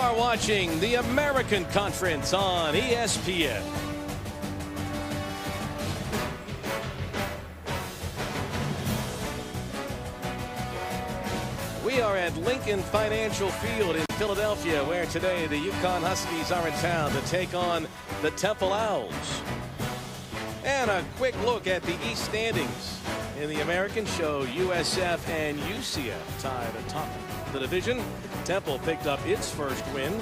are watching the American Conference on ESPN. We are at Lincoln Financial Field in Philadelphia, where today the UConn Huskies are in town to take on the Temple Owls. And a quick look at the East standings. In the American show, USF and UCF tied atop the division. Temple picked up its first win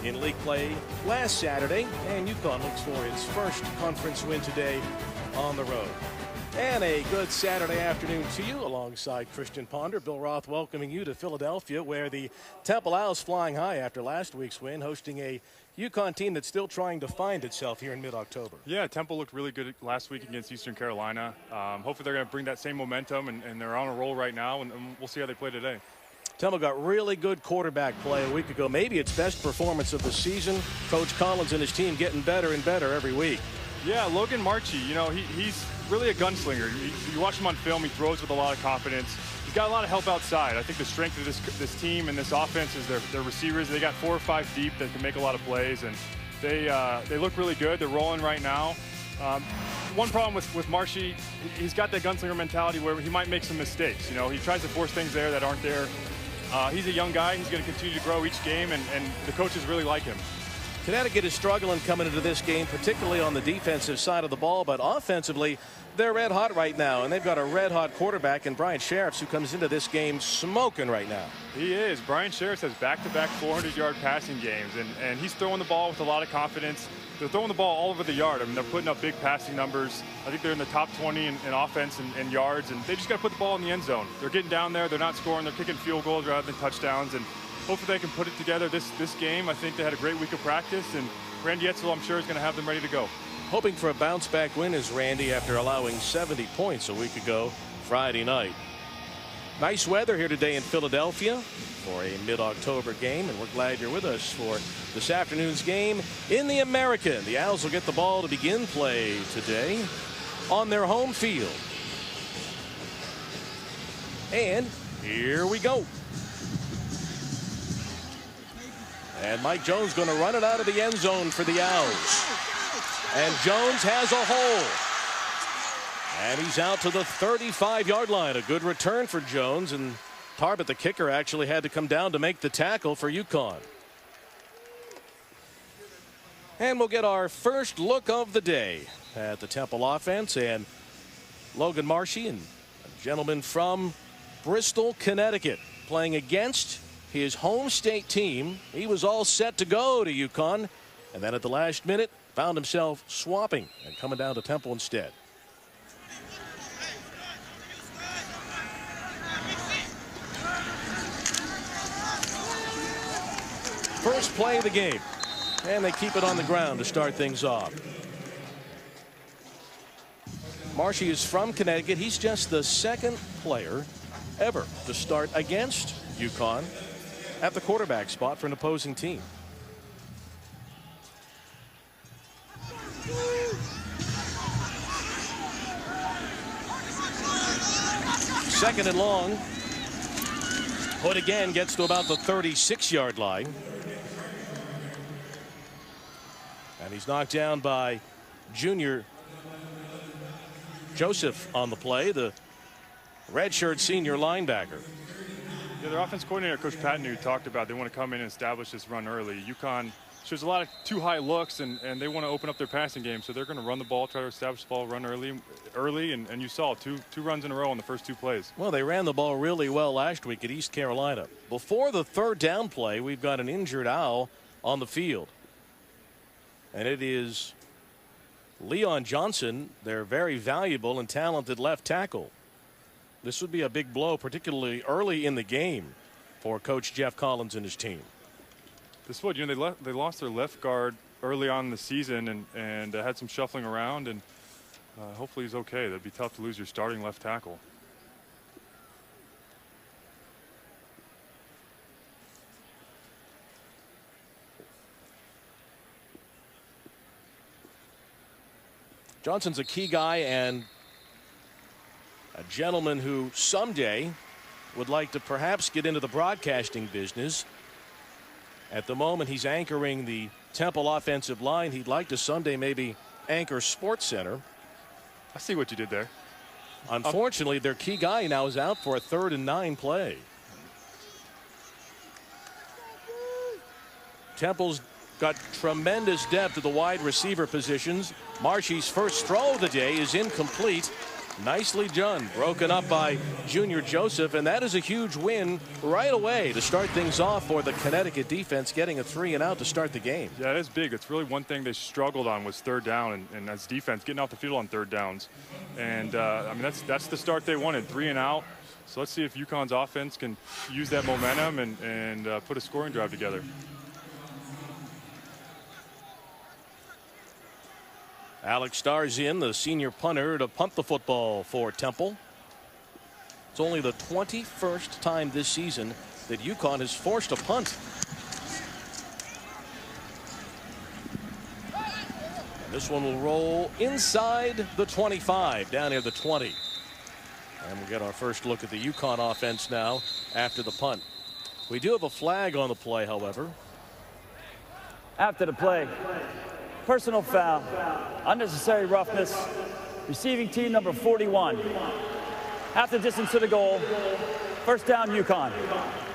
in league play last Saturday, and UConn looks for its first conference win today on the road. And a good Saturday afternoon to you, alongside Christian Ponder. Bill Roth welcoming you to Philadelphia, where the Temple Owls flying high after last week's win, hosting a UConn team that's still trying to find itself here in mid-October. Yeah, Temple looked really good last week against Eastern Carolina. Hopefully they're going to bring that same momentum, and they're on a roll right now, and we'll see how they play today. Temple got really good quarterback play a week ago, maybe its best performance of the season. Coach Collins and his team getting better and better every week. Yeah, Logan Marchi, you know, he's really a gunslinger. You watch him on film, he throws with a lot of confidence. He's got a lot of help outside. I think the strength of this team and this offense is their receivers. They got 4 or 5 deep that can make a lot of plays, and they look really good. They're rolling right now. One problem with Marchi, he's got that gunslinger mentality where he might make some mistakes. You know, he tries to force things there that aren't there. He's a young guy. He's going to continue to grow each game, and the coaches really like him. Connecticut is struggling coming into this game, particularly on the defensive side of the ball, but offensively, they're red hot right now, and they've got a red hot quarterback in Brian Sheriffs, who comes into this game smoking right now. He is. Brian Sheriffs has back-to-back 400-yard passing games, and he's throwing the ball with a lot of confidence. They're throwing the ball all over the yard. I mean, they're putting up big passing numbers. I think they're in the top 20 in offense and yards, and they just got to put the ball in the end zone. They're getting down there. They're not scoring. They're kicking field goals rather than touchdowns, and hopefully they can put it together this game. I think they had a great week of practice, and Randy Edsall, I'm sure, is going to have them ready to go. Hoping for a bounce-back win is Randy after allowing 70 points a week ago Friday night. Nice weather here today in Philadelphia for a mid-October game, and we're glad you're with us for this afternoon's game in the American. The Owls will get the ball to begin play today on their home field. And here we go. And Mike Jones going to run it out of the end zone for the Owls. And Jones has a hole. And he's out to the 35-yard line. A good return for Jones. And Tarbett, the kicker, actually had to come down to make the tackle for UConn. And we'll get our first look of the day at the Temple offense. And Logan Marchi, and a gentleman from Bristol, Connecticut, playing against his home state team. He was all set to go to UConn, and then at the last minute found himself swapping and coming down to Temple instead. First play of the game, and they keep it on the ground to start things off. Marchi is from Connecticut. He's just the second player ever to start against UConn at the quarterback spot for an opposing team. Second and long. Hood again gets to about the 36-yard line. And he's knocked down by junior Joseph on the play, the redshirt senior linebacker. Yeah, their offense coordinator, Coach Patton, who talked about they want to come in and establish this run early. UConn shows a lot of too high looks, and they want to open up their passing game, so they're going to run the ball, try to establish the ball, run early, and you saw two runs in a row on the first 2 plays. Well, they ran the ball really well last week at East Carolina. Before the third down play, we've got an injured Owl on the field, and it is Leon Johnson, their very valuable and talented left tackle. This would be a big blow, particularly early in the game, for Coach Jeff Collins and his team. This would, you know, they lost their left guard early on in the season, and had some shuffling around, and hopefully he's okay. That'd be tough to lose your starting left tackle. Johnson's a key guy and a gentleman who someday would like to perhaps get into the broadcasting business. At the moment, he's anchoring the Temple offensive line. He'd like to someday maybe anchor Sports Center. I see what you did there. Unfortunately, their key guy now is out for a 3rd and 9 play. Temple's got tremendous depth at the wide receiver positions. Marshy's first throw of the day is incomplete. Nicely done. Broken up by Junior Joseph, and that is a huge win right away to start things off for the Connecticut defense, getting a 3 and out to start the game. Yeah, it is big. It's really one thing they struggled on was 3rd down, and as defense getting off the field on 3rd downs. And I mean that's the start they wanted, 3 and out. So let's see if UConn's offense can use that momentum and put a scoring drive together. Alex Starr's in, the senior punter, to punt the football for Temple. It's only the 21st time this season that UConn has forced a punt. And this one will roll inside the 25, down near the 20. And we'll get our first look at the UConn offense now after the punt. We do have a flag on the play, however. After the play, personal foul, unnecessary roughness, receiving team number 41. Half the distance to the goal, 1st down UConn.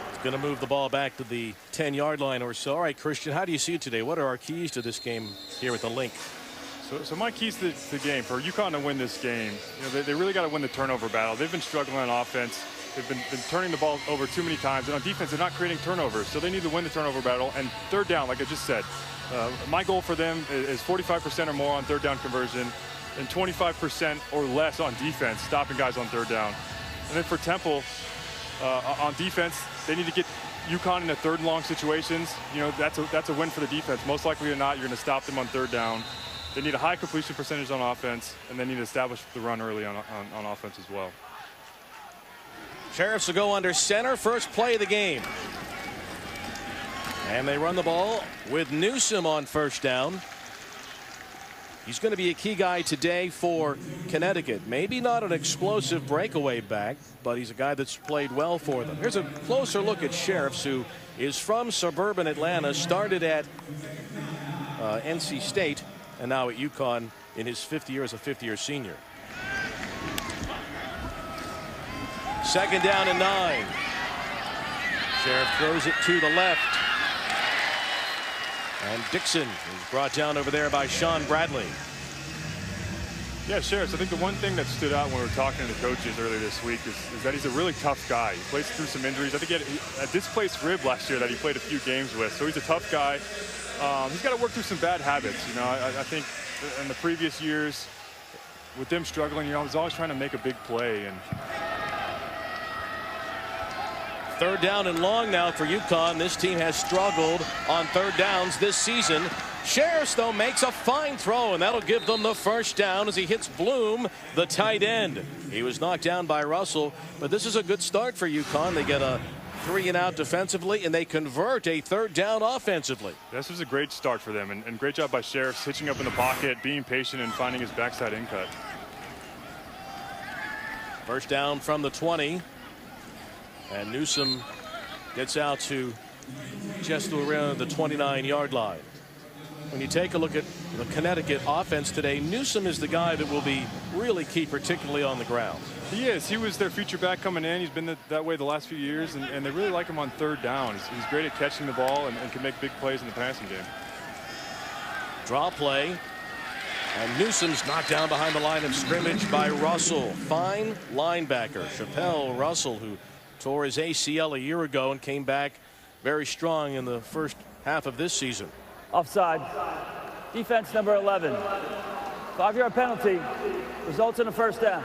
It's going to move the ball back to the 10-yard line or so. All right, Christian, how do you see it today? What are our keys to this game here at the Link? So my keys to the game, for UConn to win this game, they really got to win the turnover battle. They've been struggling on offense. They've been turning the ball over too many times. And on defense, they're not creating turnovers. So they need to win the turnover battle. And 3rd down, like I just said, my goal for them is 45% or more on 3rd down conversion and 25% or less on defense, stopping guys on 3rd down. And then for Temple, on defense, they need to get UConn into 3rd and long situations. That's a win for the defense. Most likely or not, you're going to stop them on 3rd down. They need a high completion percentage on offense, and they need to establish the run early on offense as well. Sheriffs will go under center, first play of the game. And they run the ball with Newsome on 1st down. He's going to be a key guy today for Connecticut. Maybe not an explosive breakaway back, but he's a guy that's played well for them. Here's a closer look at Sheriffs, who is from suburban Atlanta, started at NC State, and now at UConn in his 5th year as a 5th-year senior. 2nd down and 9. Sheriff throws it to the left. And Dixon is brought down over there by Sean Bradley. Yeah, Sheriff, I think the one thing that stood out when we were talking to the coaches earlier this week is that he's a really tough guy. He plays through some injuries. I think he had a displaced rib last year that he played a few games with. So he's a tough guy. He's got to work through some bad habits. I think in the previous years with them struggling, I was always trying to make a big play. And 3rd down and long now for UConn. This team has struggled on 3rd downs this season. Sheriffs, though, makes a fine throw, and that'll give them the 1st down as he hits Bloom, the tight end. He was knocked down by Russell, but this is a good start for UConn. They get a 3 and out defensively, and they convert a 3rd down offensively. This was a great start for them, and great job by Sheriffs hitching up in the pocket, being patient, and finding his backside in cut. 1st down from the 20. And Newsome gets out to just around the 29-yard line. When you take a look at the Connecticut offense today, Newsome is the guy that will be really key, particularly on the ground. He is. He was their feature back coming in. He's been that way the last few years, and they really like him on 3rd down. He's great at catching the ball and can make big plays in the passing game. Draw play. And Newsome's knocked down behind the line of scrimmage by Russell. Fine linebacker, Chappelle Russell, who tore his ACL a year ago and came back very strong in the first half of this season. Offside. Defense number 11. 5-yard penalty. Results in a 1st down.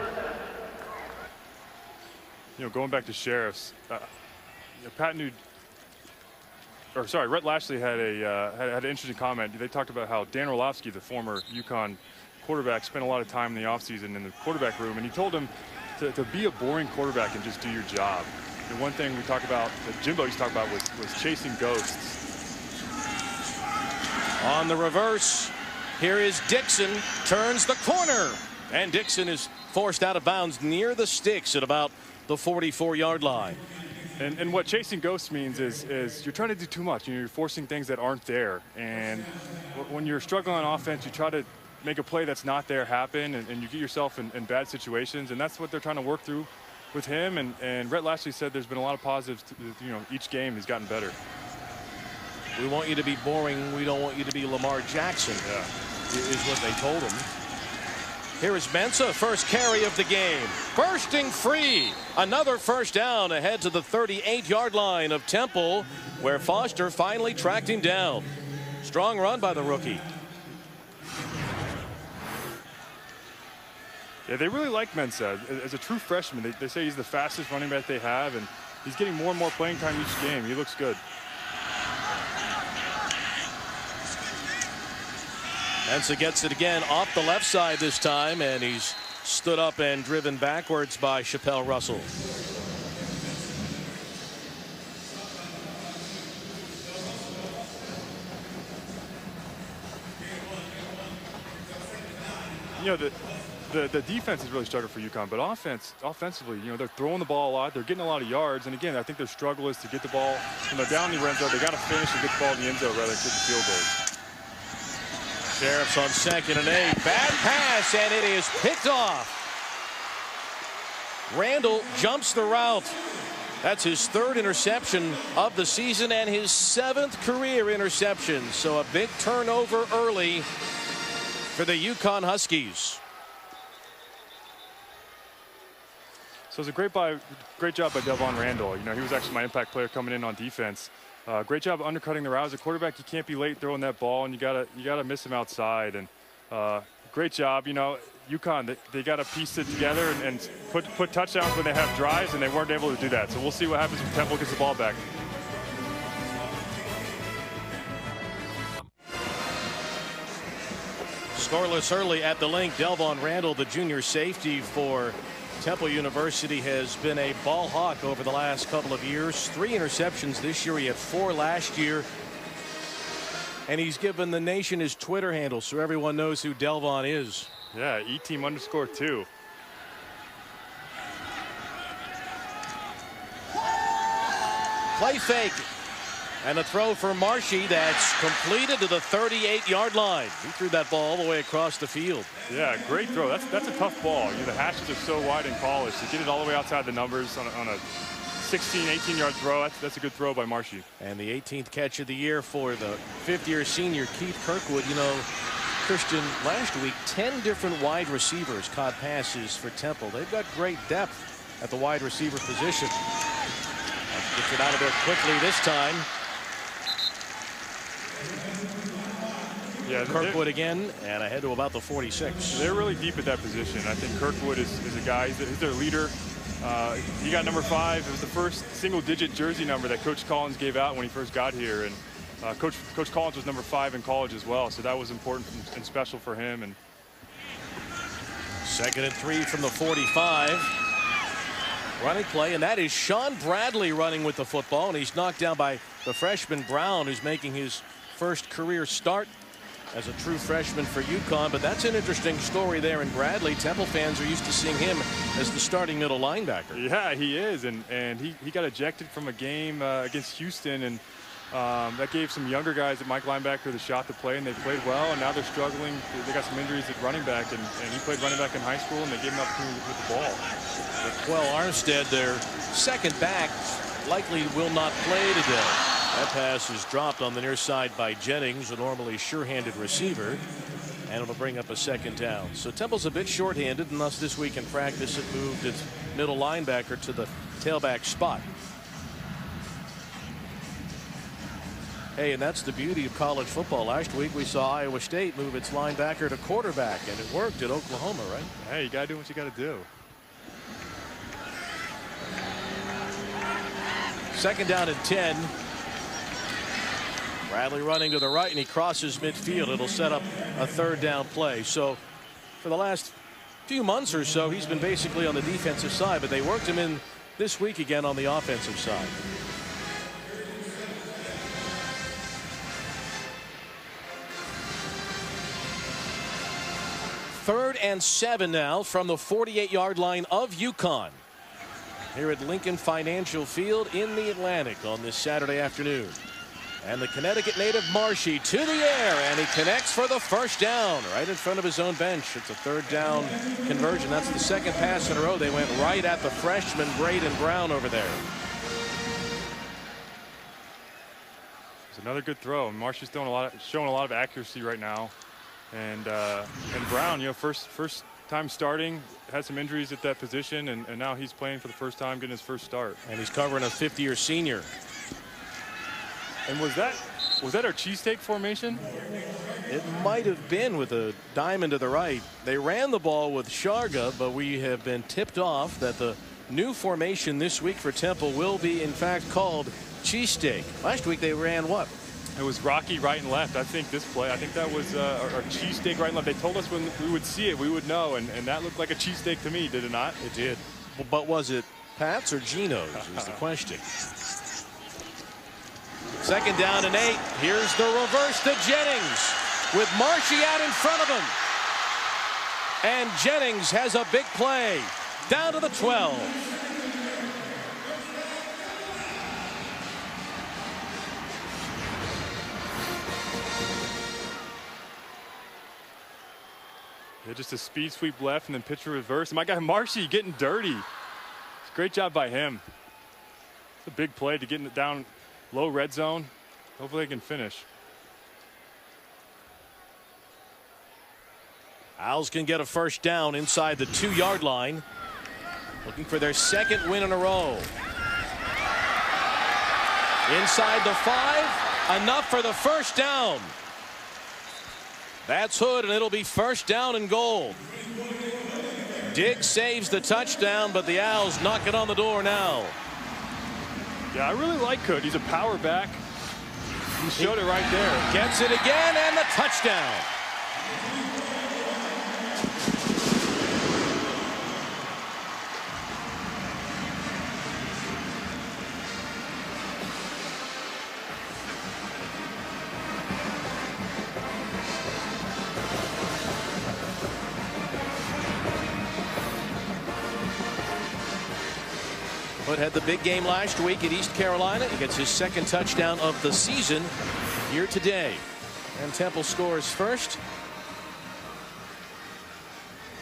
Going back to Sheriffs, Rhett Lashley had an interesting comment. They talked about how Dan Orlovsky, the former UConn quarterback, spent a lot of time in the offseason in the quarterback room, and he told him to be a boring quarterback and just do your job. And one thing we talk about, that Jimbo used to talk about, was chasing ghosts. On the reverse, here is Dixon, turns the corner, and Dixon is forced out of bounds near the sticks at about the 44-yard line. And what chasing ghosts means is you're trying to do too much. You're forcing things that aren't there. And when you're struggling on offense, you try to make a play that's not there happen, and you get yourself in bad situations. And that's what they're trying to work through with him. And Rhett Lashley said there's been a lot of positives. Each game he's gotten better. We want you to be boring. We don't want you to be Lamar Jackson. Yeah. Is what they told him. Here is Mensah, first carry of the game. Bursting free. Another first down ahead to the 38-yard line of Temple, where Foster finally tracked him down. Strong run by the rookie. Yeah, they really like Mensah. As a true freshman, they say he's the fastest running back they have, and he's getting more and more playing time each game. He looks good. Mensah gets it again off the left side this time, and he's stood up and driven backwards by Chappelle Russell. The defense has really struggled for UConn, but offensively, they're throwing the ball a lot. They're getting a lot of yards, and again, I think their struggle is to get the ball down the red zone. They got to finish and get the ball in the end zone rather than kick the field goals. Sheriff's on 2nd and 8. Bad pass, and it is picked off. Randall jumps the route. That's his 3rd interception of the season and his 7th career interception. So a big turnover early for the UConn Huskies. So it's a great job by Delvon Randall. He was actually my impact player coming in on defense. Great job undercutting the route. As a quarterback, you can't be late throwing that ball, and you gotta miss him outside. And great job. UConn, they got to piece it together and put touchdowns when they have drives, and they weren't able to do that. So we'll see what happens when Temple gets the ball back. Scoreless early at the link. Delvon Randall, the junior safety for Temple University, has been a ball hawk over the last couple of years. 3 interceptions this year. He had 4 last year. And he's given the nation his Twitter handle so everyone knows who Delvon is. Yeah, eteam_2. Play fake. And a throw for Marshy that's completed to the 38-yard line. He threw that ball all the way across the field. Yeah, great throw. That's a tough ball. The hashes are so wide in college. To get it all the way outside the numbers on a 16, 18-yard throw, that's a good throw by Marshy. And the 18th catch of the year for the 5th-year senior Keith Kirkwood. Christian, last week 10 different wide receivers caught passes for Temple. They've got great depth at the wide receiver position. Gets it out of there quickly this time. Yeah, Kirkwood again, and ahead to about the 46. They're really deep at that position. I think Kirkwood is a guy, he's their leader. He got number 5. It was the first single-digit jersey number that Coach Collins gave out when he first got here. And Coach Collins was number 5 in college as well, so that was important and special for him. And 2nd and 3 from the 45. Running play, and that is Sean Bradley running with the football, and he's knocked down by the freshman Brown, who's making his first career start as a true freshman for UConn. But that's an interesting story there in Bradley. Temple fans are used to seeing him as the starting middle linebacker. Yeah, he is, and he got ejected from a game against Houston, and that gave some younger guys at Mike linebacker the shot to play, and they played well, and now they're struggling. They got some injuries at running back, and he played running back in high school, and they gave him an opportunity with the ball. Well, Armstead, their second back, likely will not play today. That pass is dropped on the near side by Jennings, a normally sure-handed receiver, and it'll bring up a 2nd down. So Temple's a bit short-handed, and thus this week in practice it moved its middle linebacker to the tailback spot. Hey, and that's the beauty of college football. Last week we saw Iowa State move its linebacker to quarterback, and it worked at Oklahoma, right? Hey, you got to do what you got to do. 2nd down and 10. Bradley running to the right, and he crosses midfield. It'll set up a 3rd down play. So for the last few months or so, he's been basically on the defensive side, but they worked him in this week again on the offensive side. Third and 7 now from the 48-yard line of UConn. here at Lincoln Financial Field in the Atlantic on this Saturday afternoon. And the Connecticut native Marshy to the air, and he connects for the first down right in front of his own bench. It's a third down conversion. That's the second pass in a row. They went right at the freshman Braden Brown over there. It's another good throw. Marshy's showing a lot of accuracy right now, and Brown, first time starting, had some injuries at that position, and now he's playing for the first time, getting his first start. And he's covering a fifth-year senior. And was that our cheesesteak formation? It might have been, with a diamond to the right. They ran the ball with Sharga, but we have been tipped off that the new formation this week for Temple will be in fact called cheesesteak. Last week they ran what? It was Rocky right and left. I think that was our cheesesteak right and left. They told us when we would see it, we would know, and that looked like a cheesesteak to me, did it not? It did. But was it Pat's or Gino's is the question. Second down and 8. Here's the reverse to Jennings with Marshy out in front of him. And Jennings has a big play down to the 12. Yeah, just a speed sweep left and then pitch reverse. My guy Marshy getting dirty. Great job by him. It's a big play to get it down low red zone. Hopefully they can finish. Owls can get a first down inside the 2-yard line. Looking for their second win in a row. Inside the 5. Enough for the first down. That's Hood, and it'll be first down and goal. Diggs saves the touchdown, but the Owls knock it on the door now. Yeah, I really like Hood. He's a power back. He showed it right there. Gets it again, and the touchdown. Hood had the big game last week at East Carolina. He gets his second touchdown of the season here today. And Temple scores first.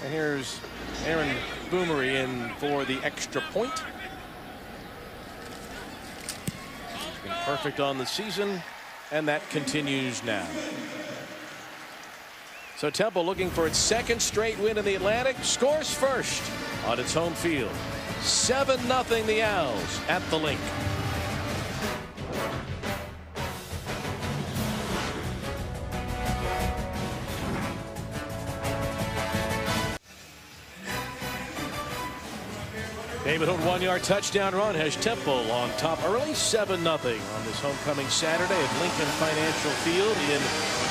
And here's Aaron Boomery in for the extra point. He's been perfect on the season, and that continues now. So Temple, looking for its second straight win in the Atlantic, scores first on its home field. 7-0 the Owls at the Link. David Hood 1-yard touchdown run has Temple on top early, 7-0 on this homecoming Saturday at Lincoln Financial Field in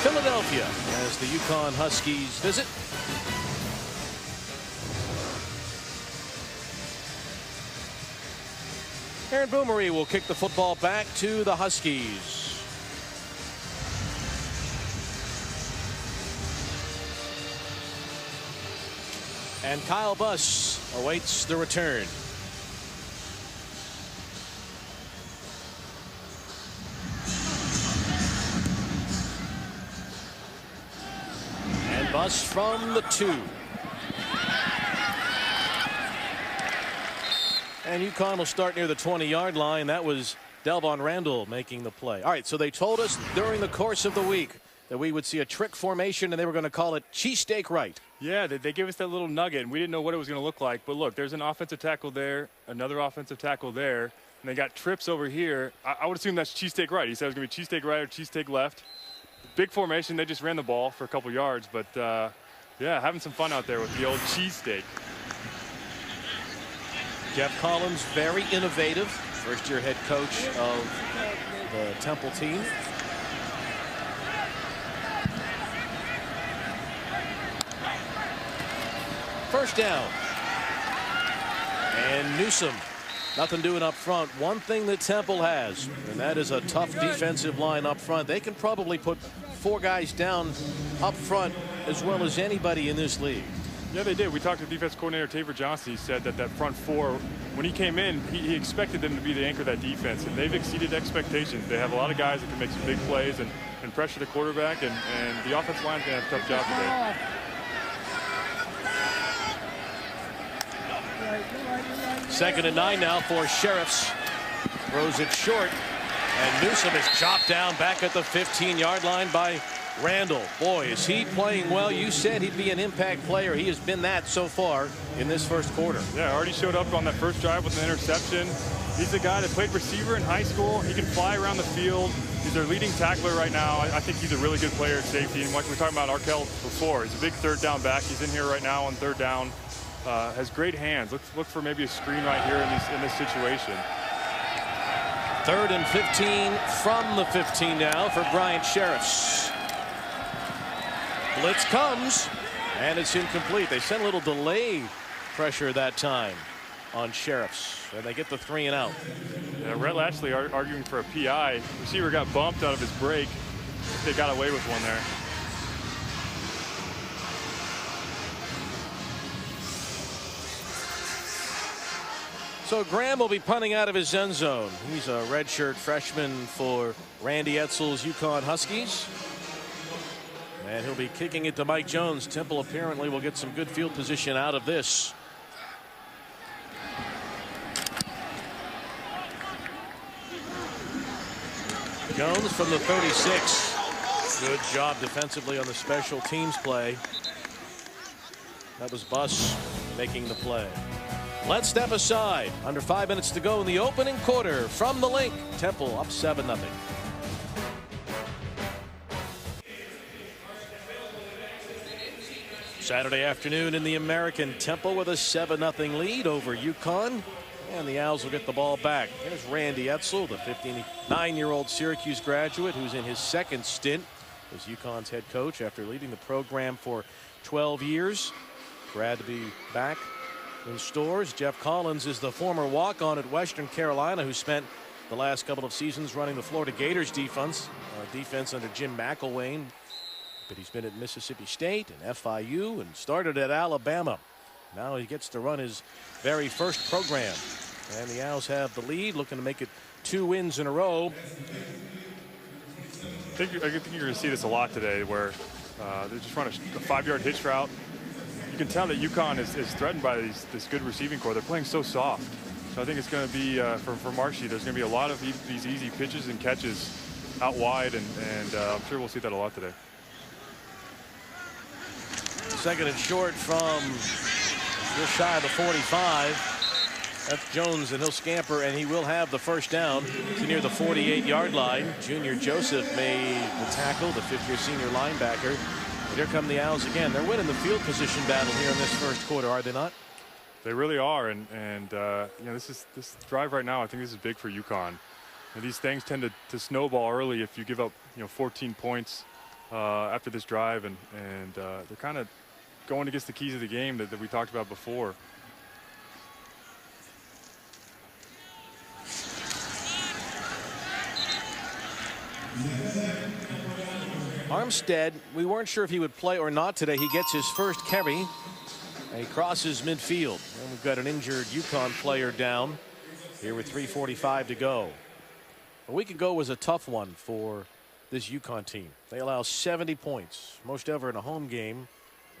Philadelphia as the UConn Huskies visit. Aaron Boomery will kick the football back to the Huskies. And Kyle Buss awaits the return. And Buss from the 2. And UConn will start near the 20-yard line. That was Delvon Randall making the play. All right, so they told us during the course of the week that we would see a trick formation, and they were going to call it cheesesteak right. Yeah, they gave us that little nugget, and we didn't know what it was going to look like. But look, there's an offensive tackle there, another offensive tackle there, and they got trips over here. I would assume that's cheesesteak right. He said it was going to be cheesesteak right or cheesesteak left. Big formation. They just ran the ball for a couple yards, but yeah, having some fun out there with the old cheesesteak. Jeff Collins, very innovative, first-year head coach of the Temple team. First down. And Newsom, nothing doing up front. One thing that Temple has, and that is a tough defensive line up front. They can probably put 4 guys down up front as well as anybody in this league. Yeah, they did. We talked to defense coordinator Taver Johnson. He said that that front four, when he came in, he expected them to be the anchor of that defense, and they've exceeded expectations. They have a lot of guys that can make some big plays and pressure the quarterback, and the offensive line's going to have a tough job today. 2nd and 9 now for Sheriffs. Throws it short, and Newsome is chopped down back at the 15-yard line by Randall. Boy, is he playing well. You said he'd be an impact player. He has been that so far in this first quarter. Yeah, already showed up on that first drive with an interception. He's a guy that played receiver in high school. He can fly around the field. He's their leading tackler right now. I think he's a really good player at safety. And like we were talking about Arkell before, he's a big third down back. He's in here right now on third down. Has great hands. Look for maybe a screen right here in this situation. 3rd and 15 from the 15 now for Bryant Sheriffs. Blitz comes, and it's incomplete. They sent a little delay pressure that time on Sheriffs, and they get the 3 and out. Yeah, Rhett Lashley arguing for a PI. Receiver got bumped out of his break. They got away with one there. So Graham will be punting out of his end zone. He's a redshirt freshman for Randy Edsall's UConn Huskies. And he'll be kicking it to Mike Jones. Temple apparently will get some good field position out of this. Jones from the 36. Good job defensively on the special teams play. That was Buss making the play. Let's step aside. Under 5 minutes to go in the opening quarter. From the Link, Temple up 7-0. Saturday afternoon in the American, Temple with a 7-0 lead over UConn. And the Owls will get the ball back. There's Randy Edsall, the 59-year-old Syracuse graduate who's in his 2nd stint as UConn's head coach after leading the program for 12 years. Glad to be back in stores. Jeff Collins is the former walk-on at Western Carolina who spent the last couple of seasons running the Florida Gators defense under Jim McElwain. But he's been at Mississippi State and FIU and started at Alabama. Now he gets to run his very first program. And the Owls have the lead, looking to make it 2 wins in a row. I think you're going to see this a lot today, where they just run a 5-yard hitch route. You can tell that UConn is threatened by this good receiving core. They're playing so soft. So I think it's going to be, for Marshy, there's going to be a lot of these easy pitches and catches out wide, and I'm sure we'll see that a lot today. 2nd and short from just shy of the 45. That's Jones, and he'll scamper, and he will have the first down to near the 48-yard line. Junior Joseph made the tackle, the 5th-year senior linebacker. And here come the Owls again. They're winning the field position battle here in this first quarter, are they not? They really are, and you know, this drive right now, I think this is big for UConn. And these things tend to snowball early if you give up 14 points after this drive, and they're kind of going against the keys of the game that we talked about before. Armstead, we weren't sure if he would play or not today. He gets his first carry, and he crosses midfield. And we've got an injured UConn player down here with 3:45 to go. A week ago was a tough one for this UConn team. They allow 70 points, most ever in a home game.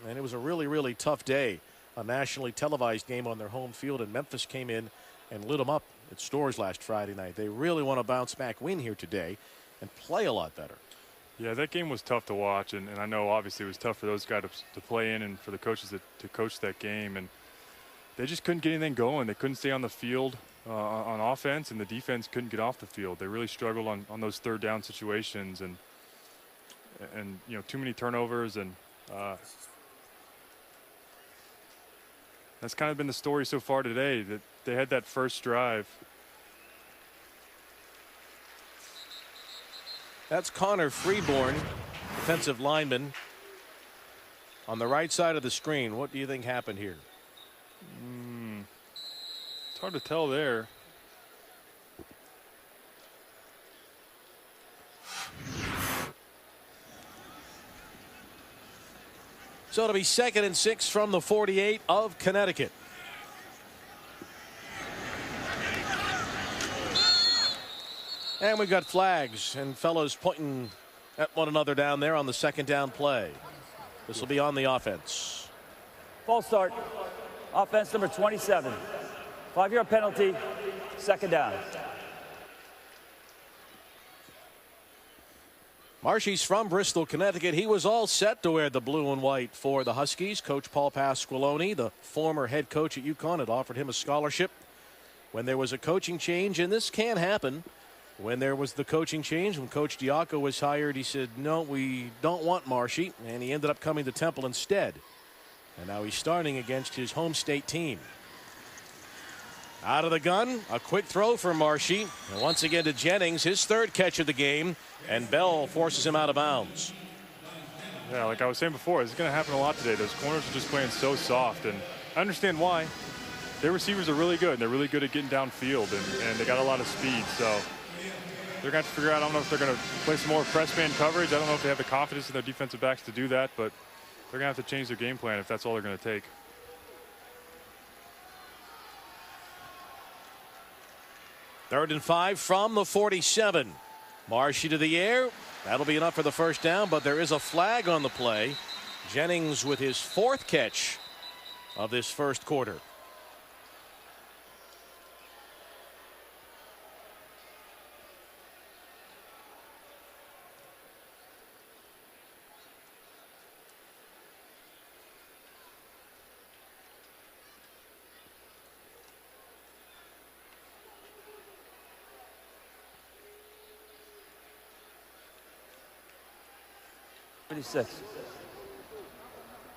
And it was a really, really tough day. A nationally televised game on their home field, and Memphis came in and lit them up at Storrs last Friday night. They really want to bounce back win here today and play a lot better. Yeah, that game was tough to watch, and I know obviously it was tough for those guys to play in and for the coaches to coach that game. And they just couldn't get anything going. They couldn't stay on the field on offense, and the defense couldn't get off the field. They really struggled on those third down situations, and too many turnovers, and that's kind of been the story so far today, that they had that first drive. That's Connor Freeborn, defensive lineman, on the right side of the screen. What do you think happened here? It's hard to tell there. So it'll be 2nd and 6 from the 48 of Connecticut. And we've got flags and fellows pointing at one another down there on the 2nd down play. This will be on the offense. False start. Offense number 27. 5-yard penalty. 2nd down. Marshy's from Bristol, Connecticut. He was all set to wear the blue and white for the Huskies. Coach Paul Pasqualoni, the former head coach at UConn, had offered him a scholarship when there was a coaching change, and this can happen. When there was the coaching change, when Coach Diaco was hired, he said, no, we don't want Marshy, and he ended up coming to Temple instead. And now he's starting against his home state team. Out of the gun, a quick throw for Marshy. And once again to Jennings, his 3rd catch of the game, and Bell forces him out of bounds. Yeah, like I was saying before, it's going to happen a lot today. Those corners are just playing so soft, and I understand why. Their receivers are really good, and they're really good at getting downfield, and they got a lot of speed, so they're going to have to figure out. I don't know if they're going to play some more press man coverage. I don't know if they have the confidence in their defensive backs to do that, but they're going to have to change their game plan if that's all they're going to take. Third and 5 from the 47. Marshy to the air. That'll be enough for the 1st down, but there is a flag on the play. Jennings with his 4th catch of this 1st quarter.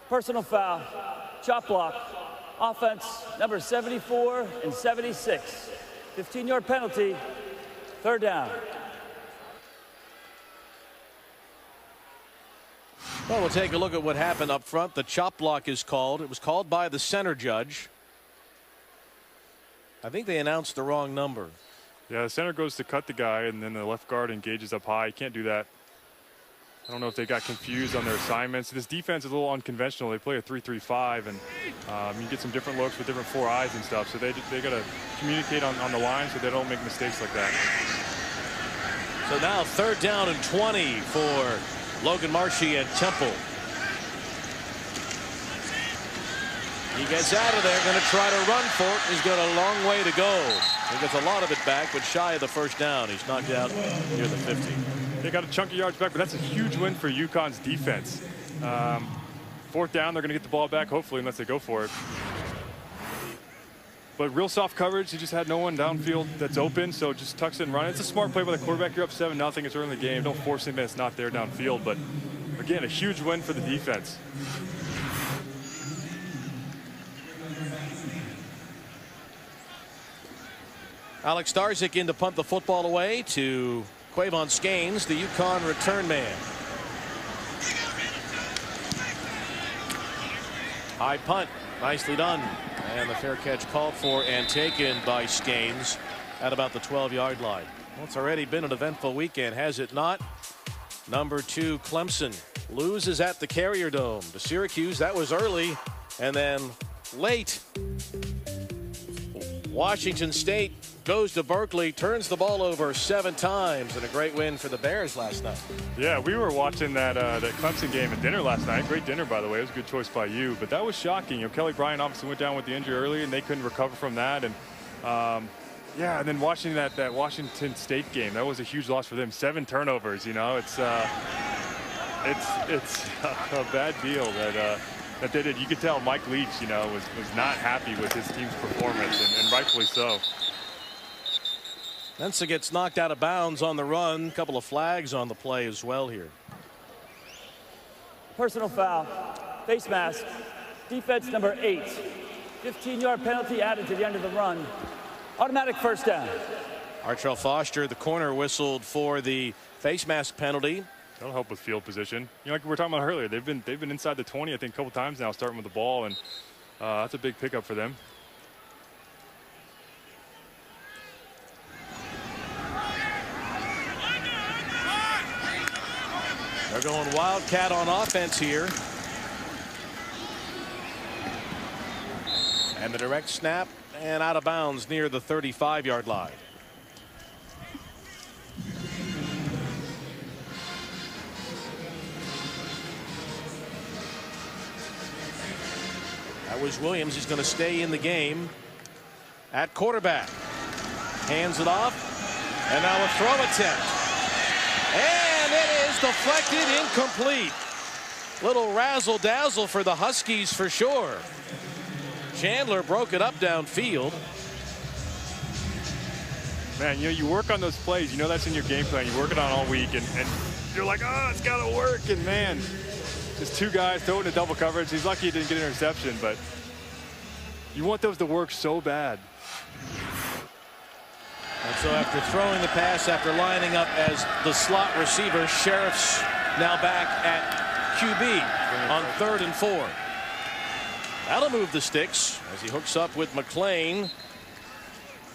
Personal foul, chop block, offense number 74 and 76. 15-yard penalty, 3rd down. Well, we'll take a look at what happened up front. The chop block is called. It was called by the center judge. I think they announced the wrong number. Yeah, the center goes to cut the guy, and then the left guard engages up high. You can't do that. I don't know if they got confused on their assignments. This defense is a little unconventional. They play a 3-3-5, and you get some different looks with different 4 eyes and stuff. So they got to communicate on the line so they don't make mistakes like that. So now 3rd down and 20 for Logan Marshy at Temple. He gets out of there, going to try to run for it. He's got a long way to go. He gets a lot of it back, but shy of the 1st down. He's knocked out near the 50. They got a chunk of yards back, but that's a huge win for UConn's defense. 4th down, they're going to get the ball back, hopefully, unless they go for it. But real soft coverage. He just had no one downfield that's open, so just tucks it and run. It's a smart play by the quarterback. You're up 7-0. It's early in the game. Don't force him that's not there downfield. But, again, a huge win for the defense. Alex Starzyk in to punt the football away to Quavon Skanes, the UConn return man. High punt, nicely done. And the fair catch called for and taken by Skanes at about the 12-yard line. Well, it's already been an eventful weekend, has it not? Number 2, Clemson loses at the Carrier Dome to Syracuse. That was early, and then late. Washington State goes to Berkeley, turns the ball over 7 times, and a great win for the Bears last night. Yeah, we were watching that Clemson game at dinner last night. Great dinner, by the way. It was a good choice by you, but that was shocking. You know, Kelly Bryant obviously went down with the injury early, and they couldn't recover from that. And yeah, and then watching that Washington State game, that was a huge loss for them. 7 turnovers. You know, it's a bad deal that they did. You could tell Mike Leach, you know, was not happy with his team's performance, and rightfully so. Mensa gets knocked out of bounds on the run. A couple of flags on the play as well here. Personal foul, face mask, defense number 8. 15-yard penalty added to the end of the run. Automatic 1st down. Artrell Foster, the corner, whistled for the face mask penalty. That'll help with field position. You know, like we were talking about earlier, they've been inside the 20, I think, a couple times now, starting with the ball, and that's a big pickup for them. They're going Wildcat on offense here. And the direct snap and out of bounds near the 35-yard line. That was Williams. He's going to stay in the game at quarterback. Hands it off. And now a throw attempt. And it is deflected, incomplete. Little razzle-dazzle for the Huskies for sure. Chandler broke it up downfield. Man, you know, you work on those plays. You know that's in your game plan. You work it on all week, and you're like, oh, it's got to work. And, man, just two guys throwing a double coverage. He's lucky he didn't get an interception, but you want those to work so bad. And so after throwing the pass, after lining up as the slot receiver, Sheriff's now back at QB on 3rd and 4. That'll move the sticks as he hooks up with McClain.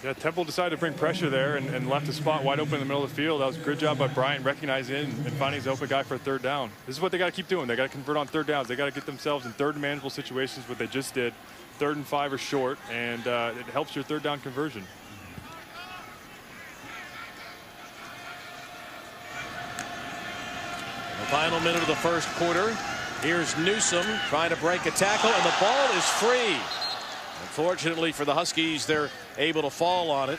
Yeah, Temple decided to bring pressure there and left the spot wide open in the middle of the field. That was a good job by Bryant recognizing it and finding his open guy for a 3rd down. This is what they got to keep doing. They got to convert on 3rd downs. They got to get themselves in 3rd and manageable situations, what they just did. 3rd and 5 or short, and it helps your 3rd down conversion. The final minute of the first quarter. Here's Newsom trying to break a tackle, and the ball is free. Unfortunately for the Huskies, they're able to fall on it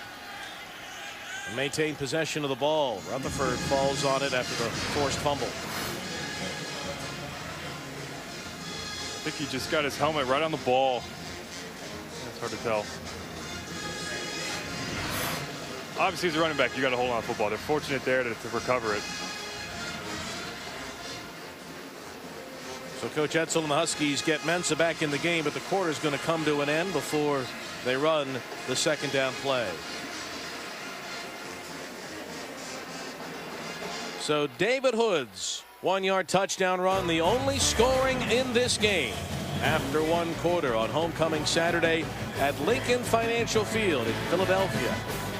and maintain possession of the ball. Rutherford falls on it after the forced fumble. I think he just got his helmet right on the ball. It's hard to tell. Obviously, as a running back, you got to hold on to the football. They're fortunate there to recover it. So Coach Etzel and the Huskies get Mensah back in the game, but the quarter's going to come to an end before they run the 2nd down play. So David Hood's 1-yard touchdown run, the only scoring in this game after 1 quarter on homecoming Saturday at Lincoln Financial Field in Philadelphia.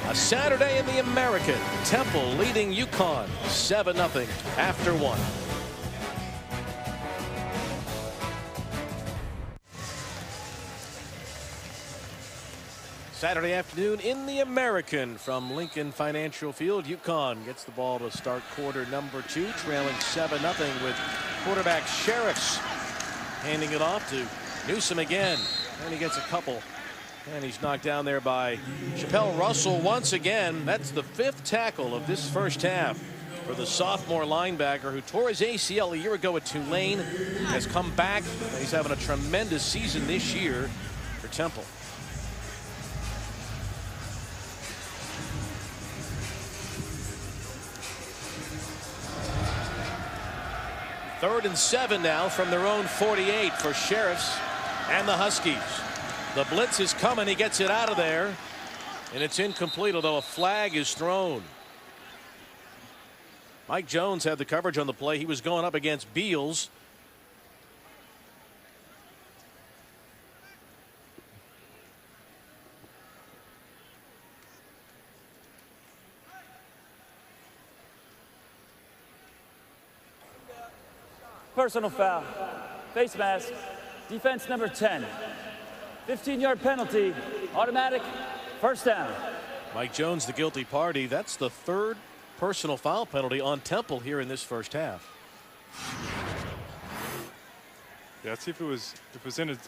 A Saturday in the American. Temple leading UConn 7-0 after 1. Saturday afternoon in the American from Lincoln Financial Field. UConn gets the ball to start quarter number 2, trailing 7-0 with quarterback Sheriffs handing it off to Newsom again. And he gets a couple. And he's knocked down there by Chappelle Russell once again. That's the 5th tackle of this first half for the sophomore linebacker who tore his ACL a year ago at Tulane. Has come back. He's having a tremendous season this year for Temple. 3rd and 7 now from their own 48 for Sheriffs and the Huskies. The blitz is coming. He gets it out of there. And it's incomplete, although a flag is thrown. Mike Jones had the coverage on the play. He was going up against Beals. Personal foul. Face mask. Defense number 10. 15-yard penalty. Automatic. 1st down. Mike Jones, the guilty party. That's the 3rd personal foul penalty on Temple here in this first half. Yeah, let's see if it was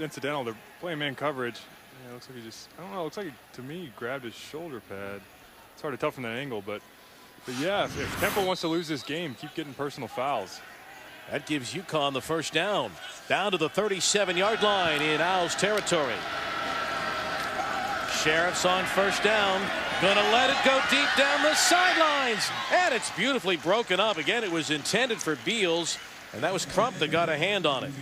incidental. They're playing man coverage. Yeah, it looks like he just, I don't know, it looks like to me he grabbed his shoulder pad. It's hard to tell from that angle, but yeah, if Temple wants to lose this game, keep getting personal fouls. That gives UConn the 1st down. Down to the 37-yard line in Owls territory. Sheriffs on 1st down. Gonna let it go deep down the sidelines. And it's beautifully broken up. Again, it was intended for Beals, and that was Crump that got a hand on it.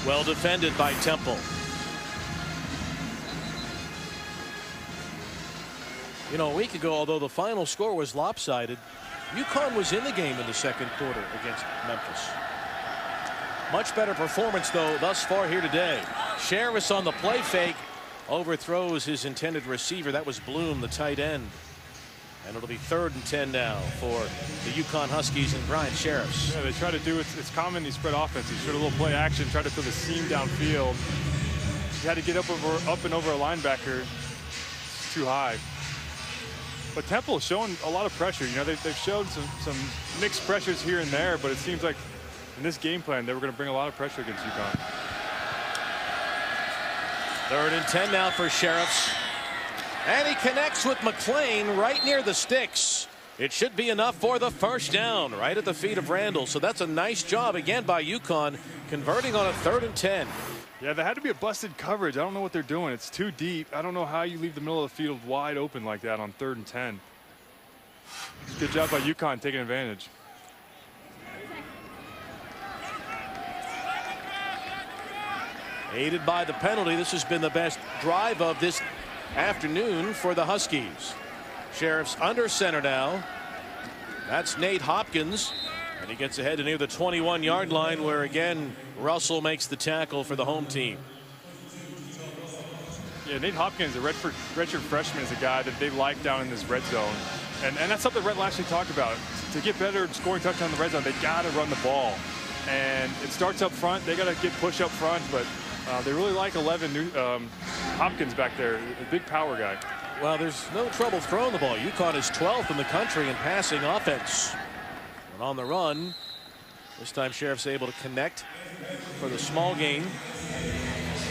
Well defended by Temple. You know, a week ago, although the final score was lopsided, UConn was in the game in the 2nd quarter against Memphis. Much better performance, though, thus far here today. Sheriffs on the play fake, overthrows his intended receiver. That was Bloom, the tight end. And it'll be 3rd and 10 now for the UConn Huskies and Bryant Sheriffs. Yeah, they try to do it. It's common in these spread offenses. Sort of a little play action, try to fill the seam downfield. You had to get up and over a linebacker. It's too high. But Temple is showing a lot of pressure. You know, they've shown some mixed pressures here and there, but it seems like in this game plan they were going to bring a lot of pressure against UConn. 3rd and 10 now for Sheriffs. And he connects with McLean right near the sticks. It should be enough for the first down right at the feet of Randall. So that's a nice job again by UConn converting on a 3rd and 10. Yeah, there had to be a busted coverage. I don't know what they're doing. It's too deep. I don't know how you leave the middle of the field wide open like that on 3rd and 10. Good job by UConn taking advantage. Aided by the penalty, this has been the best drive of this afternoon for the Huskies. Sheriffs under center now. That's Nate Hopkins. And he gets ahead to near the 21-yard line, where again Russell makes the tackle for the home team. Yeah, Nate Hopkins, a redshirt freshman, is a guy that they like down in this red zone. And that's something Rhett Lashley talked about. To get better at scoring touchdown in the red zone, they got to run the ball. And it starts up front. They got to get push up front, but they really like 11 Hopkins back there, a big power guy. Well, there's no trouble throwing the ball. UConn is 12th in the country in passing offense. And on the run, this time Sheriff's able to connect for the small gain.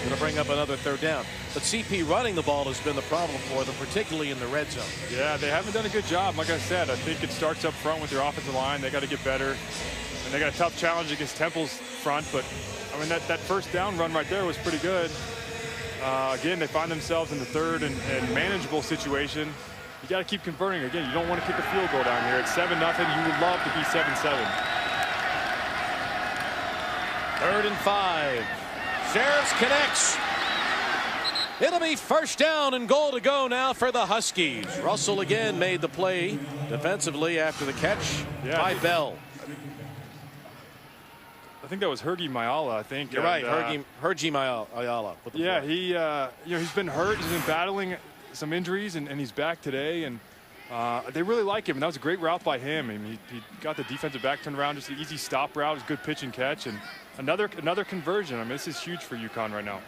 Going to bring up another 3rd down. But CP running the ball has been the problem for them, particularly in the red zone. Yeah, they haven't done a good job. Like I said, I think it starts up front with their offensive line. They got to get better. And they got a tough challenge against Temple's front, but I mean, that first down run right there was pretty good. Again, they find themselves in the 3rd and manageable situation. You got to keep converting. Again, you don't want to kick a field goal down here. It's 7-0. You would love to be 7-7. 3rd and 5. Sheriffs connects. It'll be first down and goal to go now for the Huskies. Russell again made the play defensively after the catch by Bell. I think that was Hergy Mayala, I think. You're right, Hergy Mayala. Yeah, he's been hurt. He's been battling some injuries, and he's back today. And they really like him, and that was a great route by him. I mean, he got the defensive back turned around, just an easy stop route. It was a good pitch and catch, and another conversion. I mean, this is huge for UConn right now.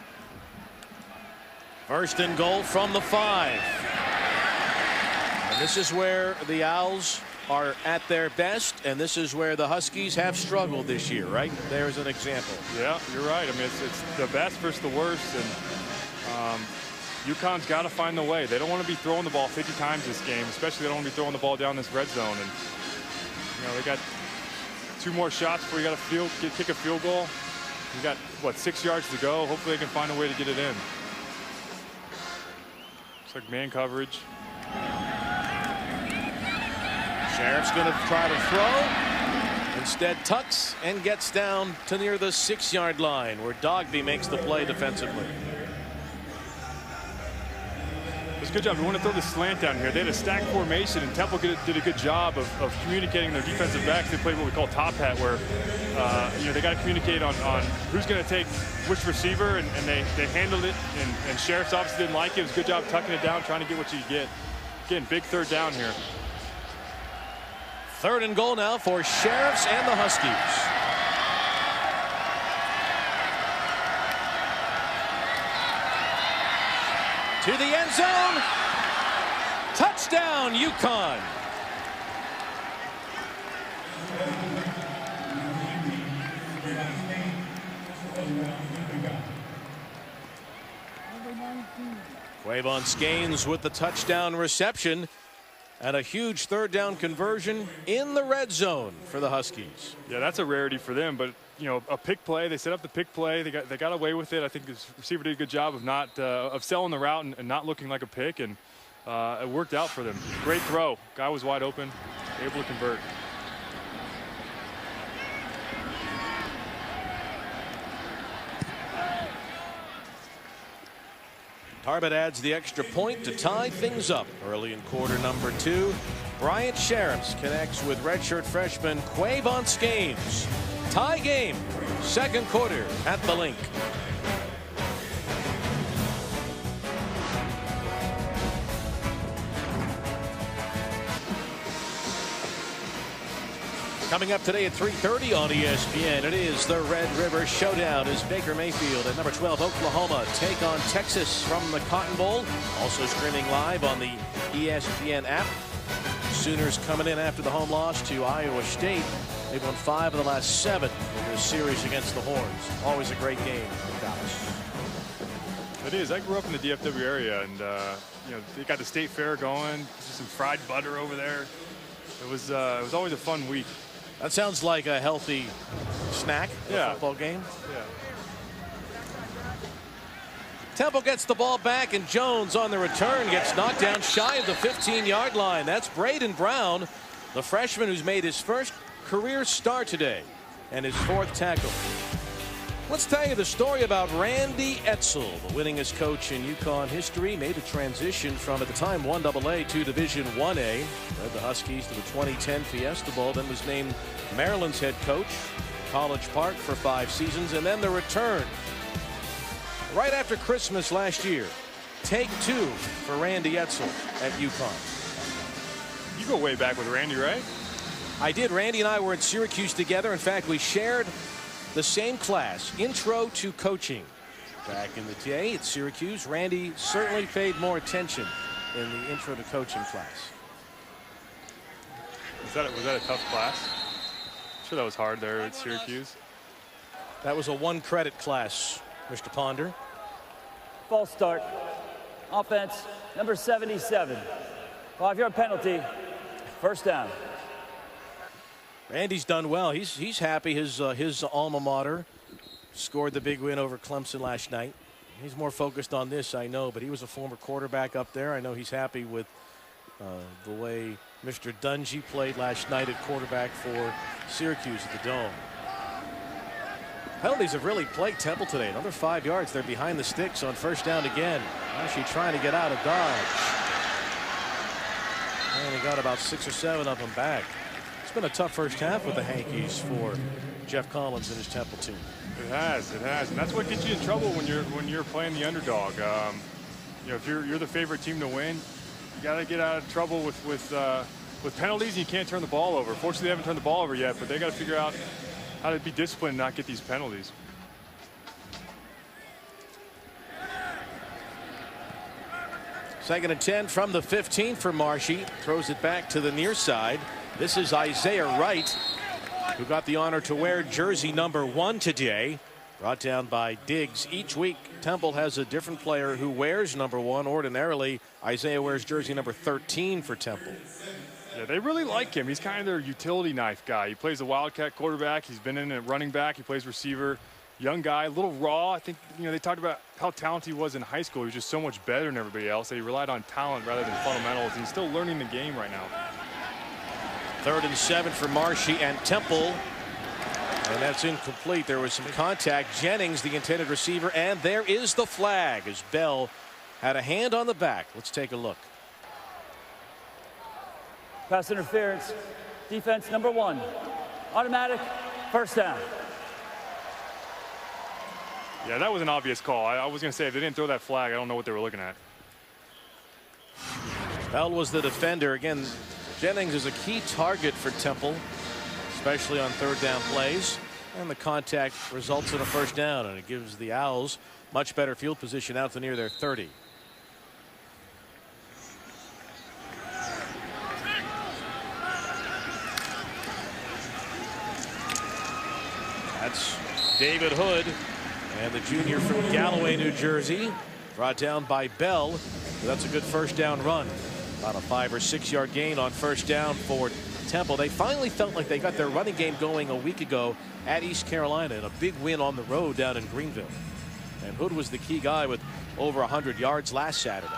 1st and goal from the 5. And this is where the Owls are at their best, and this is where the Huskies have struggled this year, right? There's an example. Yeah, you're right. I mean, it's the best versus the worst, and UConn's got to find the way. They don't want to be throwing the ball 50 times this game, especially they don't want to be throwing the ball down this red zone. And you know, they got 2 more shots before you got to kick a field goal. You got what, 6 yards to go. Hopefully they can find a way to get it in. Looks like man coverage. Sheriff's going to try to throw. Instead tucks and gets down to near the 6-yard line, where Dogby makes the play defensively. It's a good job. We want to throw the slant down here. They had a stack formation, and Temple did a good job of communicating their defensive backs. They played what we call top hat, where you know, they got to communicate on who's going to take which receiver, and they handled it. And Sheriff's obviously didn't like it. It was a good job tucking it down, trying to get what you get. Again, big 3rd down here. 3rd and goal now for Sheriffs and the Huskies. To the end zone. Touchdown, UConn. Quavon Skanes with the touchdown reception. And a huge 3rd down conversion in the red zone for the Huskies. Yeah, that's a rarity for them. But you know, a pick play. They set up the pick play. They got away with it. I think the receiver did a good job of not of selling the route and not looking like a pick, and it worked out for them. Great throw. Guy was wide open, able to convert. Tarbett adds the extra point to tie things up early in quarter number 2. Bryant Sheriffs connects with redshirt freshman Quavon Skanes. Tie game, 2nd quarter at the Link. Coming up today at 3:30 on ESPN, it is the Red River Showdown as Baker Mayfield and number 12 Oklahoma take on Texas from the Cotton Bowl. Also streaming live on the ESPN app. Sooners coming in after the home loss to Iowa State. They've won 5 of the last 7 in their series against the Horns. Always a great game in Dallas. It is. I grew up in the DFW area, and you know, they got the state fair going. Just some fried butter over there. It was always a fun week. That sounds like a healthy snack. Yeah. Football game. Yeah. Temple gets the ball back, and Jones on the return gets knocked down shy of the 15-yard line. That's Braden Brown, the freshman who's made his first career start today and his 4th tackle. Let's tell you the story about Randy Edsall, the winningest coach in UConn history. Made a transition from, at the time, 1AA to Division 1A. Led the Huskies to the 2010 Fiesta Bowl, then was named Maryland's head coach, College Park for 5 seasons, and then the return. Right after Christmas last year, take 2 for Randy Edsall at UConn. You go way back with Randy, right? I did. Randy and I were at Syracuse together. In fact, we shared the same class, Intro to Coaching. Back in the day at Syracuse, Randy certainly paid more attention in the Intro to Coaching class. Was that a tough class? I'm sure that was hard there at Syracuse. That was a 1-credit class, Mr. Ponder. False start. Offense, number 77. 5-yard penalty. First down. Randy's done well. He's happy. His alma mater scored the big win over Clemson last night. He's more focused on this, I know, but he was a former quarterback up there. I know he's happy with the way Mr. Dungy played last night at quarterback for Syracuse at the Dome. Penalties have really plagued Temple today. Another 5 yards. They're behind the sticks on first down again. Actually trying to get out of dodge. And he got about 6 or 7 of them back. It's been a tough first half with the Hankies for Jeff Collins and his Temple team. It has, and that's what gets you in trouble when you're playing the underdog. You know, if you're the favorite team to win, you got to get out of trouble with penalties. You can't turn the ball over. Fortunately, they haven't turned the ball over yet, but they got to figure out how to be disciplined and not get these penalties. Second and 10 from the 15 for Marshy. Throws it back to the near side. This is Isaiah Wright, who got the honor to wear jersey number 1 today. Brought down by Diggs. Each week, Temple has a different player who wears number 1. Ordinarily, Isaiah wears jersey number 13 for Temple. Yeah, they really like him. He's kind of their utility knife guy. He plays the Wildcat quarterback. He's been in at running back. He plays receiver. Young guy, a little raw. I think, you know, they talked about how talented he was in high school. He was just so much better than everybody else. He relied on talent rather than fundamentals. And he's still learning the game right now. 3rd and 7 for Marshy and Temple. And that's incomplete. There was some contact. Jennings, the intended receiver, and there is the flag as Bell had a hand on the back. Let's take a look. Pass interference. Defense number 1. Automatic. First down. Yeah, that was an obvious call. I was going to say, if they didn't throw that flag, I don't know what they were looking at. Bell was the defender. Again, Jennings is a key target for Temple, especially on 3rd down plays. And the contact results in a first down, and it gives the Owls much better field position out to near their 30. That's David Hood, and the junior from Galloway, New Jersey, brought down by Bell. That's a good first down run. About a 5 or 6 yard gain on first down for Temple. They finally felt like they got their running game going a week ago at East Carolina in a big win on the road down in Greenville. And Hood was the key guy with over 100 yards last Saturday.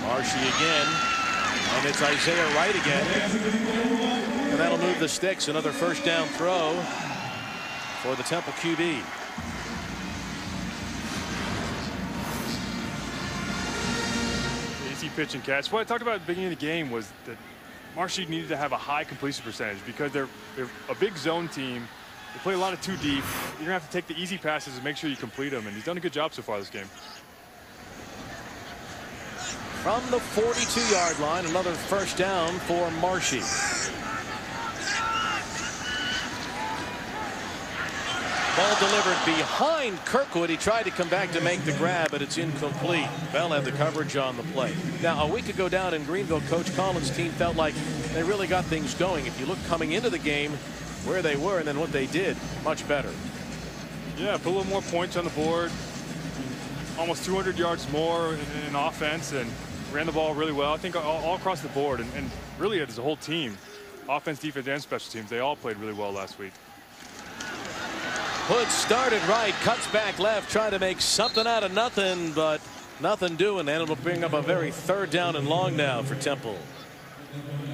Marshy again, and it's Isaiah Wright again. And that'll move the sticks. Another first down throw for the Temple QB. Easy pitch and catch. What I talked about at the beginning of the game was that Marshy needed to have a high completion percentage because they're a big zone team. They play a lot of 2 deep. You're gonna have to take the easy passes and make sure you complete them, and he's done a good job so far this game. from the 42-yard line. Another first down for Marshy. Ball delivered behind Kirkwood. He tried to come back to make the grab, but it's incomplete. Bell had the coverage on the play. Now, a week ago down in Greenville, Coach Collins' team felt like they really got things going. If you look coming into the game, where they were and then what they did, much better. Yeah, put a little more points on the board. Almost 200 yards more in offense, and ran the ball really well. I think all across the board, and really as a whole team, offense, defense, and special teams, they all played really well last week. Hood started right, cuts back left, trying to make something out of nothing, but nothing doing, and it'll bring up a very third down and long now for Temple.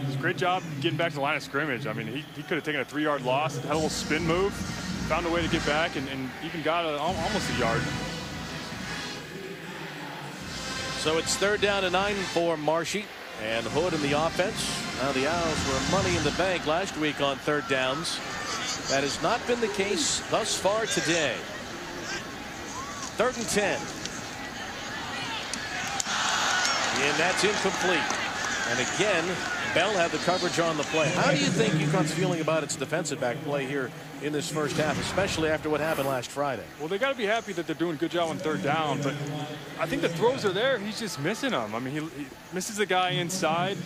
It's a great job getting back to the line of scrimmage. I mean, he could have taken a 3-yard loss, had a little spin move, found a way to get back, and even got almost a yard. So it's 3rd down and 9 for Marshy and Hood in the offense. Now the Owls were money in the bank last week on 3rd downs. That has not been the case thus far today. 3rd and 10. And that's incomplete. And again, Bell had the coverage on the play. How do you think UConn's feeling about its defensive back play here in this first half, especially after what happened last Friday? Well, they got to be happy that they're doing a good job on 3rd down, but I think the throws are there. He's just missing them. I mean, he misses the guy inside.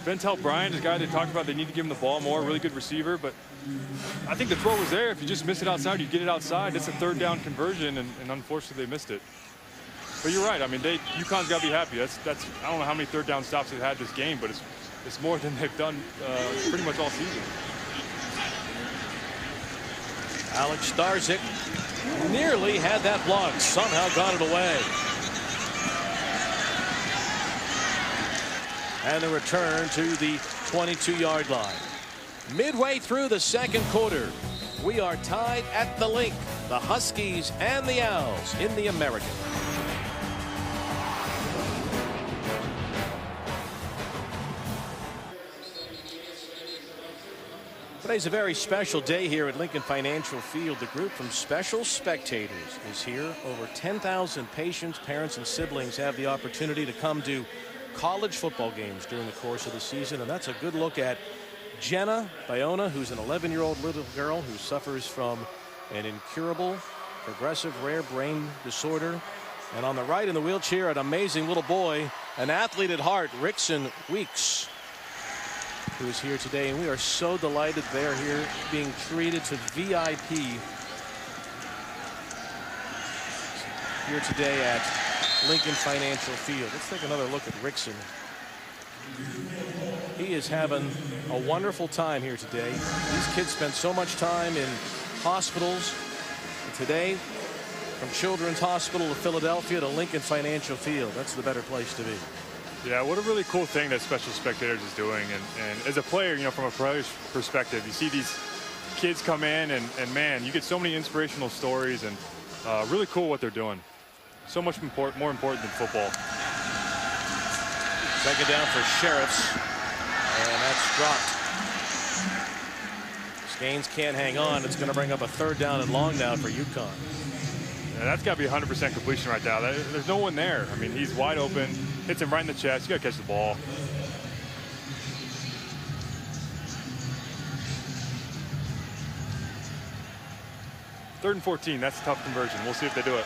Ventel Bryant is a guy they talked about. They need to give him the ball more. Really good receiver, but I think the throw was there. If you just miss it outside, you get it outside. It's a 3rd down conversion, and unfortunately they missed it. But you're right. I mean, UConn's got to be happy. That's I don't know how many 3rd down stops they've had this game, but it's more than they've done pretty much all season. Alex Starzyk nearly had that blocked, somehow got it away. And the return to the 22-yard line. Midway through the 2nd quarter, we are tied at the link. The Huskies and the Owls in the American. Today's a very special day here at Lincoln Financial Field. The group from Special Spectators is here. Over 10,000 patients, parents, and siblings have the opportunity to come to college football games during the course of the season, and that's a good look at Jenna Bayona, who's an 11-year-old little girl who suffers from an incurable, progressive rare brain disorder. And on the right in the wheelchair, an amazing little boy, an athlete at heart, Rickson Weeks, who is here today. And we are so delighted they're here being treated to VIP here today at Lincoln Financial Field. Let's take another look at Rickson. He is having a wonderful time here today. These kids spend so much time in hospitals. And today, from Children's Hospital of Philadelphia to Lincoln Financial Field, that's the better place to be. Yeah, what a really cool thing that Special Spectators is doing. And as a player, you know, from a player's perspective, you see these kids come in and man, you get so many inspirational stories, and really cool what they're doing. So much more important than football. 2nd down for Sheriffs, and that's dropped. Gaines can't hang on. It's going to bring up a 3rd down and long now for UConn. Yeah, that's got to be 100% completion right now. There's no one there. I mean, he's wide open, hits him right in the chest. You got to catch the ball. Third and 14. That's a tough conversion. We'll see if they do it.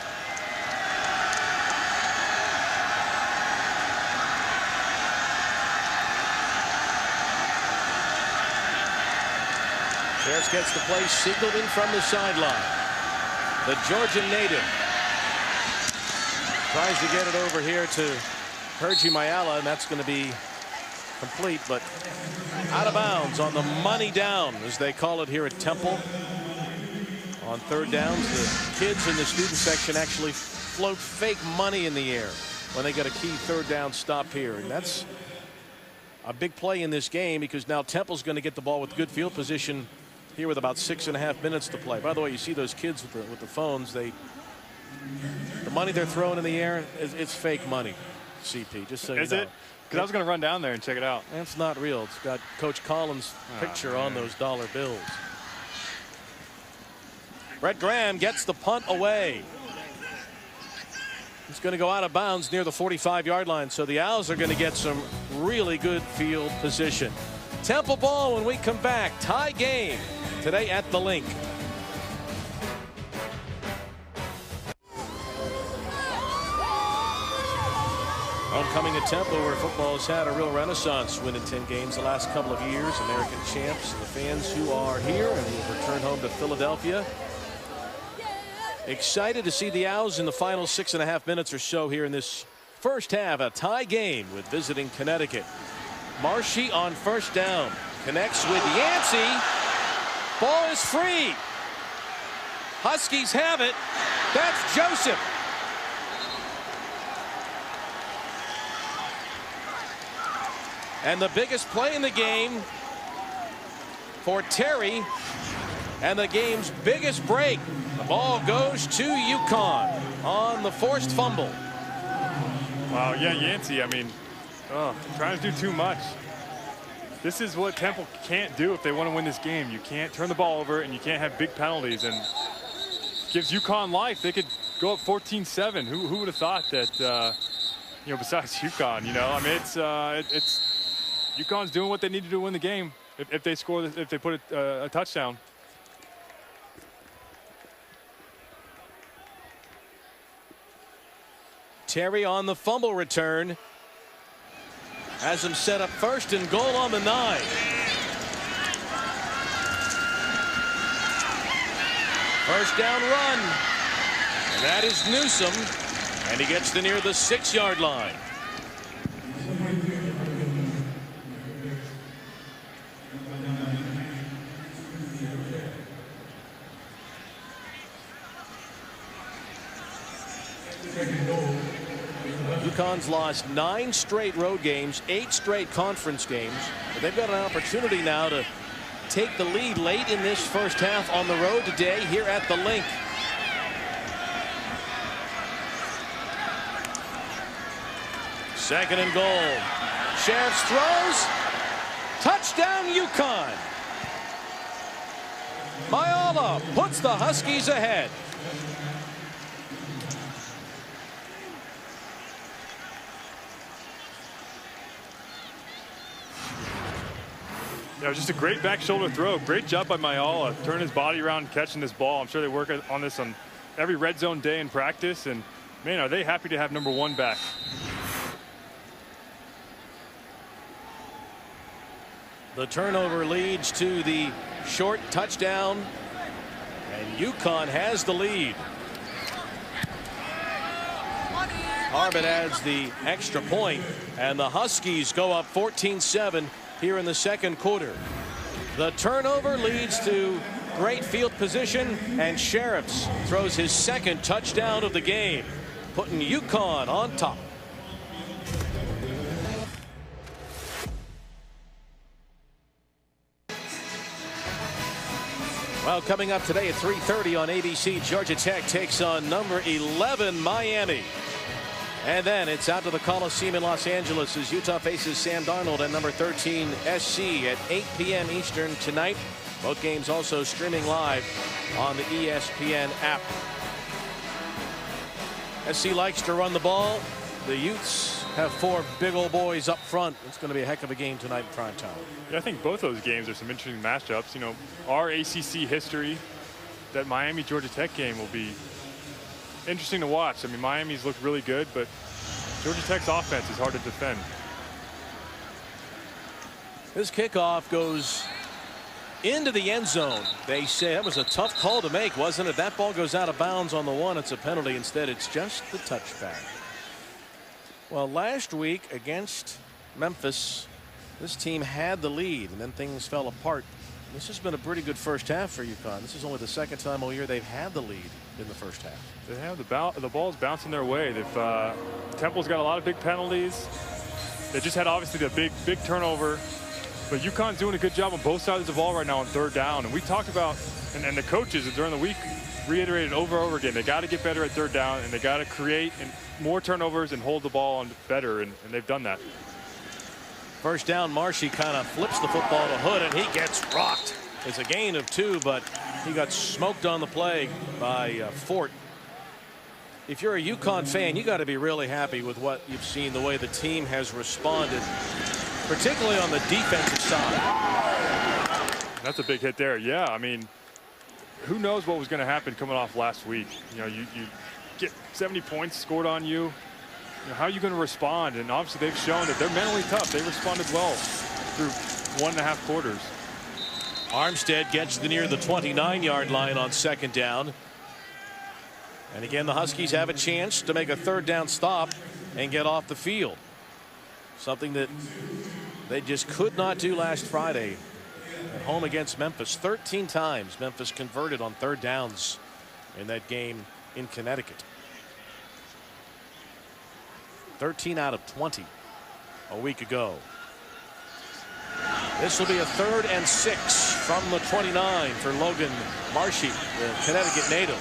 Sheriffs gets the play signaled in from the sideline. The Georgian native tries to get it over here to Hergy Mayala, and that's going to be complete, but out of bounds on the money down, as they call it here at Temple. On 3rd downs, the kids in the student section actually float fake money in the air when they get a key 3rd down stop here, and that's a big play in this game because now Temple's going to get the ball with good field position here with about 6.5 minutes to play. By the way, you see those kids with the phones. The money they're throwing in the air, it's fake money, CP, just so you know. Is it? Because I was going to run down there and check it out. It's not real. It's got Coach Collins' picture on those dollar bills. Brett Graham gets the punt away. It's going to go out of bounds near the 45-yard line. So the Owls are going to get some really good field position. Temple ball when we come back. Tie game today at the Link. Homecoming at Temple, where football has had a real renaissance, winning 10 games the last couple of years. American champs, and the fans who are here and who have returned home to Philadelphia. Excited to see the Owls in the final 6.5 minutes or so here in this first half. A tie game with visiting Connecticut. Marshy on first down. Connects with Yancey. Ball is free. Huskies have it. That's Joseph. And the biggest play in the game for Terry, and the game's biggest break. The ball goes to UConn on the forced fumble. Wow, yeah, Yancey, I mean, trying to do too much. This is what Temple can't do if they want to win this game. You can't turn the ball over, and you can't have big penalties. And gives UConn life. They could go up 14-7. Who would have thought that, you know, besides UConn, you know? I mean, it's UConn's doing what they need to do to win the game if they score, if they put a touchdown. Terry on the fumble return. Has him set up first and goal on the 9. First down run. And that is Newsom. And he gets to near the 6-yard line. UConn's lost 9 straight road games, 8 straight conference games. But they've got an opportunity now to take the lead late in this first half on the road today here at the Link. Second and goal. Sheriffs throws. Touchdown UConn. Mayala puts the Huskies ahead. Yeah, just a great back shoulder throw. Great job by Mayala, turning his body around and catching this ball. I'm sure they work on this on every red zone day in practice. And, man, are they happy to have number 1 back. The turnover leads to the short touchdown. And UConn has the lead. Harbin adds the extra point, and the Huskies go up 14-7 here in the second quarter. The turnover leads to great field position, and Sheriffs throws his second touchdown of the game, putting UConn on top. Well, coming up today at 3:30 on ABC, Georgia Tech takes on number 11 Miami. And then it's out to the Coliseum in Los Angeles as Utah faces Sam Darnold and number 13 SC at 8 p.m. Eastern tonight. Both games also streaming live on the ESPN app. SC likes to run the ball. The Utes have 4 big old boys up front. It's going to be a heck of a game tonight in prime time. Yeah, I think both those games are some interesting matchups. You know, our ACC history, that Miami-Georgia Tech game will be interesting to watch. I mean, Miami's looked really good, but Georgia Tech's offense is hard to defend. This kickoff goes into the end zone. They say that was a tough call to make, wasn't it? That ball goes out of bounds on the 1. It's a penalty. Instead, it's just the touchback. Well, last week against Memphis, this team had the lead, and then things fell apart. This has been a pretty good first half for UConn. This is only the second time all year they've had the lead in the first half. They have the ball's bouncing their way. Temple's got a lot of big penalties. They just had obviously the big turnover, but UConn's doing a good job on both sides of the ball right now on third down. And we talked about, and the coaches during the week reiterated over and over again, they got to get better at third down, and they got to create more turnovers and hold the ball on better, and they've done that. First down, Marshy kind of flips the football to Hood, and he gets rocked. It's a gain of 2, but he got smoked on the play by Fort. if you're a UConn fan, you got to be really happy with what you've seen, the way the team has responded, particularly on the defensive side. That's a big hit there. Yeah, I mean, who knows what was going to happen coming off last week. You know, you get 70 points scored on you. You know, how are you going to respond? And obviously they've shown that they're mentally tough. They responded well through 1.5 quarters. Armstead gets near the 29-yard line on 2nd down. And again, the Huskies have a chance to make a 3rd down stop and get off the field. Something that they just could not do last Friday at home against Memphis. 13 times Memphis converted on 3rd downs in that game in Connecticut. 13 out of 20 a week ago. This will be a 3rd and 6 from the 29 for Logan Marshy, the Connecticut native.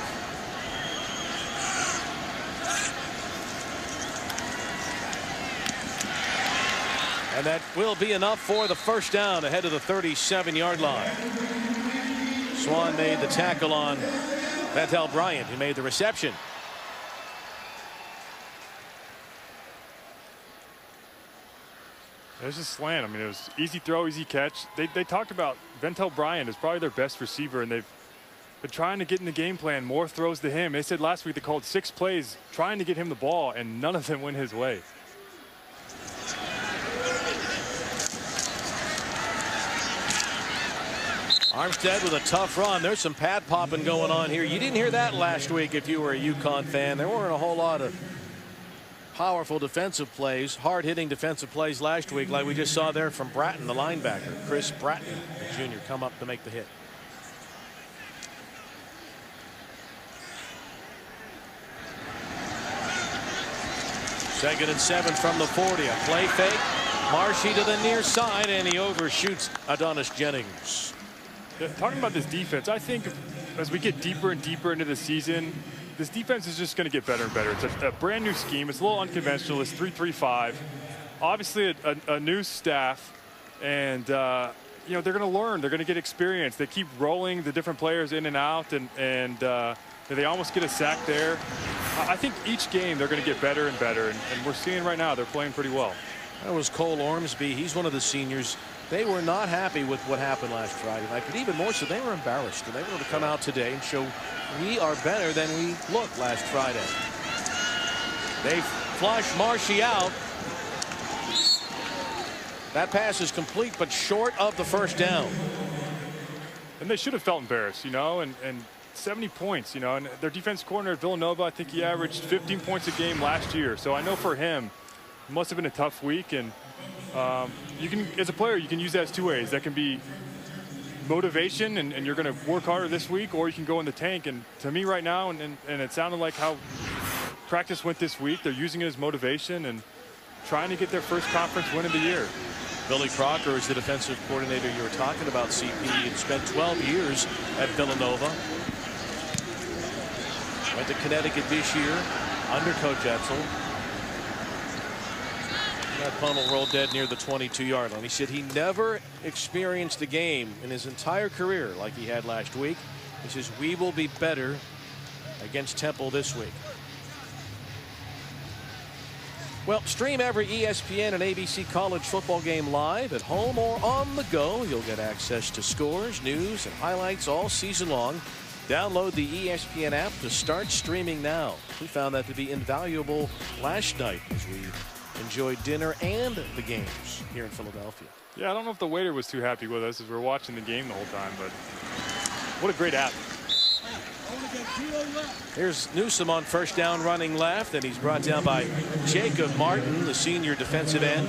And that will be enough for the 1st down ahead of the 37-yard line. Swan made the tackle on Ventel Bryant, who made the reception. There's a slant. I mean, it was easy throw, easy catch. They talked about Ventel Bryant as probably their best receiver, and they've been trying to get in the game plan, more throws to him. They said last week they called 6 plays trying to get him the ball, and none of them went his way. Armstead with a tough run. There's some pad popping going on here. You didn't hear that last week if you were a UConn fan. There weren't a whole lot of powerful defensive plays, hard-hitting defensive plays last week like we just saw there from Bratton, the linebacker. Chris Bratton, the junior, come up to make the hit. Second and 7 from the 40. A play fake. Marshy to the near side, and he overshoots Adonis Jennings. Talking about this defense, I think as we get deeper and deeper into the season, this defense is just going to get better and better. It's a brand new scheme. It's a little unconventional. It's 3-3-5. Obviously a new staff, and you know, they're going to learn. They're going to get experience. They keep rolling the different players in and out, and they almost get a sack there. I think each game they're going to get better and better, and we're seeing right now they're playing pretty well. That was Cole Ormsby. He's one of the seniors. They were not happy with what happened last Friday night, but even more so, they were embarrassed, and they wanted to come out today and show we are better than we looked last Friday. They flush Marshy out. That pass is complete, but short of the 1st down. And they should have felt embarrassed, you know, and 70 points, you know, and their defense coordinator at Villanova, I think he averaged 15 points a game last year. So I know for him, it must have been a tough week, and you can, as a player, you can use that as 2 ways. That can be motivation, and you're going to work harder this week, or you can go in the tank. And to me right now, and it sounded like how practice went this week, they're using it as motivation and trying to get their first conference win of the year. Billy Crocker is the defensive coordinator you were talking about, CP. He spent 12 years at Villanova. Went to Connecticut this year under Coach Etzel. That funnel rolled dead near the 22-yard line. He said he never experienced a game in his entire career like he had last week. He says we will be better against Temple this week. Well, stream every ESPN and ABC college football game live at home or on the go. You'll get access to scores, news, and highlights all season long. Download the ESPN app to start streaming now. We found that to be invaluable last night as we enjoyed dinner and the games here in Philadelphia. Yeah, I don't know if the waiter was too happy with us as we were watching the game the whole time, but what a great app. Here's Newsom on 1st down running left, and he's brought down by Jacob Martin, the senior defensive end.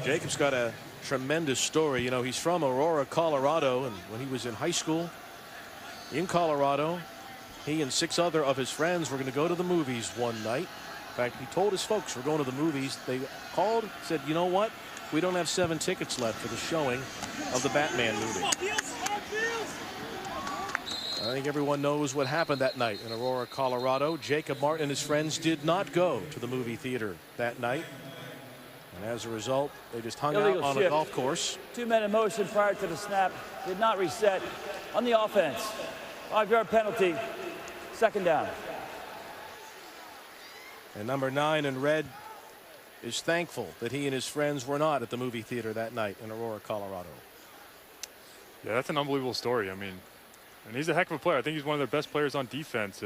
Jacob's got a tremendous story. You know, he's from Aurora, Colorado, and when he was in high school in Colorado, he and 6 other of his friends were going to go to the movies one night. In fact, he told his folks we're going to the movies. They called, said, you know what? We don't have 7 tickets left for the showing of the Batman movie. I think everyone knows what happened that night in Aurora, Colorado. Jacob Martin and his friends did not go to the movie theater that night. And as a result, they just hung Illegal out on shift. a golf course. 2 men in motion prior to the snap. Did not reset on the offense. 5-yard penalty. Second down. And number 9 in red is thankful that he and his friends were not at the movie theater that night in Aurora, Colorado. Yeah, that's an unbelievable story. I mean, and he's a heck of a player. I think he's one of their best players on defense.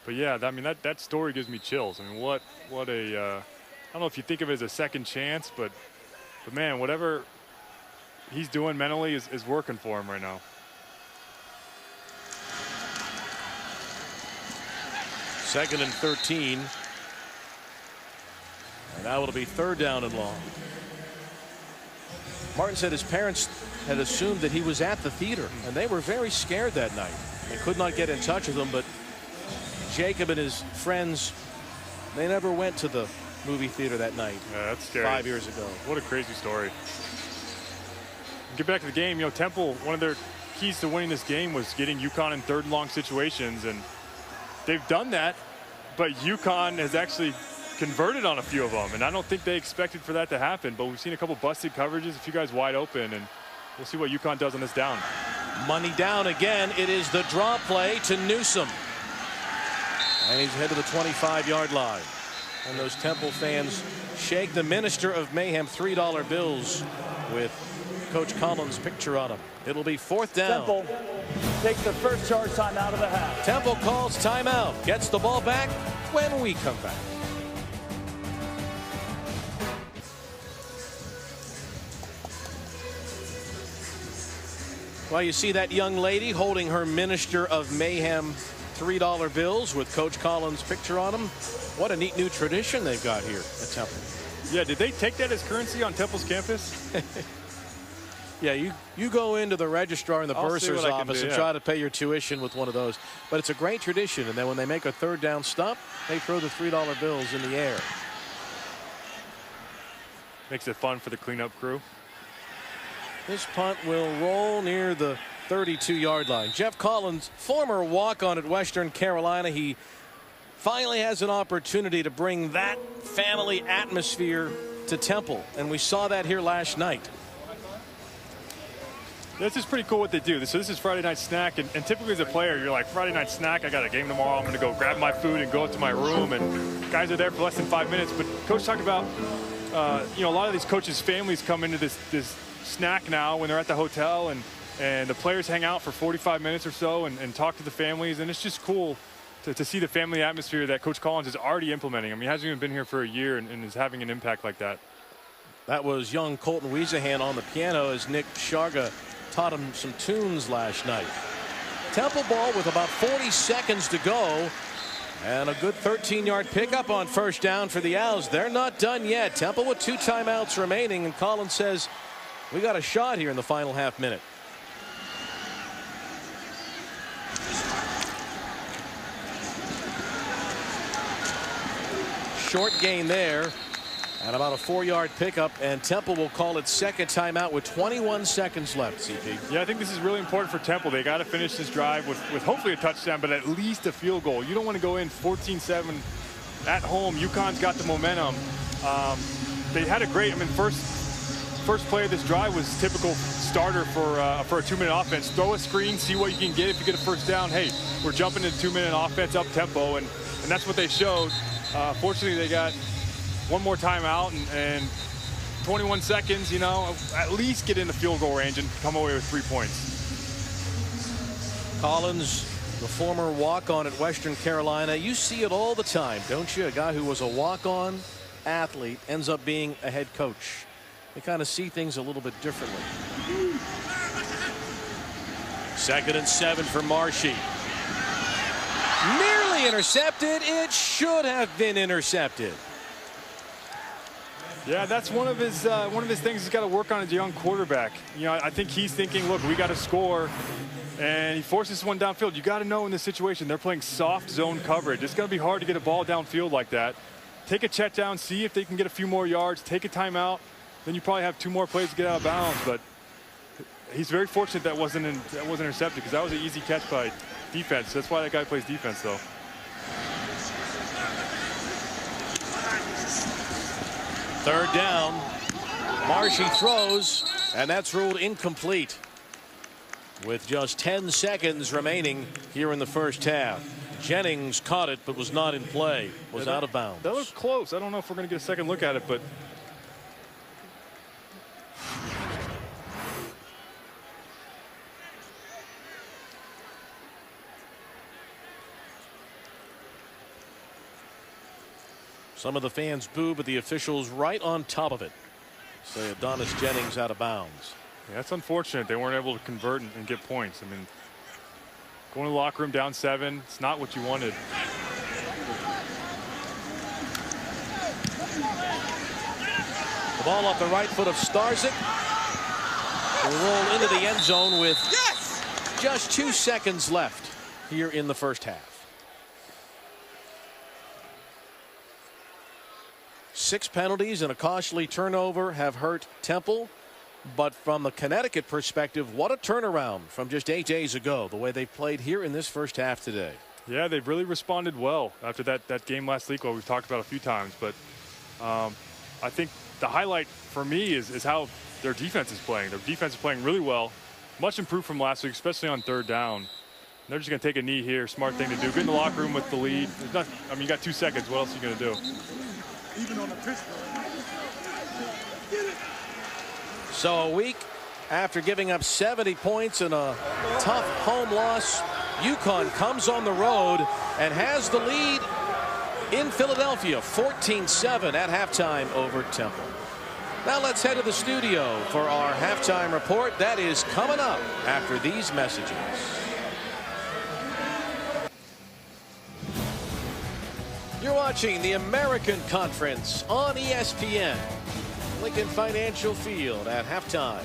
But yeah, I mean, that story gives me chills. I mean, what a I don't know if you think of it as a second chance, but man, whatever he's doing mentally is working for him right now. Second and 13. And now it'll be third down and long. Martin said his parents had assumed that he was at the theater, and they were very scared that night. They could not get in touch with him, but Jacob and his friends, they never went to the movie theater that night. Yeah, that's scary. 5 years ago. What a crazy story. Get back to the game. You know, Temple, one of their keys to winning this game was getting UConn in third and long situations, and they've done that, but UConn has actually converted on a few of them, and I don't think they expected for that to happen, but we've seen a couple busted coverages, a few guys wide open, and we'll see what UConn does on this down. Money down again. It is the draw play to Newsom. And he's ahead of the 25-yard line. And those Temple fans shake the Minister of Mayhem $3 bills with Coach Collins' picture on them. It'll be fourth down. Temple takes the first charge timeout of the half. Temple calls timeout. Gets the ball back when we come back. Well, you see that young lady holding her Minister of Mayhem $3 bills with Coach Collins' picture on them. What a neat new tradition they've got here at Temple. Yeah, did they take that as currency on Temple's campus? Yeah, you go into the registrar in the bursar's office and try to pay your tuition with one of those. But it's a great tradition. And then when they make a third down stop, they throw the $3 bills in the air. Makes it fun for the cleanup crew. This punt will roll near the 32-yard line. Jeff Collins, former walk-on at Western Carolina. He finally has an opportunity to bring that family atmosphere to Temple. And we saw that here last night. This is pretty cool what they do. So this is Friday night snack, and typically as a player, you're like, Friday night snack, I got a game tomorrow. I'm going to go grab my food and go up to my room, and guys are there for less than 5 minutes. But Coach talked about, you know, a lot of these coaches' families come into this snack now when they're at the hotel, and the players hang out for 45 minutes or so and talk to the families, and it's just cool to see the family atmosphere that Coach Collins is already implementing. I mean, he hasn't even been here for a year and is having an impact like that. That was young Colton Wiesahan on the piano as Nick Sharga taught him some tunes last night. Temple ball with about 40 seconds to go, and a good 13-yard pickup on first down for the Owls. They're not done yet. Temple with 2 timeouts remaining, and Collins says we got a shot here in the final half minute. Short gain there, and about a 4-yard pickup, and Temple will call its second timeout with 21 seconds left, CP. Yeah, I think this is really important for Temple. They got to finish this drive with hopefully a touchdown, but at least a field goal. You don't want to go in 14-7 at home. UConn's got the momentum. They had a great, I mean, first play of this drive was typical starter for a 2-minute offense. Throw a screen, see what you can get. If you get a first down, hey, we're jumping into 2-minute offense up tempo, and that's what they showed. Fortunately, they got one more timeout and 21 seconds, you know, at least get in the field goal range and come away with 3 points. Collins, the former walk-on at Western Carolina. You see it all the time, don't you? A guy who was a walk-on athlete ends up being a head coach. They kind of see things a little bit differently. 2nd and 7 for Marshy. Nearly intercepted. It should have been intercepted. Yeah, that's one of his things he's got to work on as a young quarterback. You know, I think he's thinking, look, we got to score, and he forces one downfield. You got to know in this situation they're playing soft zone coverage. It's going to be hard to get a ball downfield like that. Take a check down, see if they can get a few more yards, take a timeout, then you probably have 2 more plays to get out of bounds. But he's very fortunate that wasn't intercepted, because that was an easy catch by defense. That's why that guy plays defense, though. Third down. Marshy throws, and that's ruled incomplete with just 10 seconds remaining here in the first half. Jennings caught it but was not in play, was out of bounds. That looked close. I don't know if we're going to get a second look at it, but some of the fans boo, but the officials right on top of it say Adonis Jennings out of bounds. yeah, that's unfortunate. They weren't able to convert and get points. I mean, going to the locker room down 7, it's not what you wanted. The ball off the right foot of Starzyk. Will roll into the end zone with just 2 seconds left here in the first half. 6 penalties and a costly turnover have hurt Temple. But from the Connecticut perspective, what a turnaround from just 8 days ago, the way they played here in this first half today. Yeah, they've really responded well after that game last week, what we've talked about a few times. But I think the highlight for me is how their defense is playing. Their defense is playing really well, much improved from last week, especially on third down. They're just going to take a knee here. Smart thing to do. Get in the locker room with the lead. I mean, you got 2 seconds. What else are you going to do? Even on the pistol. So a week after giving up 70 points in a tough home loss, UConn comes on the road and has the lead in Philadelphia, 14-7 at halftime over Temple. Now let's head to the studio for our halftime report. That is coming up after these messages. You're watching the American Conference on ESPN. Lincoln Financial Field at halftime.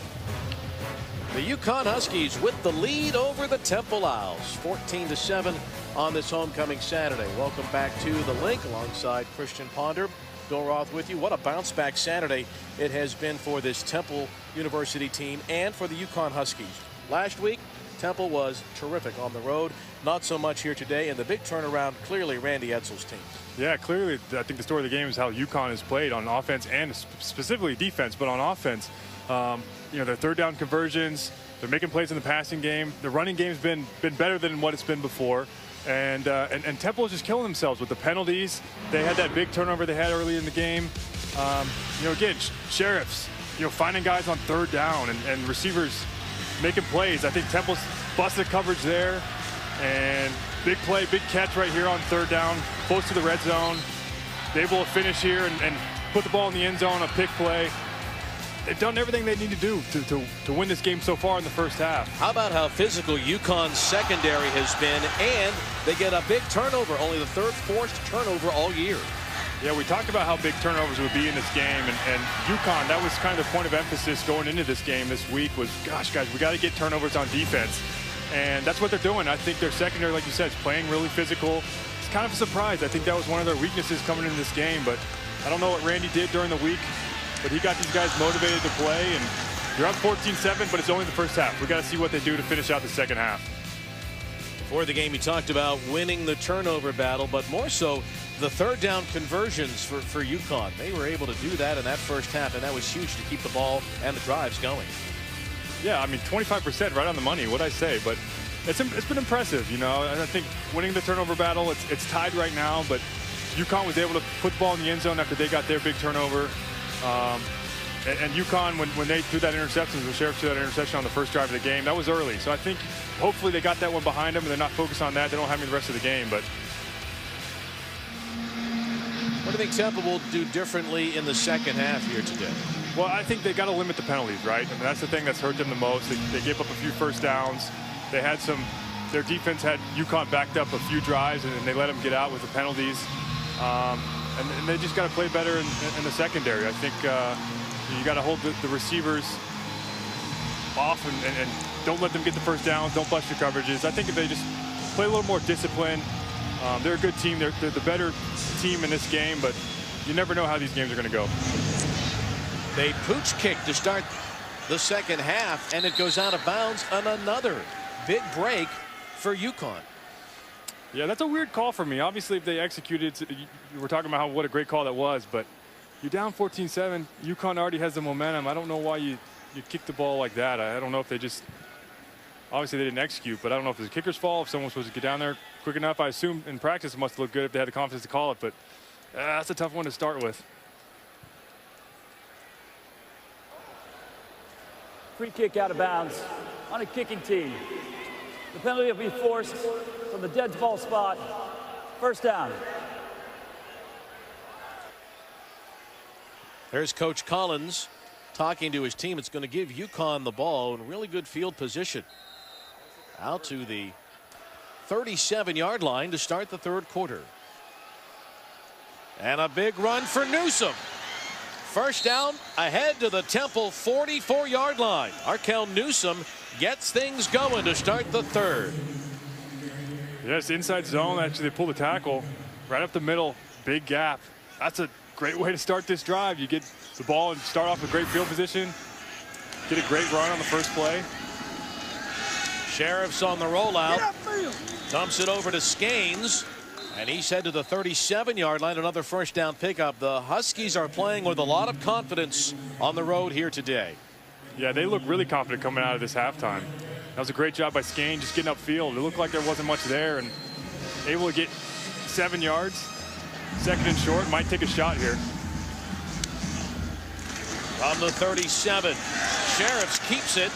The UConn Huskies with the lead over the Temple Owls, 14-7 on this homecoming Saturday. Welcome back to the Link alongside Christian Ponder. Bill Roth with you. What a bounce back Saturday it has been for this Temple University team and for the UConn Huskies. Last week, Temple was terrific on the road. Not so much here today, and the big turnaround clearly Randy Edsall's team. Yeah, clearly, I think the story of the game is how UConn has played on offense and specifically defense, but on offense, you know, their third down conversions, they're making plays in the passing game. The running game's been better than what it's been before, and Temple is just killing themselves with the penalties. They had that big turnover they had early in the game. You know, again, Sheriffs, you know, finding guys on third down and receivers making plays. I think Temple's busted coverage there, and big play, big catch right here on third down, close to the red zone. They're able to finish here and put the ball in the end zone, a pick play. They've done everything they need to do to win this game so far in the first half. How about how physical UConn's secondary has been, and they get a big turnover, only the 3rd forced turnover all year. Yeah, we talked about how big turnovers would be in this game, and UConn, that was kind of the point of emphasis going into this game this week was, gosh, guys, we got to get turnovers on defense. And that's what they're doing. I think their secondary, like you said, is playing really physical. It's kind of a surprise. I think that was one of their weaknesses coming into this game, but I don't know what Randy did during the week, but he got these guys motivated to play, and you're up 14-7, but it's only the first half. We got to see what they do to finish out the second half. Before the game, he talked about winning the turnover battle, but more so the third down conversions for UConn. They were able to do that in that first half, and that was huge to keep the ball and the drives going. Yeah, I mean, 25% right on the money, what'd I say? But it's been impressive, you know. And I think winning the turnover battle, it's tied right now, but UConn was able to put the ball in the end zone after they got their big turnover. And UConn, when they threw that interception, the Sheriffs threw that interception on the first drive of the game, that was early. So I think hopefully they got that one behind them and they're not focused on that. They don't have any the rest of the game. But what do you think Temple will do differently in the second half here today? Well, I think they got to limit the penalties, right? I mean, that's the thing that's hurt them the most. They gave up a few first downs. They had their defense had UConn backed up a few drives, and then they let them get out with the penalties. And they just got to play better in the secondary. I think you got to hold the receivers off and don't let them get the first downs. Don't bust your coverages. I think if they just play a little more discipline, they're a good team. They're the better team in this game, but you never know how these games are going to go. They pooch kick to start the second half, and it goes out of bounds on another big break for UConn. Yeah, that's a weird call for me. Obviously, if they executed, we're talking about what a great call that was, but You're down 14-7. UConn already has the momentum. I don't know why you kick the ball like that. I don't know if they just, obviously they didn't execute, but I don't know if it's the kicker's fault, if someone was supposed to get down there quick enough. I assume in practice it must look good if they had the confidence to call it, but that's a tough one to start with. Free kick out of bounds on a kicking team. The penalty will be forced from the dead ball spot. First down. There's Coach Collins talking to his team. It's going to give UConn the ball in really good field position. Out to the 37-yard line to start the third quarter. And a big run for Newsom. First down ahead to the Temple 44-yard line. Arkel Newsom gets things going to start the third. Yes, inside zone. Actually, they pull the tackle right up the middle. Big gap. That's a great way to start this drive. You get the ball and start off with great field position. Get a great run on the first play. Sheriff's on the rollout. Dumps it over to Skanes. And he's head to the 37-yard line. Another first down pickup. The Huskies are playing with a lot of confidence on the road here today. Yeah, they look really confident coming out of this halftime. That was a great job by Skanes just getting upfield. It looked like there wasn't much there and able to get 7 yards. Second and short, might take a shot here. From the 37, Sheriffs keeps it.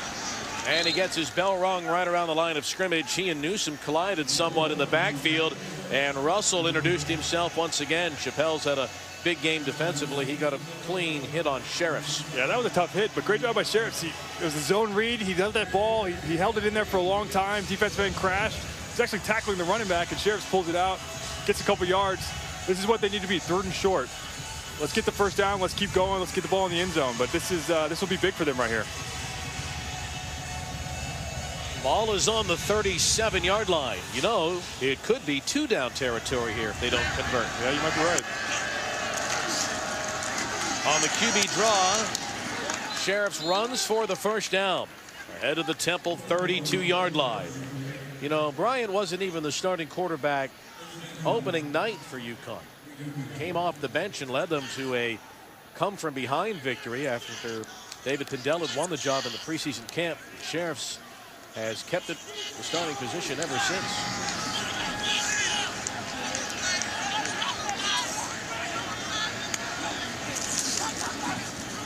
And he gets his bell rung right around the line of scrimmage. He and Newsom collided somewhat in the backfield. And Russell introduced himself once again. Chappelle's had a big game defensively. He got a clean hit on Sheriffs. Yeah, that was a tough hit, but great job by Sheriffs. It was a zone read. He held that ball. He held it in there for a long time. Defensive end crashed. He's actually tackling the running back, and Sheriffs pulls it out, gets a couple yards. This is what they need to be, third and short. Let's get the first down. Let's keep going. Let's get the ball in the end zone. But this will be big for them right here. Ball is on the 37-yard line. You know, it could be 2-down territory here if they don't convert. Yeah, you might be right. On the QB draw, Sheriffs runs for the first down. Ahead of the Temple 32-yard line. You know, Bryant wasn't even the starting quarterback opening night for UConn. Came off the bench and led them to a come-from-behind victory after David Pindell had won the job in the preseason camp. Sheriffs has kept it the starting position ever since.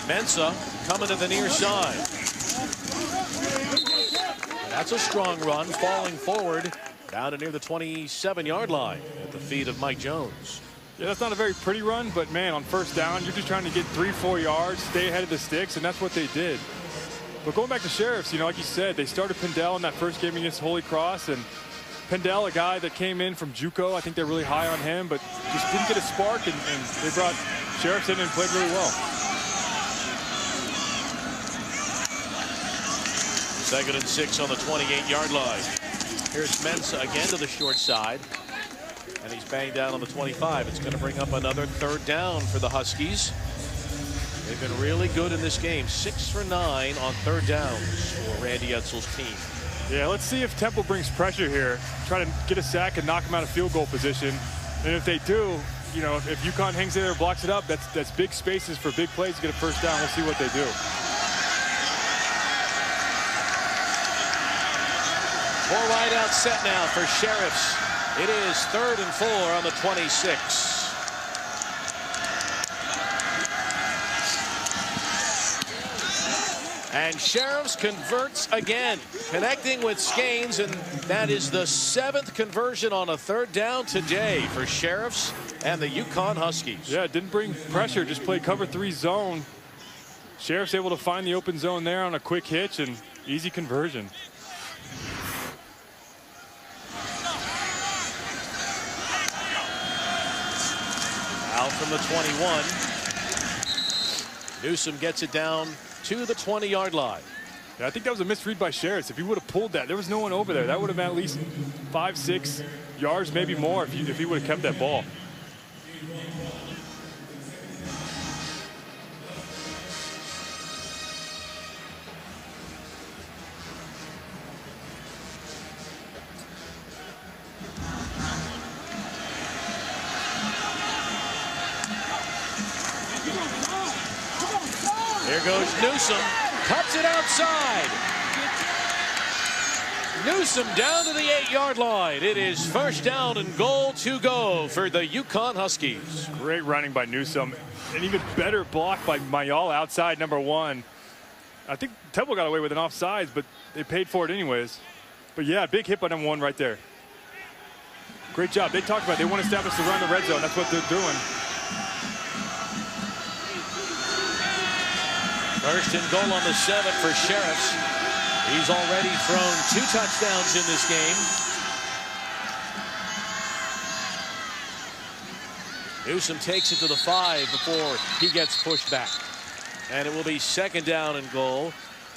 Mensah coming to the near side. That's a strong run, falling forward down to near the 27-yard line at the feet of Mike Jones. Yeah, that's not a very pretty run, but man, on first down, you're just trying to get 3-4 yards, stay ahead of the sticks, and that's what they did. But going back to Sheriffs, you know, like you said, they started Pindell in that first game against Holy Cross, and Pindell, a guy that came in from JUCO, I think they're really high on him, but just didn't get a spark, and they brought Sheriffs in and played really well. Second and 6 on the 28-yard line. Here's Mensah again to the short side, and he's banged down on the 25. It's going to bring up another third down for the Huskies. They've been really good in this game. 6 for 9 on third downs for Randy Edsall's team. Yeah, let's see if Temple brings pressure here. Try to get a sack and knock them out of field goal position. And if they do, you know, if UConn hangs in there and blocks it up, that's big spaces for big plays to get a first down. We'll see what they do. Four wide out set now for Sheriffs. It is 3rd and 4 on the 26. And Sheriffs converts again, connecting with Skanes, and that is the 7th conversion on a third down today for Sheriffs and the UConn Huskies. Yeah, it didn't bring pressure, just played cover 3 zone. Sheriffs able to find the open zone there on a quick hitch and easy conversion. Out from the 21. Newsom gets it down to the 20-yard line. Yeah, I think that was a misread by Sheriffs. If he would have pulled that, there was no one over there. That would have been at least 5-6 yards, maybe more, if he would have kept that ball. Here goes Newsom. Cuts it outside. Newsom down to the 8-yard line. It is first down and goal to go for the UConn Huskies. Great running by Newsom. An even better block by Mayal outside number 1. I think Temple got away with an offsides, but they paid for it anyways. But yeah, big hit by number 1 right there. Great job. They talked about they want to establish the run the red zone. That's what they're doing. First and goal on the 7 for Sheriffs. He's already thrown 2 touchdowns in this game. Newsom takes it to the 5 before he gets pushed back. And it will be second down and goal.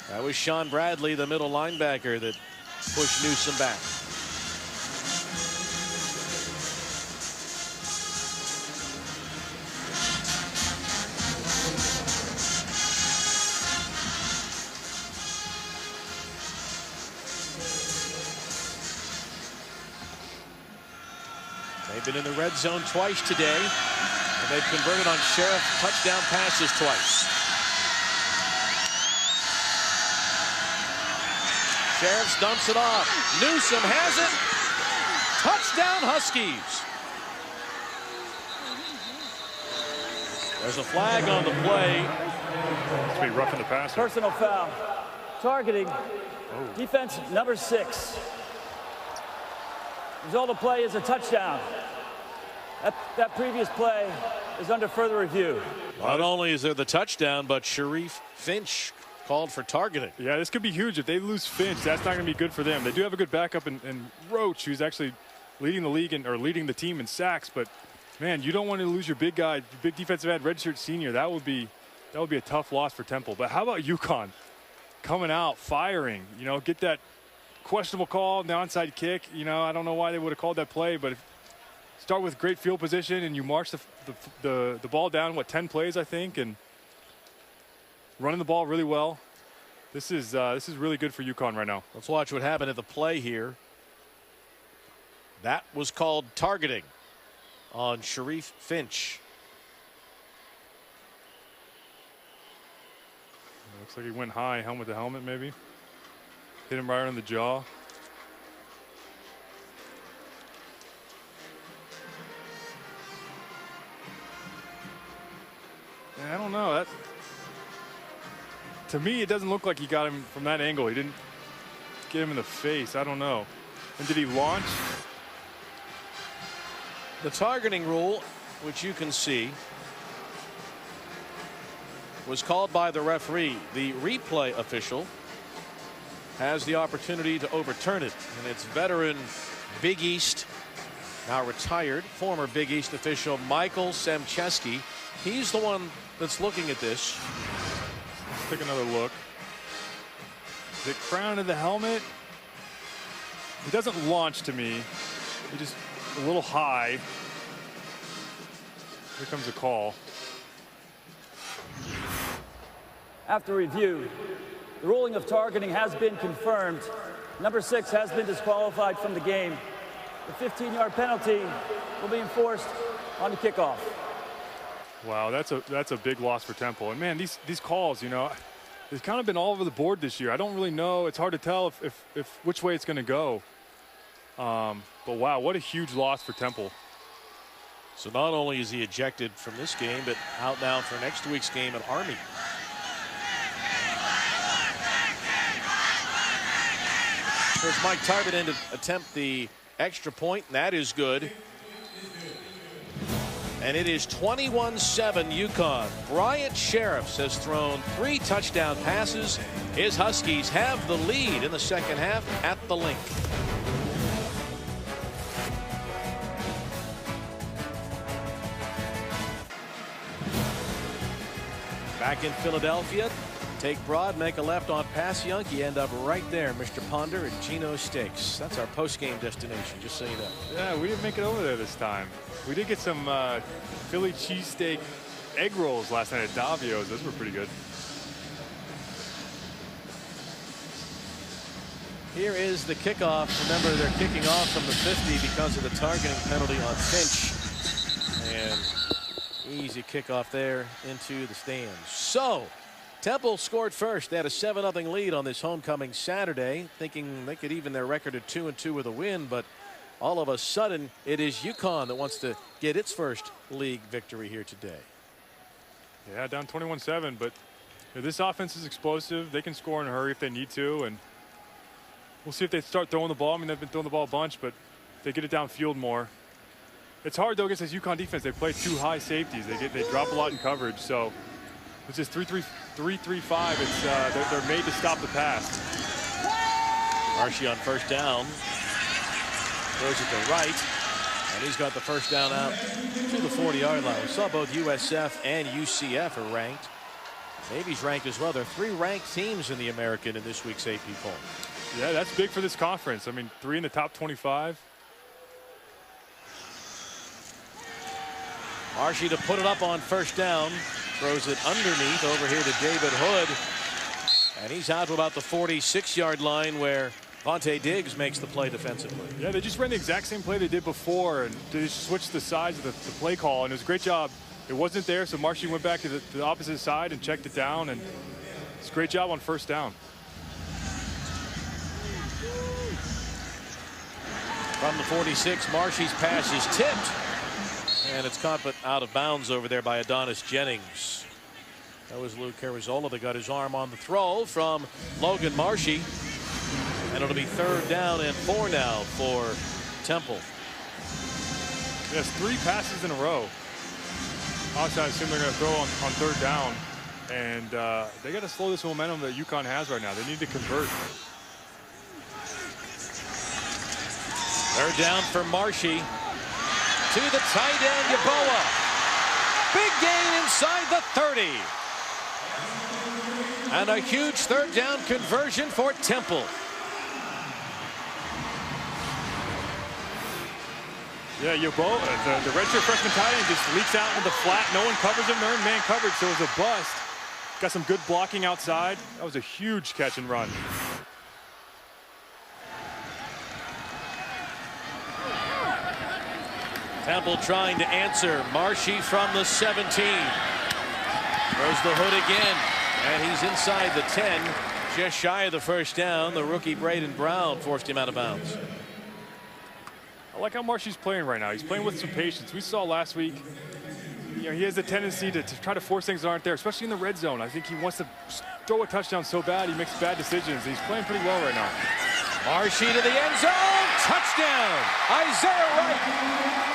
That was Sean Bradley, the middle linebacker, that pushed Newsom back. They've been in the red zone twice today, and they've converted on Sheriff touchdown passes twice. Sheriff dumps it off. Newsom has it. Touchdown Huskies. There's a flag on the play. It's be roughing the passer. Personal foul. Targeting. Defense number 6. Result of play is a touchdown. That previous play is under further review. Not only is there the touchdown, but Sharif Finch called for targeting. Yeah, this could be huge. If they lose Finch, that's not going to be good for them. They do have a good backup in Roach, who's actually leading the league or leading the team in sacks. But man, you don't want to lose your big guy, big defensive end, redshirt senior. That would be a tough loss for Temple. But how about UConn coming out, firing? You know, get that questionable call, the onside kick. You know, I don't know why they would have called that play, but start with great field position and you march the ball down, 10 plays, I think, and running the ball really well. This is really good for UConn right now. Let's watch what happened at the play here. That was called targeting on Sharif Finch. Looks like he went high, helmet to helmet maybe. Hit him right on the jaw. I don't know. That, to me, it doesn't look like he got him from that angle. He didn't get him in the face. I don't know. And did he launch? The targeting rule, which you can see, was called by the referee. The replay official has the opportunity to overturn it. And it's veteran Big East, now retired, former Big East official Michael Semcheski. He's the one that's looking at this. Let's take another look. The crown of the helmet. He doesn't launch to me. He just a little high. Here comes a call. After review, the ruling of targeting has been confirmed. Number 6 has been disqualified from the game. The 15-yard penalty will be enforced on the kickoff. Wow, that's a big loss for Temple. And man, these calls, you know, they've kind of been all over the board this year. I don't really know. It's hard to tell if which way it's going to go. But wow, what a huge loss for Temple. So not only is he ejected from this game, but out now for next week's game at Army. Here's Mike Tarbett in to attempt the extra point, and that is good. And it is 21-7 UConn. Bryant Sheriffs has thrown 3 touchdown passes. His Huskies have the lead in the second half at the Link. Back in Philadelphia, take broad, make a left on Passyunk. You end up right there, Mr. Ponder at Gino's Steaks. That's our post-game destination, just so you know. Yeah, we didn't make it over there this time. We did get some Philly cheesesteak egg rolls last night at Davio's. Those were pretty good. Here is the kickoff. Remember, they're kicking off from the 50 because of the targeting penalty on Finch. And easy kickoff there into the stands. So, Temple scored first. They had a 7-0 lead on this homecoming Saturday, thinking they could even their record at 2-2 with a win, but all of a sudden it is UConn that wants to get its first league victory here today. Yeah, down 21-7, but this offense is explosive. They can score in a hurry if they need to, and we'll see if they start throwing the ball. I mean, they've been throwing the ball a bunch, but they get it downfield more. It's hard though against this UConn defense. They play 2 high safeties. They drop a lot in coverage. So it's just 3-3-5. It's they're made to stop the pass. Marshy on first down. Throws it to right. And he's got the first down out to the 40-yard line. We saw both USF and UCF are ranked. Navy's ranked as well. There are 3 ranked teams in the American in this week's AP poll. Yeah, that's big for this conference. I mean, 3 in the top 25. Marshy to put it up on first down. Throws it underneath over here to David Hood. And he's out to about the 46-yard line where Vontae Diggs makes the play defensively. Yeah, they just ran the exact same play they did before, and they just switched the sides of the play call, and it was a great job. It wasn't there, so Marshy went back to the opposite side and checked it down, and it's a great job on first down. From the 46, Marshy's pass is tipped. And it's caught but out of bounds over there by Adonis Jennings. That was Luke Carrizzola that got his arm on the throw from Logan Marshy. And it'll be 3rd down and 4 now for Temple. Yes, 3 passes in a row. Obviously, I assume they're going to throw on 3rd down. And they got to slow this momentum that UConn has right now. They need to convert. 3rd down for Marshy. To the tight end, Yeboah. Big gain inside the 30. And a huge 3rd down conversion for Temple. Yeah, Yeboah, the redshirt freshman tight end just leaks out into the flat. No one covers him. They're in man coverage, so it was a bust. Got some good blocking outside. That was a huge catch and run. Temple trying to answer. Marshy from the 17. Throws the Hood again. And he's inside the 10. Just shy of the first down. The rookie Braden Brown forced him out of bounds. I like how Marshy's playing right now. He's playing with some patience. We saw last week, you know, he has a tendency to try to force things that aren't there, especially in the red zone. I think he wants to throw a touchdown so bad he makes bad decisions. He's playing pretty well right now. Marshy to the end zone. Touchdown. Isaiah Wright.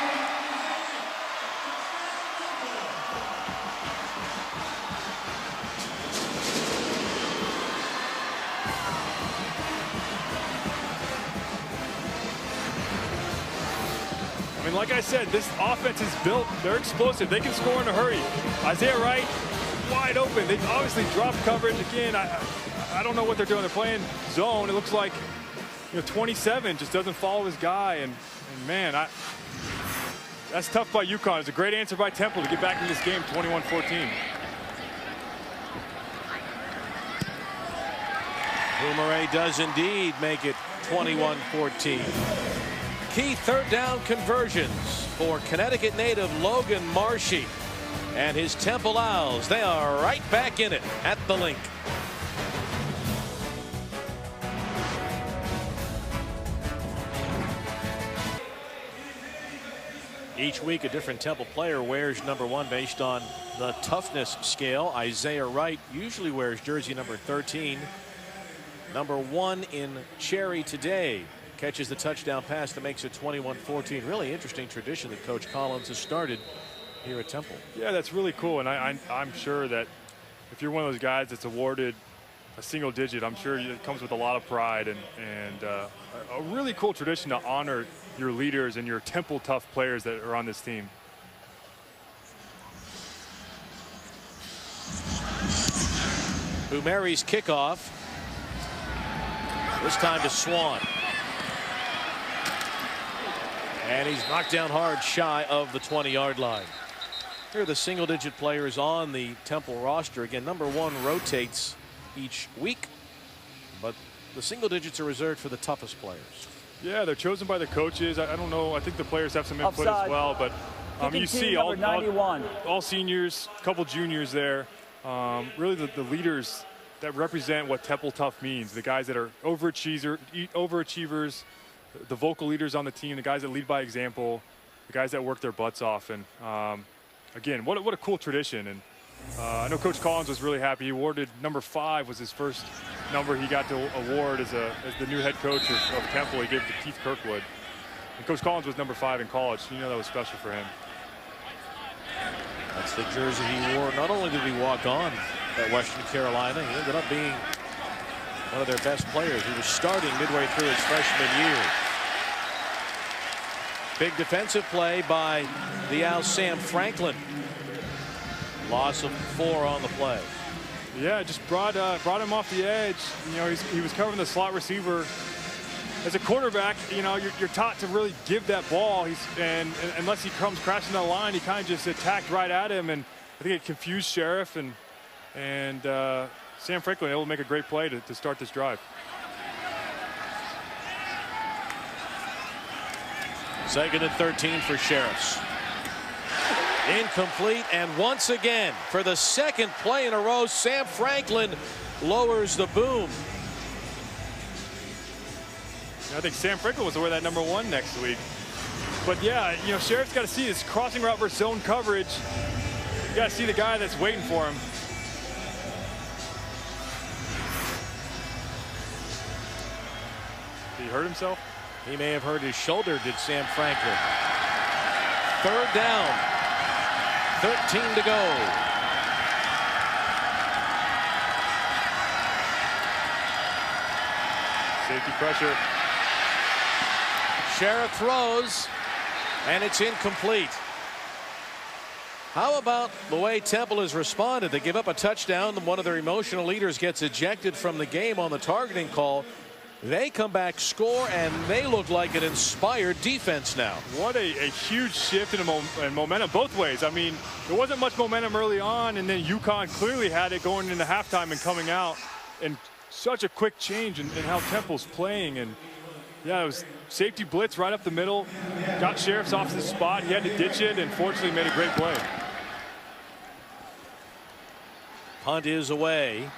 I mean, like I said, this offense is built. They're explosive. They can score in a hurry. Isaiah Wright, wide open. They obviously dropped coverage. Again, I don't know what they're doing. They're playing zone. It looks like, you know, 27 just doesn't follow his guy. And man, that's tough by UConn. It's a great answer by Temple to get back in this game, 21-14. Boomerang does indeed make it 21-14. Key 3rd down conversions for Connecticut native Logan Marshy and his Temple Owls. They are right back in it at the Link. Each week a different Temple player wears number 1 based on the toughness scale. Isaiah Wright usually wears jersey number 13. Number 1 in Cherry today. Catches the touchdown pass that makes it 21-14. Really interesting tradition that Coach Collins has started here at Temple. Yeah, that's really cool. And I'm sure that if you're one of those guys that's awarded a single digit, I'm sure it comes with a lot of pride and a really cool tradition to honor your leaders and your Temple tough players that are on this team. Boomerang's kickoff. This time to Swan. And he's knocked down hard shy of the 20-yard line. Here are the single-digit players on the Temple roster. Again, number 1 rotates each week, but the single digits are reserved for the toughest players. Yeah, they're chosen by the coaches. I don't know. I think the players have some input as well, but you see all seniors, a couple juniors there. really the leaders that represent what Temple Tough means. The guys that are overachievers, the vocal leaders on the team, the guys that lead by example, the guys that work their butts off. And again, what a cool tradition. And I know Coach Collins was really happy. He awarded number 5 was his first number he got to award as the new head coach of Temple. He gave it to Keith Kirkwood. And Coach Collins was number 5 in college. So you know that was special for him. That's the jersey he wore. Not only did he walk on at Western Carolina, he ended up being one of their best players. He was starting midway through his freshman year. Big defensive play by the Owls' Sam Franklin. Loss of 4 on the play. Yeah, just brought him off the edge. You know, he was covering the slot receiver. As a quarterback, you know, you're taught to really give that ball. And unless he comes crashing down the line, he kind of just attacked right at him, and I think it confused Sheriff, and Sam Franklin able to make a great play to start this drive. Second and 13 for Sheriffs. Incomplete, and once again, for the second play in a row, Sam Franklin lowers the boom. I think Sam Franklin was to wear that number 1 next week. But yeah, you know, Sheriff's got to see this crossing route versus zone coverage. You got to see the guy that's waiting for him. Did he hurt himself? He may have hurt his shoulder, did Sam Franklin. 3rd down. 13 to go. Safety pressure. Sheriff throws, and it's incomplete. How about the way Temple has responded? They give up a touchdown, and one of their emotional leaders gets ejected from the game on the targeting call. They come back, score, and they look like an inspired defense now. What a huge shift in momentum both ways. I mean, there wasn't much momentum early on, and then UConn clearly had it going into halftime and coming out. And such a quick change in how Temple's playing. And yeah, it was safety blitz right up the middle. Got Sheriffs off the spot. He had to ditch it, and fortunately made a great play. Punt is away.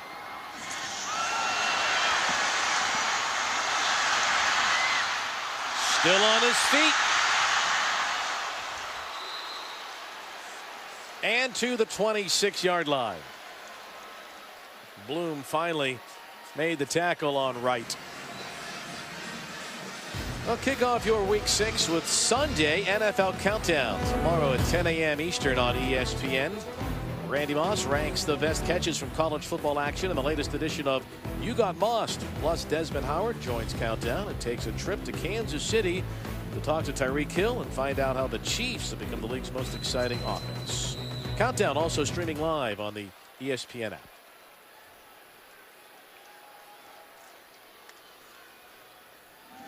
Still on his feet. And to the 26-yard line. Bloom finally made the tackle on Wright. Well, kick off your week 6 with Sunday NFL Countdown tomorrow at 10 a.m. Eastern on ESPN. Randy Moss ranks the best catches from college football action in the latest edition of You Got Mossed. Plus, Desmond Howard joins Countdown and takes a trip to Kansas City to talk to Tyreek Hill and find out how the Chiefs have become the league's most exciting offense. Countdown also streaming live on the ESPN app.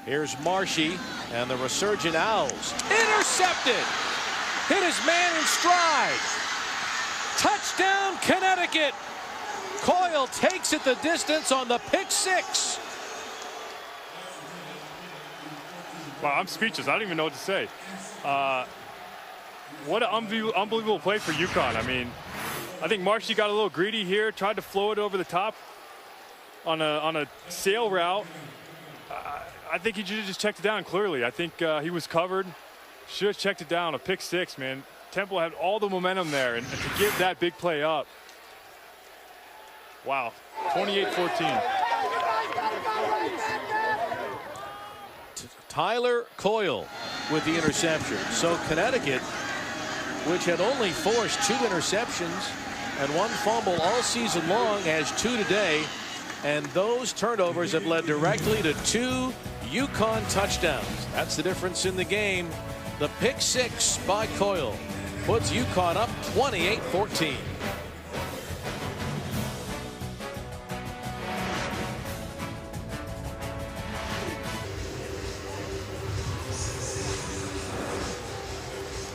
Here's Marshy and the resurgent Owls. Intercepted! Hit his man in stride. Touchdown, Connecticut. Coyle takes it the distance on the pick 6. Wow, I'm speechless. I don't even know what to say. What an unbelievable play for UConn. I mean, I think Marshy got a little greedy here, tried to flow it over the top on a sail route. I think he should have just checked it down clearly. I think he was covered. Should have checked it down. A pick 6, man. Temple had all the momentum there, and to give that big play up. Wow, 28-14. Tyler Coyle with the interception. So Connecticut, which had only forced 2 interceptions and 1 fumble all season long, has 2 today. And those turnovers have led directly to 2 UConn touchdowns. That's the difference in the game. The pick 6 by Coyle puts UConn up 28-14.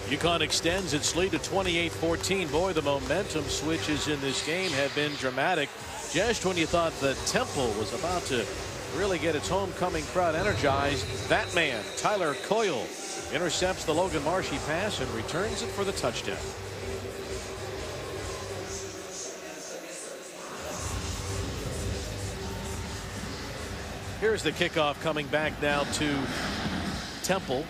UConn extends its lead to 28-14. Boy, the momentum switches in this game have been dramatic. Just when you thought the Temple was about to really get its homecoming crowd energized, that man, Tyler Coyle, intercepts the Logan Marshy pass and returns it for the touchdown. Here's the kickoff coming back now to Temple.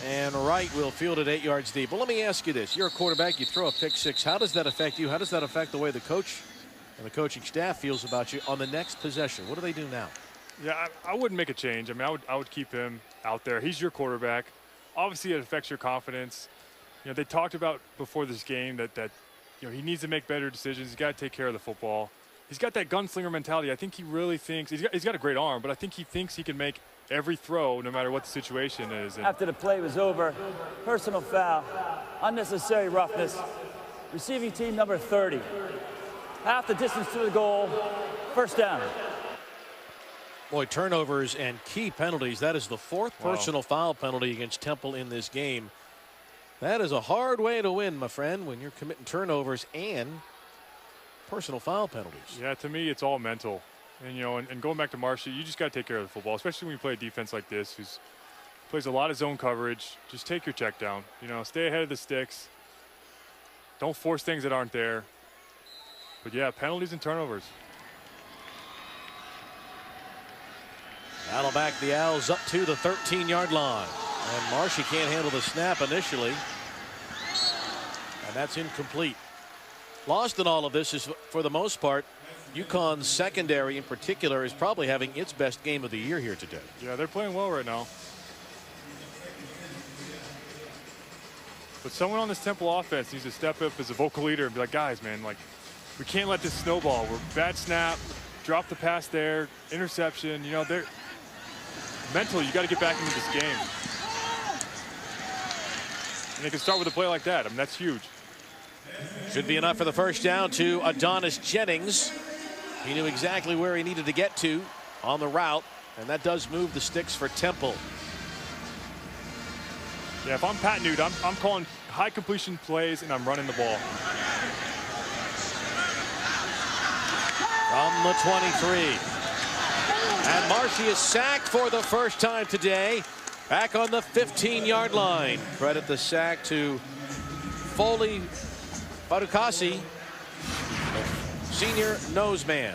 And Wright will field it 8 yards deep. Well, let me ask you this. You're a quarterback. You throw a pick six. How does that affect you? How does that affect the way the coach and the coaching staff feels about you on the next possession? What do they do now? Yeah, I wouldn't make a change. I mean, I would keep him out there. He's your quarterback. Obviously, it affects your confidence. You know, they talked about before this game that you know, he needs to make better decisions. He's got to take care of the football. He's got that gunslinger mentality. I think he really thinks he's got a great arm, but I think he thinks he can make every throw no matter what the situation is. And After the play was over, personal foul, unnecessary roughness, receiving team number 30. Half the distance to the goal, first down. Boy, turnovers and key penalties. That is the 4th personal foul penalty against Temple in this game. That is a hard way to win, my friend, when you're committing turnovers and personal foul penalties. Yeah, to me, it's all mental. And, you know, and going back to Marshy, you just got to take care of the football, especially when you play a defense like this, who plays a lot of zone coverage. Just take your check down. You know, stay ahead of the sticks. Don't force things that aren't there. But, yeah, penalties and turnovers. That'll back the Owls up to the 13-yard line. And Marshy can't handle the snap initially. And that's incomplete. Lost in all of this is, for the most part, UConn's secondary in particular is probably having its best game of the year here today. Yeah, they're playing well right now. But someone on this Temple offense needs to step up as a vocal leader and be like, guys, man, like, we can't let this snowball. We're bad snap, drop the pass there, interception. You know, they're mentally, you got to get back into this game. And they can start with a play like that. I mean, that's huge. Should be enough for the first down to Adonis Jennings. He knew exactly where he needed to get to on the route, and that does move the sticks for Temple. Yeah, if I'm Pat Newt, I'm calling high completion plays, and I'm running the ball. From the 23. And Marshy is sacked for the first time today. Back on the 15-yard line. Credit the sack to Foley Fadukasi, senior nose man.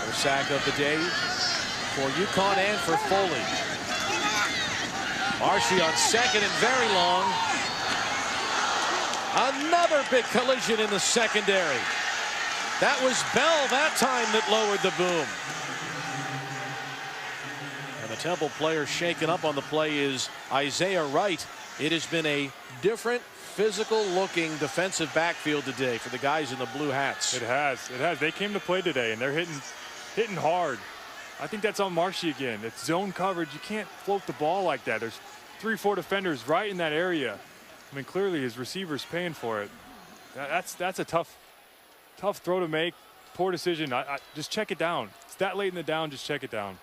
First sack of the day for UConn and for Foley. Marshy on second and very long. Another big collision in the secondary. That was Bell that time that lowered the boom. And the Temple player shaken up on the play is Isaiah Wright. It has been a different, physical-looking defensive backfield today for the guys in the blue hats. It has. It has. They came to play today, and they're hitting hard. I think that's on Marshy again. It's zone coverage. You can't float the ball like that. There's 3-4 defenders right in that area. I mean, clearly his receiver's paying for it. That's a tough throw to make. Poor decision. Just check it down. It's that late in the down. Just check it down.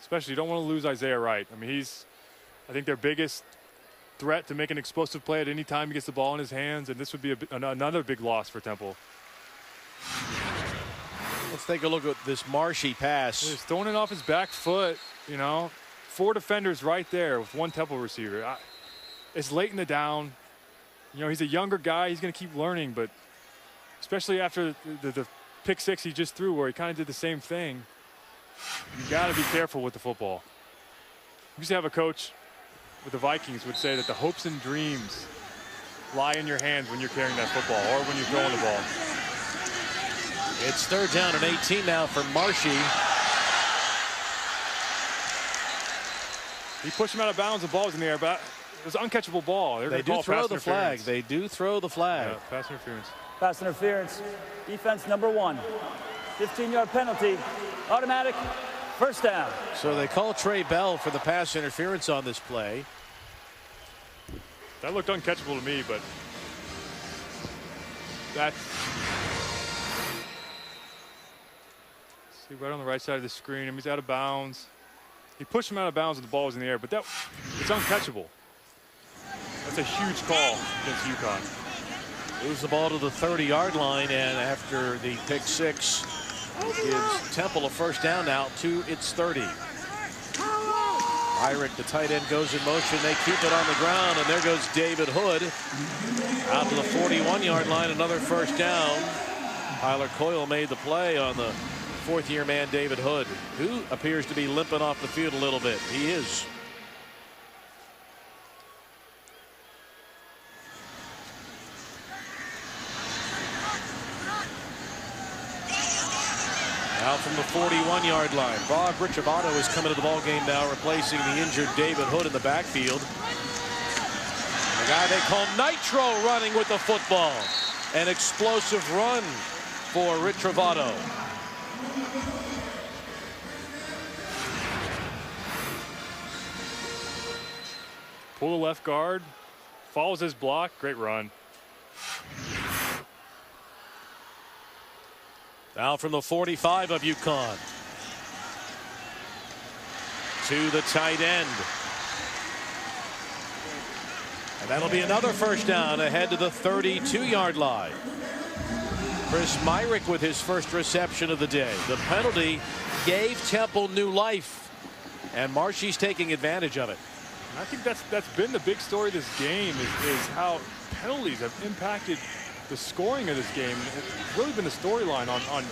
Especially, you don't want to lose Isaiah Wright. I mean, I think their biggest threat to make an explosive play at any time he gets the ball in his hands, and this would be another big loss for Temple. Let's take a look at this Marshy pass. He's throwing it off his back foot, you know. 4 defenders right there with 1 Temple receiver. It's late in the down. You know, he's a younger guy. He's going to keep learning, but especially after the pick 6 he just threw where he kind of did the same thing, you got to be careful with the football. We used to have a coach with the Vikings would say that the hopes and dreams lie in your hands when you're carrying that football or when you're throwing the ball. It's 3rd down and 18 now for Marshy. He pushed him out of bounds. The ball was in the air, but it was an uncatchable ball. They do throw the flag. They do throw the flag. Yeah, pass interference. Pass interference. Defense number 1. 15-yard penalty. Automatic. First down. So they call Trey Bell for the pass interference on this play. That looked uncatchable to me, but that's... See, right on the right side of the screen. I mean, he's out of bounds. He pushed him out of bounds and the ball was in the air, but it's uncatchable. That's a huge call against UConn. Moves the ball to the 30-yard line, and after the pick 6, Gives Temple a first down now to its 30. Myrick, the tight end, goes in motion. They keep it on the ground, and there goes David Hood out to the 41-yard line. Another first down. Tyler Coyle made the play on the fourth-year man David Hood, who appears to be limping off the field a little bit. He is. Now from the 41-yard line, Bob Richovato is coming to the ball game now, replacing the injured David Hood in the backfield. The guy they call Nitro running with the football. An explosive run for Richovato. Pull the left guard, follows his block, great run. Now from the 45 of UConn to the tight end. And that'll be another first down ahead to the 32-yard line. Chris Myrick with his first reception of the day. The penalty gave Temple new life, and Marshy's taking advantage of it. And I think that's been the big story of this game is how penalties have impacted the scoring of this game. It's really been the storyline on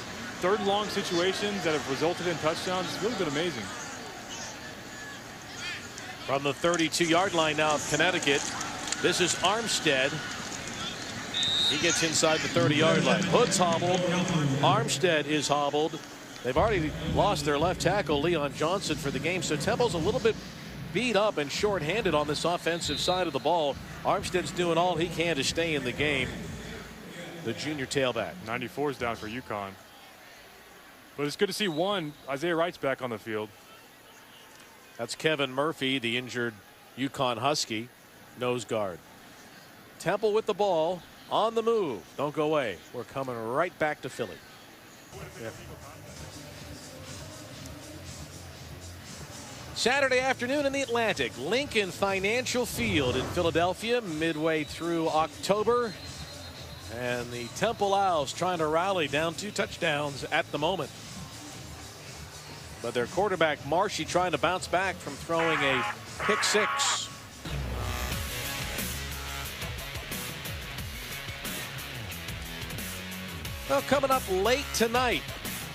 third and long situations that have resulted in touchdowns. It's really been amazing. From the 32-yard line now of Connecticut, this is Armstead. He gets inside the 30-yard line. Hood's hobbled. Armstead is hobbled. They've already lost their left tackle, Leon Johnson, for the game. So Temple's a little bit beat up and short-handed on this offensive side of the ball. Armstead's doing all he can to stay in the game. The junior tailback. 94 is down for UConn. But it's good to see Isaiah Wright's back on the field. That's Kevin Murphy, the injured UConn Husky, nose guard. Temple with the ball on the move. Don't go away. We're coming right back to Philly. Yeah. Saturday afternoon in the Atlantic, Lincoln Financial Field in Philadelphia, midway through October. And the Temple Owls trying to rally, down 2 touchdowns at the moment. But their quarterback, Marshy, trying to bounce back from throwing a pick 6. Well, coming up late tonight,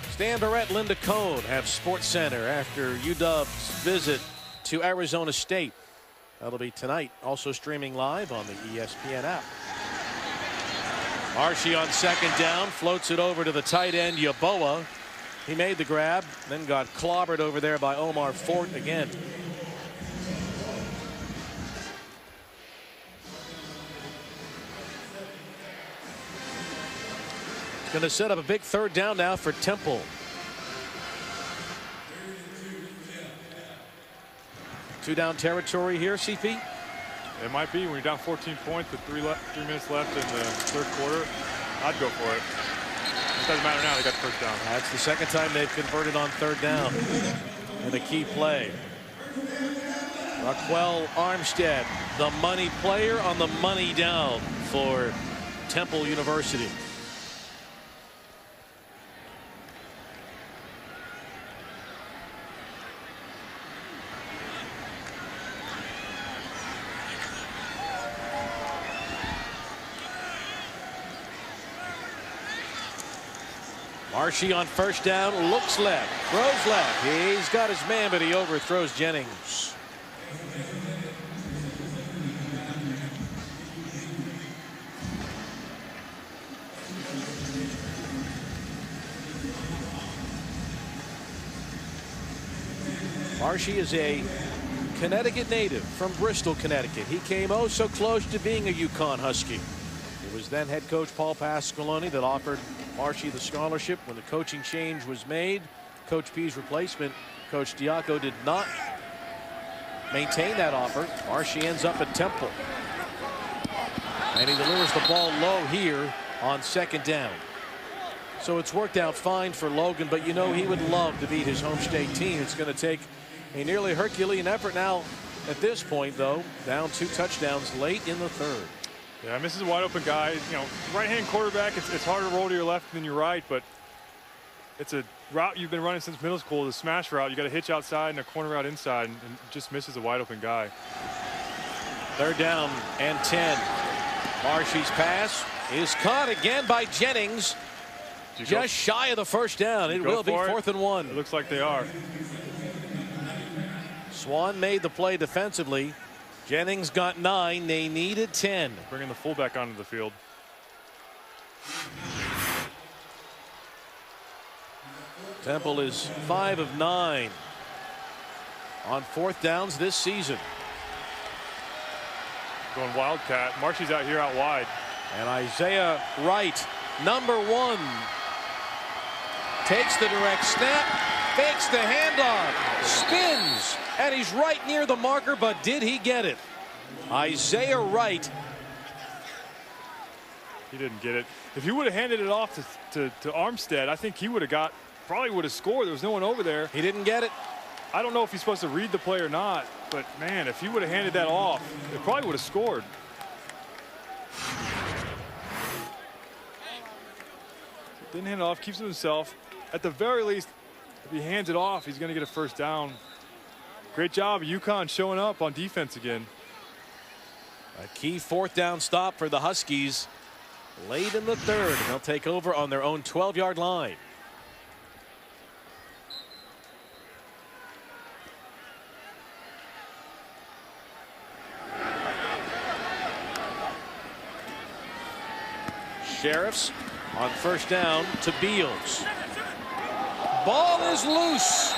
Stan Barrett, Linda Cohn have Sports Center after UW's visit to Arizona State. That'll be tonight, also streaming live on the ESPN app. Marshy on second down, floats it over to the tight end, Yeboah. He made the grab, then got clobbered over there by Omar Fort again. Going to set up a big third down now for Temple. Two down territory here, CP. It might be when you're down 14 points with 3 minutes left in the third quarter. I'd go for it. It doesn't matter now. They got the first down. That's the second time they've converted on third down in a key play. Raquel Armstead, the money player on the money down for Temple University. Marshy on first down, looks left, throws left. He's got his man, but he overthrows Jennings. Marshy is a Connecticut native from Bristol, Connecticut. He came oh so close to being a UConn Husky. It was then head coach Paul Pasqualoni that offered Marshy the scholarship. When the coaching change was made, Coach P's replacement, Coach Diaco, did not maintain that offer. Marshy ends up at Temple. And he delivers the ball low here on second down. So it's worked out fine for Logan, but you know he would love to beat his home state team. It's going to take a nearly Herculean effort now at this point, though. Down 2 touchdowns late in the third. Yeah, misses a wide open guy. You know, right-hand quarterback, it's harder to roll to your left than your right, but It's a route you've been running since middle school, the smash route. You got a hitch outside and a corner route inside, and just misses a wide open guy. 3rd down and 10. Marshy's pass is caught again by Jennings. Just shy of the 1st down. It will be 4th and 1. It looks like they are. Swan made the play defensively. Jennings got 9. They needed 10. Bringing the fullback onto the field. Temple is 5 of 9 on 4th downs this season. Going Wildcat. Marshy's out here out wide. And Isaiah Wright, number 1, takes the direct snap, fakes the handoff, spins, and he's right near the marker, but did he get it? Isaiah Wright. He didn't get it. If he would have handed it off to Armstead, I think he would have probably would have scored. There was no one over there. He didn't get it. I don't know if he's supposed to read the play or not, but man, if he would have handed that off, it probably would have scored. Didn't hand it off, keeps it himself. At the very least, if he hands it off, he's going to get a 1st down. Great job, UConn showing up on defense again. A key 4th down stop for the Huskies late in the 3rd. They'll take over on their own 12-yard line. Sheriffs on 1st down to Beals. Ball is loose.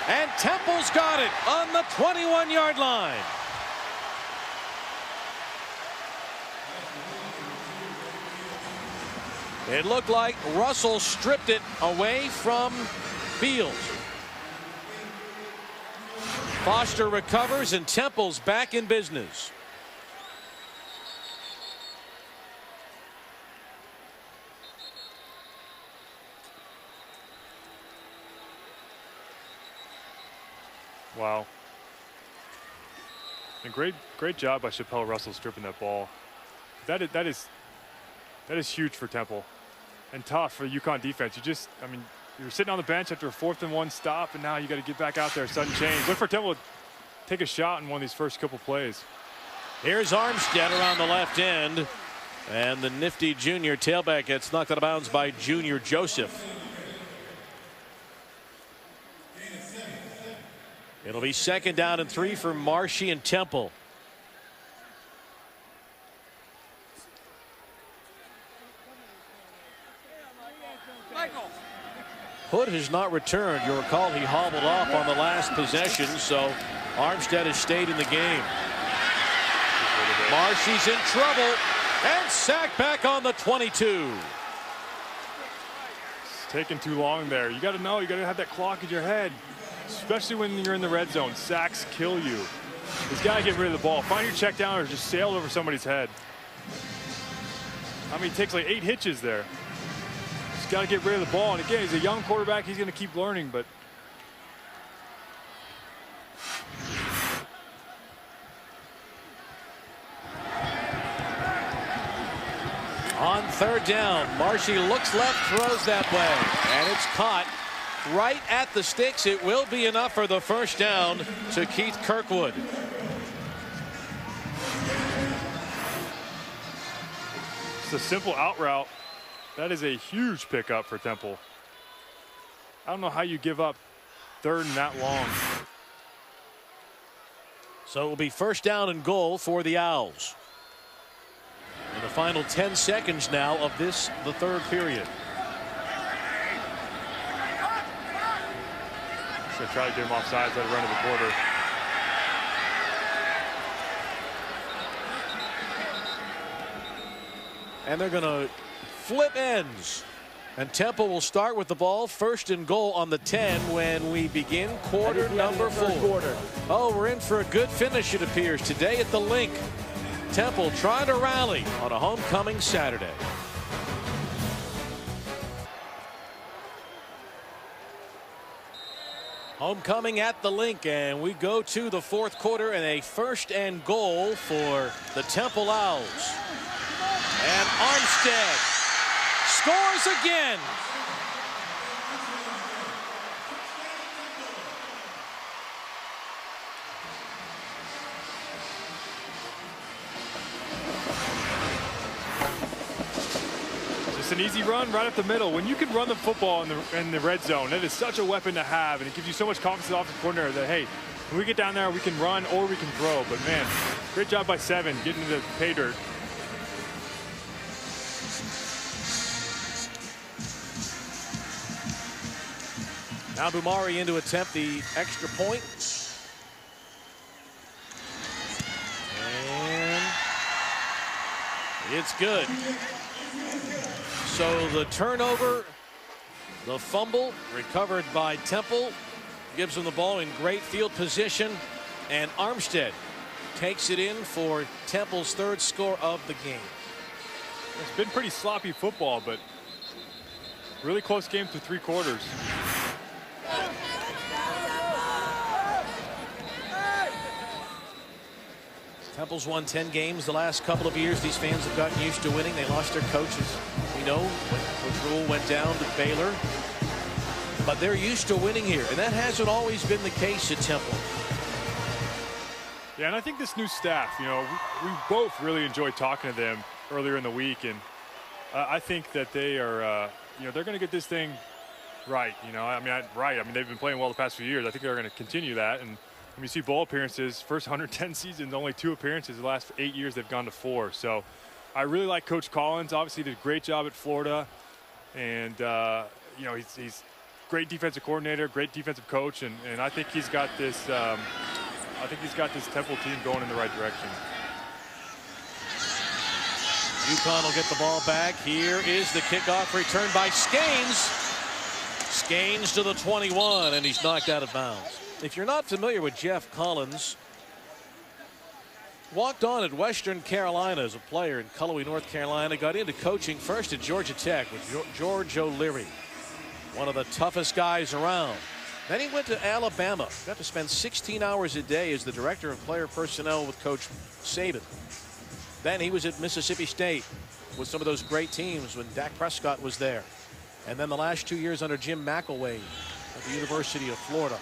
And Temple's got it on the 21-yard line. It looked like Russell stripped it away from Beals. Foster recovers and Temple's back in business. Wow. And great job by Chappelle Russell stripping that ball. That is huge for Temple and tough for the UConn defense. I mean, you're sitting on the bench after a 4th and 1 stop, and now you got to get back out there. Sudden change. Look for Temple to take a shot in one of these first couple plays. Here's Armstead around the left end, and the nifty junior tailback gets knocked out of bounds by Junior Joseph. It'll be 2nd down and 3 for Marshy and Temple. Hood has not returned. You'll recall he hobbled off on the last possession, so Armstead has stayed in the game. Marshy's in trouble and sacked back on the 22. It's taking too long there. You got to know, you got to have that clock in your head, especially when you're in the red zone. Sacks kill you. He's got to get rid of the ball. Find your check down or just sail over somebody's head. I mean, it takes like 8 hitches there. He's got to get rid of the ball. And again, he's a young quarterback. He's going to keep learning, but on 3rd down, Marshy looks left, throws that way, and it's caught right at the sticks. It will be enough for the 1st down to Keith Kirkwood. it's a simple out route. That is a huge pickup for Temple. I don't know how you give up 3rd and that long. So it will be 1st down and goal for the Owls. In the final 10 seconds now of the 3rd period. So try to get him offsides, let it run to the quarter. And they're going to flip ends. And Temple will start with the ball, 1st and goal on the 10 when we begin quarter number 4. Oh, we're in for a good finish, it appears, today at the Link. Temple trying to rally on a homecoming Saturday. Homecoming at the Link, and we go to the 4th quarter and a 1st and goal for the Temple Owls. And Armstead scores again. Sheriff's an easy run right up the middle. When you can run the football in the red zone, that is such a weapon to have, and it gives you so much confidence off the corner that, hey, when we get down there, we can run or we can throw. But, man, great job by 7 getting to the pay dirt. Now Bumari in to attempt the extra point. And it's good. So the turnover, the fumble recovered by Temple, gives them the ball in great field position, and Armstead takes it in for Temple's 3rd score of the game. It's been pretty sloppy football, but really close game through 3 quarters. Temple's won 10 games the last couple of years. These fans have gotten used to winning. They lost their coaches. We know when Coach Rule went down to Baylor. But they're used to winning here, and that hasn't always been the case at Temple. Yeah, and I think this new staff, you know, we both really enjoyed talking to them earlier in the week, and I think that they are, you know, they're going to get this thing right. You know, I mean, they've been playing well the past few years. I think they're going to continue that. And when you see bowl appearances, first 110 seasons, only 2 appearances. The last 8 years, they've gone to 4. So I really like Coach Collins. Obviously, did a great job at Florida, and you know, he's great defensive coordinator, great defensive coach, and I think he's got this. I think he's got this Temple team going in the right direction. UConn will get the ball back. Here is the kickoff return by Skanes. Skanes to the 21, and he's knocked out of bounds. If you're not familiar with Jeff Collins, walked on at Western Carolina as a player in Cullowhee, North Carolina. Got into coaching first at Georgia Tech with George O'Leary, one of the toughest guys around. Then he went to Alabama. Got to spend 16 hours a day as the director of player personnel with Coach Saban. Then he was at Mississippi State with some of those great teams when Dak Prescott was there. And then the last 2 years under Jim McElwain at the University of Florida.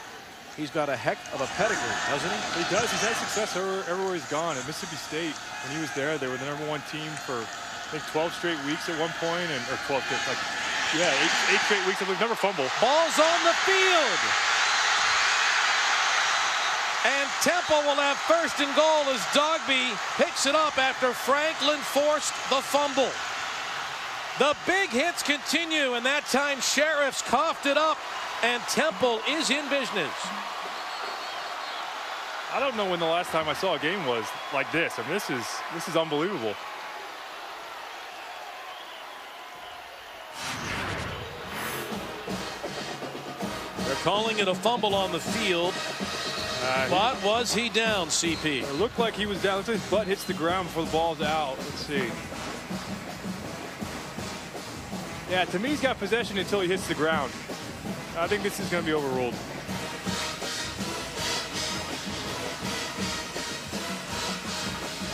He's got a heck of a pedigree, doesn't he? He does. He's had success everywhere he's gone. At Mississippi State, when he was there, they were the #1 team for, I think, 12 straight weeks at one point, or 12, like, yeah, 8 straight weeks. They've never fumbled. Ball's on the field. And Temple will have 1st and goal as Dogby picks it up after Franklin forced the fumble. The big hits continue, and that time Sheriffs coughed it up, and Temple is in business. I don't know when the last time I saw a game was like this. I mean, this is unbelievable. They're calling it a fumble on the field. But was he down, CP? It looked like he was down. It looked like his butt hits the ground before the ball's out. Let's see. Yeah, to me, he's got possession until he hits the ground. I think this is going to be overruled.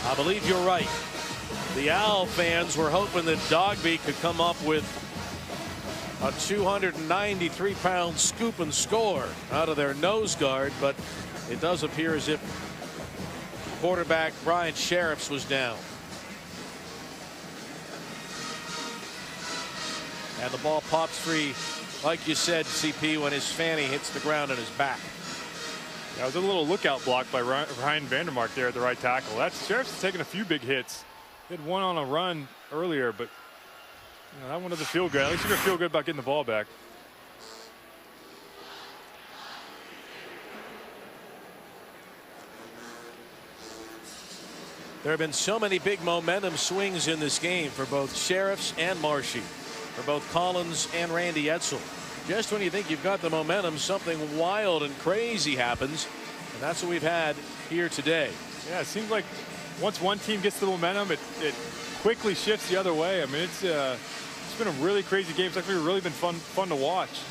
I believe you're right. The Owl fans were hoping that Dogby could come up with a 293-pound scoop and score out of their nose guard, but it does appear as if quarterback Brian Sheriffs was down. And the ball pops free, like you said, CP, when his fanny hits the ground on his back. That was a little lookout block by Ryan Vandermark there at the right tackle. Sheriff's taken a few big hits. He had one on a run earlier, but you know, that one doesn't feel good. At least you're going to feel good about getting the ball back. There have been so many big momentum swings in this game for both Sheriffs and Marshy, for both Collins and Randy Edsall. Just when you think you've got the momentum, something wild and crazy happens, and that's what we've had here today. Yeah, it seems like once one team gets the momentum, it quickly shifts the other way. I mean, it's been a really crazy game. It's actually really been fun to watch.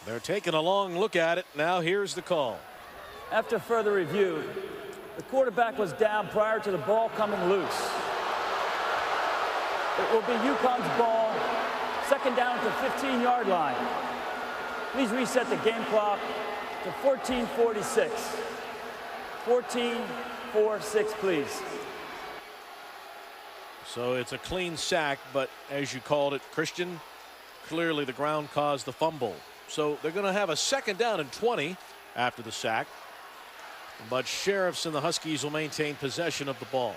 They're taking a long look at it. Now here's the call. After further review, the quarterback was down prior to the ball coming loose. It will be UConn's ball, 2nd down at the 15-yard line. Please reset the game clock to 14:46. 14-4-6, please. So it's a clean sack, but as you called it, Christian, clearly the ground caused the fumble. So they're going to have a 2nd down and 20 after the sack. But Sheriffs and the Huskies will maintain possession of the ball.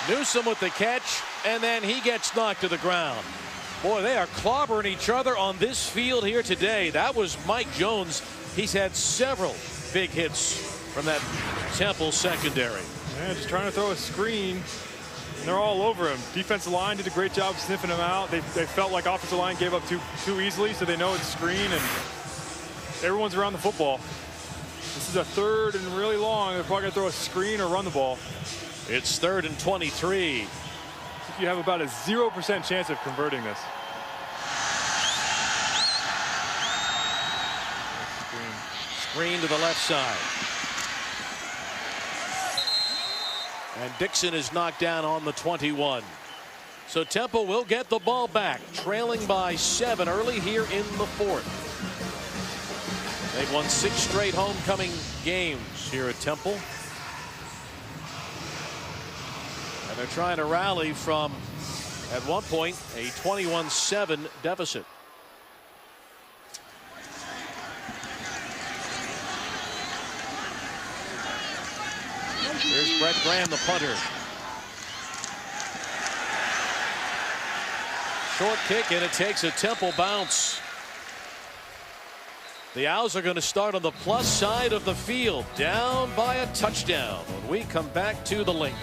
Newsome with the catch, and then he gets knocked to the ground. Boy, they are clobbering each other on this field here today. That was Mike Jones. He's had several big hits from that Temple secondary. Yeah, just trying to throw a screen, and they're all over him. Defensive line did a great job sniffing him out. They felt like offensive line gave up too easily, so they know it's screen, and everyone's around the football. This is a 3rd and really long. They're probably going to throw a screen or run the ball. It's 3rd and 23. I think you have about a 0% chance of converting this. Screen to the left side. And Dixon is knocked down on the 21. So Temple will get the ball back, trailing by 7 early here in the 4th. They've won 6 straight homecoming games here at Temple. And they're trying to rally from, at one point, a 21-7 deficit. Here's Brett Graham, the punter. Short kick, and it takes a Temple bounce. The Owls are going to start on the plus side of the field, down by a touchdown when we come back to the Link.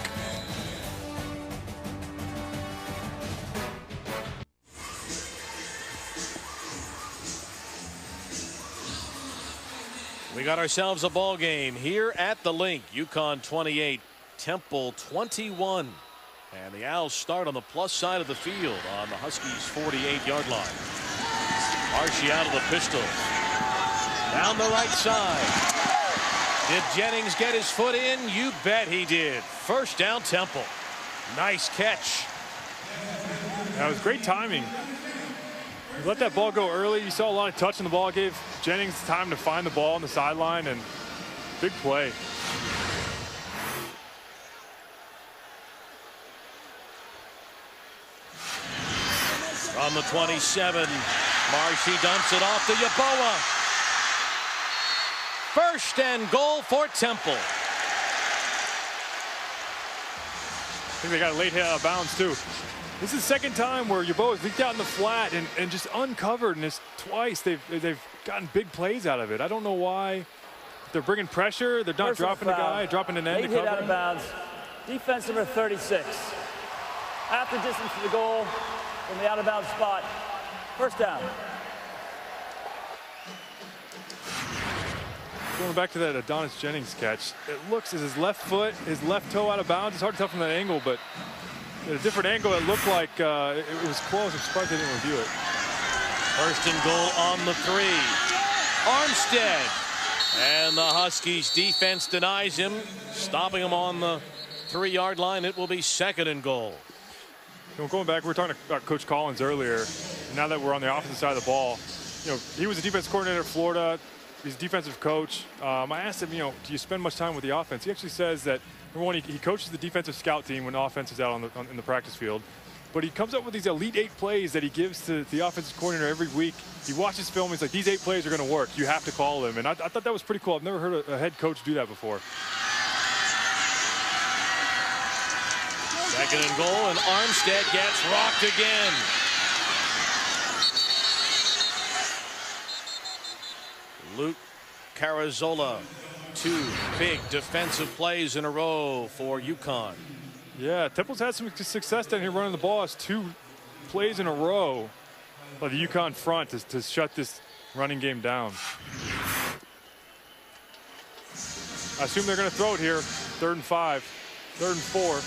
We got ourselves a ball game here at the Link. UConn 28, Temple 21. And the Owls start on the plus side of the field on the Huskies' 48-yard line. Marshy out of the pistol. Down the right side. Did Jennings get his foot in? You bet he did. First down, Temple. Nice catch. That was great timing. You let that ball go early. You saw a lot of touch in the ball. It gave Jennings time to find the ball on the sideline, and big play. On the 27, Marshy dumps it off to Yeboah. First and goal for Temple. I think they got a late hit out of bounds, too. This is the 2nd time where Yeboah's leaked out in the flat and just uncovered, and it's twice they've gotten big plays out of it. I don't know why. They're bringing pressure. They're not dropping the guy, dropping an end to cover. Late hit out of bounds. Defense number 36. Half the distance to the goal from the out-of-bounds spot. First down. Going back to that Adonis Jennings catch, it looks as his left foot, his left toe out of bounds. It's hard to tell from that angle, but at a different angle, it looked like it was close. I'm surprised they didn't review it. First and goal on the 3. Armstead. And the Huskies defense denies him, stopping him on the 3-yard line. It will be 2nd and goal. You know, going back, we were talking about Coach Collins earlier. Now that we're on the opposite side of the ball, you know, he was a defense coordinator at Florida. He's a defensive coach. I asked him, you know, do you spend much time with the offense? He actually says that, number one, he coaches the defensive scout team when the offense is out in the practice field. But he comes up with these elite 8 plays that he gives to the offensive coordinator every week. He watches film. He's like, these 8 plays are going to work. You have to call them. And I thought that was pretty cool. I've never heard a head coach do that before. 2nd and goal, and Armstead gets rocked again. Luke Carazola, 2 big defensive plays in a row for UConn. Yeah, Temple's had some success down here running the ball. It's 2 plays in a row by the UConn front to shut this running game down. I assume they're going to throw it here. 3rd and 5, 3rd and 4.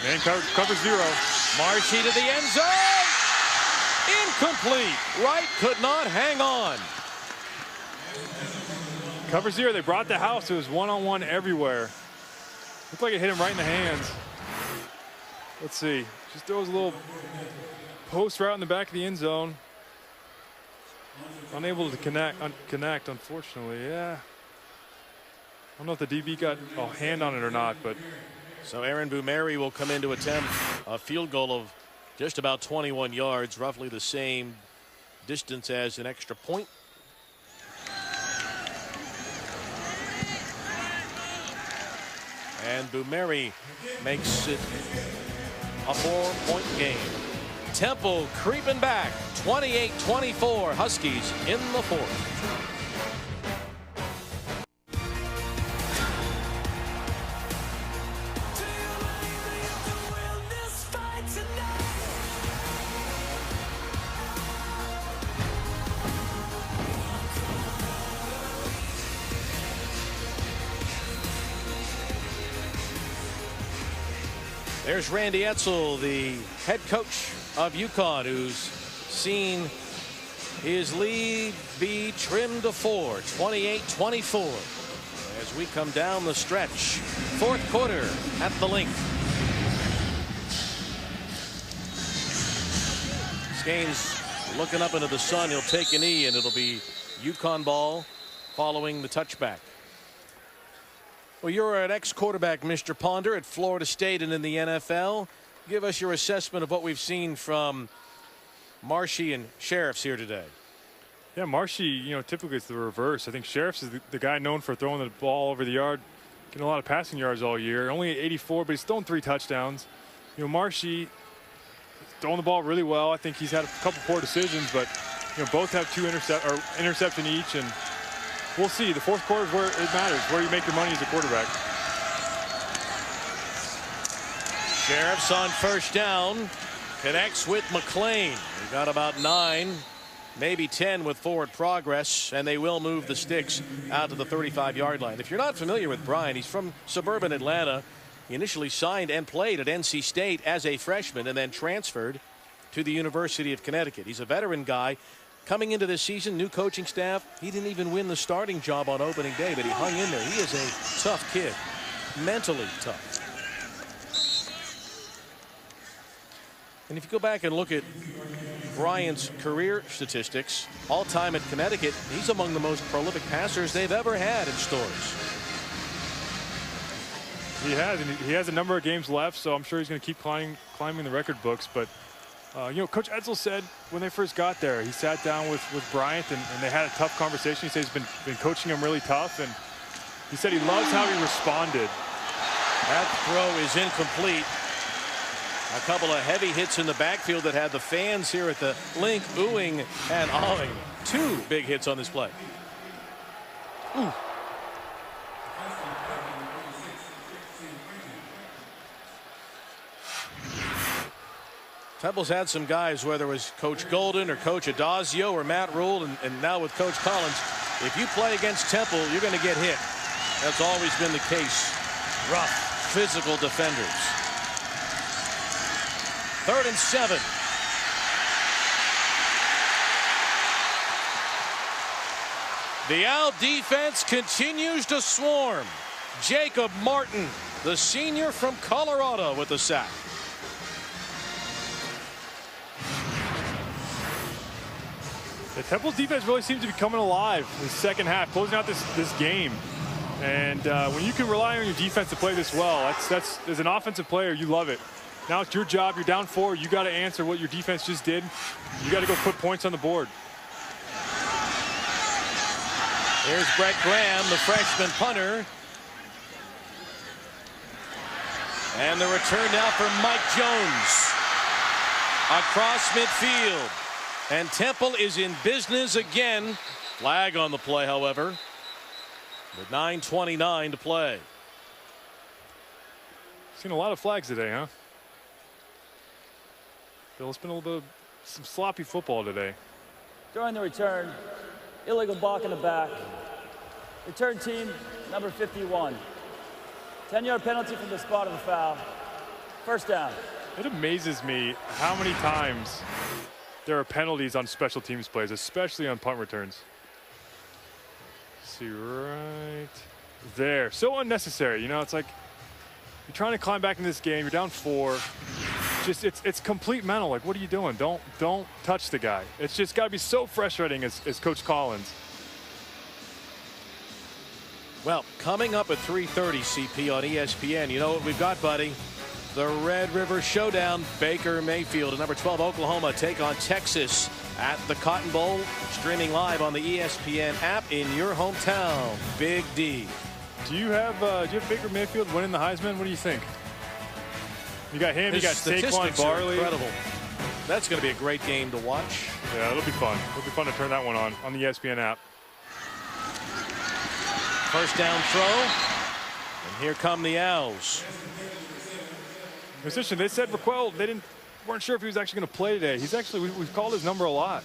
And cover 0. Marshy to the end zone. incomplete. Wright could not hang on. Cover zero, they brought the house. It was one-on-one everywhere. Looked like it hit him right in the hands. Let's see. Just throws a little post route in the back of the end zone. Unable to connect, unfortunately. Yeah. I don't know if the DB got a hand on it or not, but. So Aaron Bumeri will come in to attempt a field goal of just about 21 yards, roughly the same distance as an extra point. And Bumeri makes it a 4-point game. Temple creeping back, 28-24, Huskies in the fourth. There's Randy Edsall, the head coach of UConn, who's seen his lead be trimmed to 4, 28-24. As we come down the stretch, fourth quarter at the link. Skane's looking up into the sun. He'll take a knee, and it'll be UConn ball following the touchback. Well, you're an ex-quarterback, Mr. Ponder, at Florida State and in the NFL. Give us your assessment of what we've seen from Marshy and Sheriffs here today. Yeah, Marshy, typically it's the reverse. I think Sheriffs is the guy known for throwing the ball over the yard, getting a lot of passing yards all year. Only at 84, but he's thrown 3 touchdowns. Marshy throwing the ball really well. I think he's had a couple poor decisions, but both have 2 interception each, and we'll see. The fourth quarter is where it matters, where you make your money as a quarterback. Sheriffs on first down, connects with McLean. He got about 9, maybe 10 with forward progress, and they will move the sticks out to the 35-yard line. If you're not familiar with Brian, he's from suburban Atlanta. He initially signed and played at NC State as a freshman and then transferred to the University of Connecticut. He's a veteran guy. Coming into this season, new coaching staff. He didn't even win the starting job on opening day, but he hung in there. He is a tough kid, mentally tough. And if you go back and look at Bryant's career statistics, all-time at Connecticut, he's among the most prolific passers they've ever had in Stores. He has, and he has a number of games left, so I'm sure he's going to keep climbing the record books. But Coach Edsall said when they first got there, he sat down with Bryant and they had a tough conversation. He said he's been coaching him really tough, and he said he loves how he responded. That throw is incomplete. A couple of heavy hits in the backfield that had the fans here at the link oohing and awing. 2 big hits on this play. Ooh. Temple's had some guys, whether it was Coach Golden or Coach Adazio or Matt Rule, and now with Coach Collins, if you play against Temple, you're going to get hit. That's always been the case. Rough, physical defenders. 3rd and 7. The Owl defense continues to swarm. Jacob Martin, the senior from Colorado, with the sack. The Temple's defense really seems to be coming alive in the second half, closing out this game. And when you can rely on your defense to play this well, that's as an offensive player, you love it. Now it's your job. You're down 4. You got to answer what your defense just did. You got to go put points on the board. Here's Brett Graham, the freshman punter. And the return now for Mike Jones. Across midfield. And Temple is in business again. Flag on the play, however. With 9:29 to play. Seen a lot of flags today, huh? Bill, it's been a little bit of some sloppy football today. During the return, illegal block in the back. Return team number 51. 10-yard penalty from the spot of the foul. First down. It amazes me how many times there are penalties on special teams plays, especially on punt returns. See right there. So unnecessary. You know, it's like you're trying to climb back in this game. You're down 4. Just it's complete mental. Like, what are you doing? Don't touch the guy. It's just got to be so frustrating as Coach Collins. Well, coming up at 3:30 CP on ESPN, you know what we've got, buddy? The Red River Showdown. Baker Mayfield and number 12 Oklahoma take on Texas at the Cotton Bowl, streaming live on the ESPN app in your hometown. Big D. Do you have Baker Mayfield winning the Heisman? What do you think? You got him. His you got Saquon Barkley. Incredible. That's going to be a great game to watch. Yeah, it'll be fun. It'll be fun to turn that one on the ESPN app. First down throw, and here come the Owls. Position. They said Raquel. They weren't sure if he was actually going to play today. He's actually we've called his number a lot.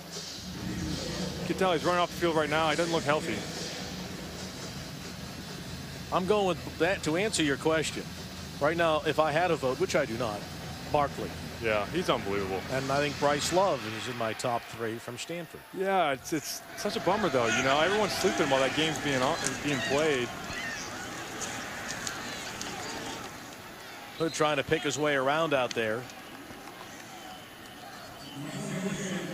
You can tell he's running off the field right now. He doesn't look healthy. I'm going with that to answer your question. Right now, if I had a vote, which I do not, Barkley. Yeah, he's unbelievable. And I think Bryce Love is in my top 3 from Stanford. Yeah, it's such a bummer though. You know, everyone's sleeping while that game's being played. Hood trying to pick his way around out there.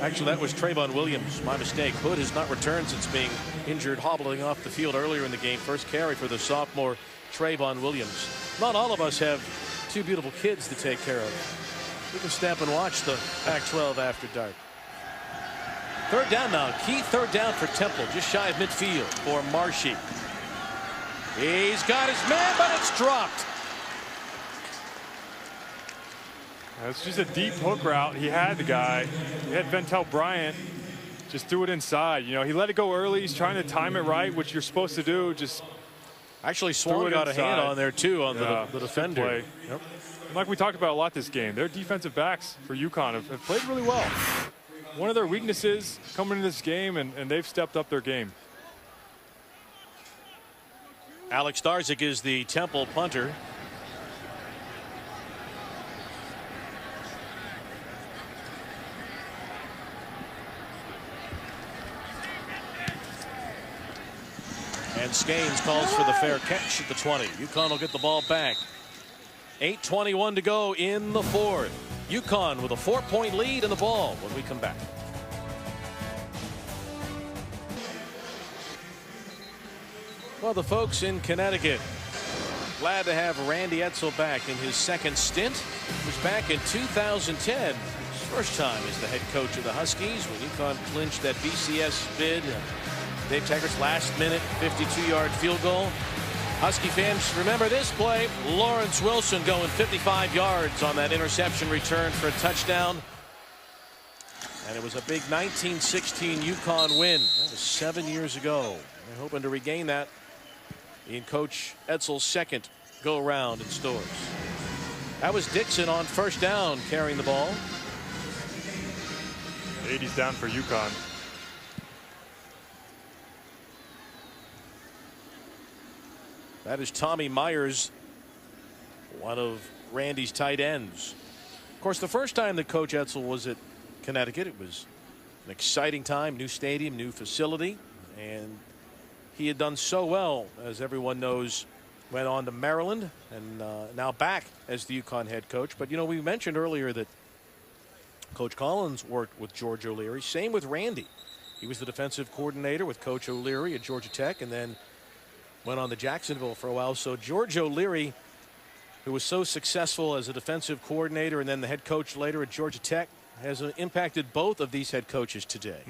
Actually, that was Trayvon Williams. My mistake. Hood has not returned since being injured, hobbling off the field earlier in the game. First carry for the sophomore Trayvon Williams. Not all of us have 2 beautiful kids to take care of. We can step and watch the Pac-12 after dark. Third down now. Key third down for Temple. Just shy of midfield for Marshy. He's got his man, but it's dropped. It's just a deep hook route. He had the guy. He had Ventel Bryant. Just threw it inside. You know, he let it go early. He's trying to time it right, which you're supposed to do. Just actually, Swan got a hand on there too on the defender. Yep. Like we talked about a lot this game, their defensive backs for UConn have played really well. One of their weaknesses coming into this game, and they've stepped up their game. Alex Starzik is the Temple punter. And Skanes calls for the fair catch at the 20. UConn will get the ball back. 8:21 to go in the 4th. UConn with a 4-point lead in the ball when we come back. Well, the folks in Connecticut glad to have Randy Edsall back in his second stint. He was back in 2010. His first time as the head coach of the Huskies when UConn clinched that BCS bid. Dave Taggart's last-minute 52-yard field goal. Husky fans remember this play. Lawrence Wilson going 55 yards on that interception return for a touchdown. And it was a big 1916 UConn win. That was 7 years ago. They're hoping to regain that in Coach Edsall's second go-around in Stores. That was Dixon on first down carrying the ball. 80's down for UConn. That is Tommy Myers, one of Randy's tight ends. Of course, the first time that Coach Edsall was at Connecticut, it was an exciting time, new stadium, new facility, and he had done so well, as everyone knows, went on to Maryland and now back as the UConn head coach. But, you know, we mentioned earlier that Coach Collins worked with George O'Leary. Same with Randy. He was the defensive coordinator with Coach O'Leary at Georgia Tech and then went on to Jacksonville for a while. So George O'Leary, who was so successful as a defensive coordinator and then the head coach later at Georgia Tech, has impacted both of these head coaches today.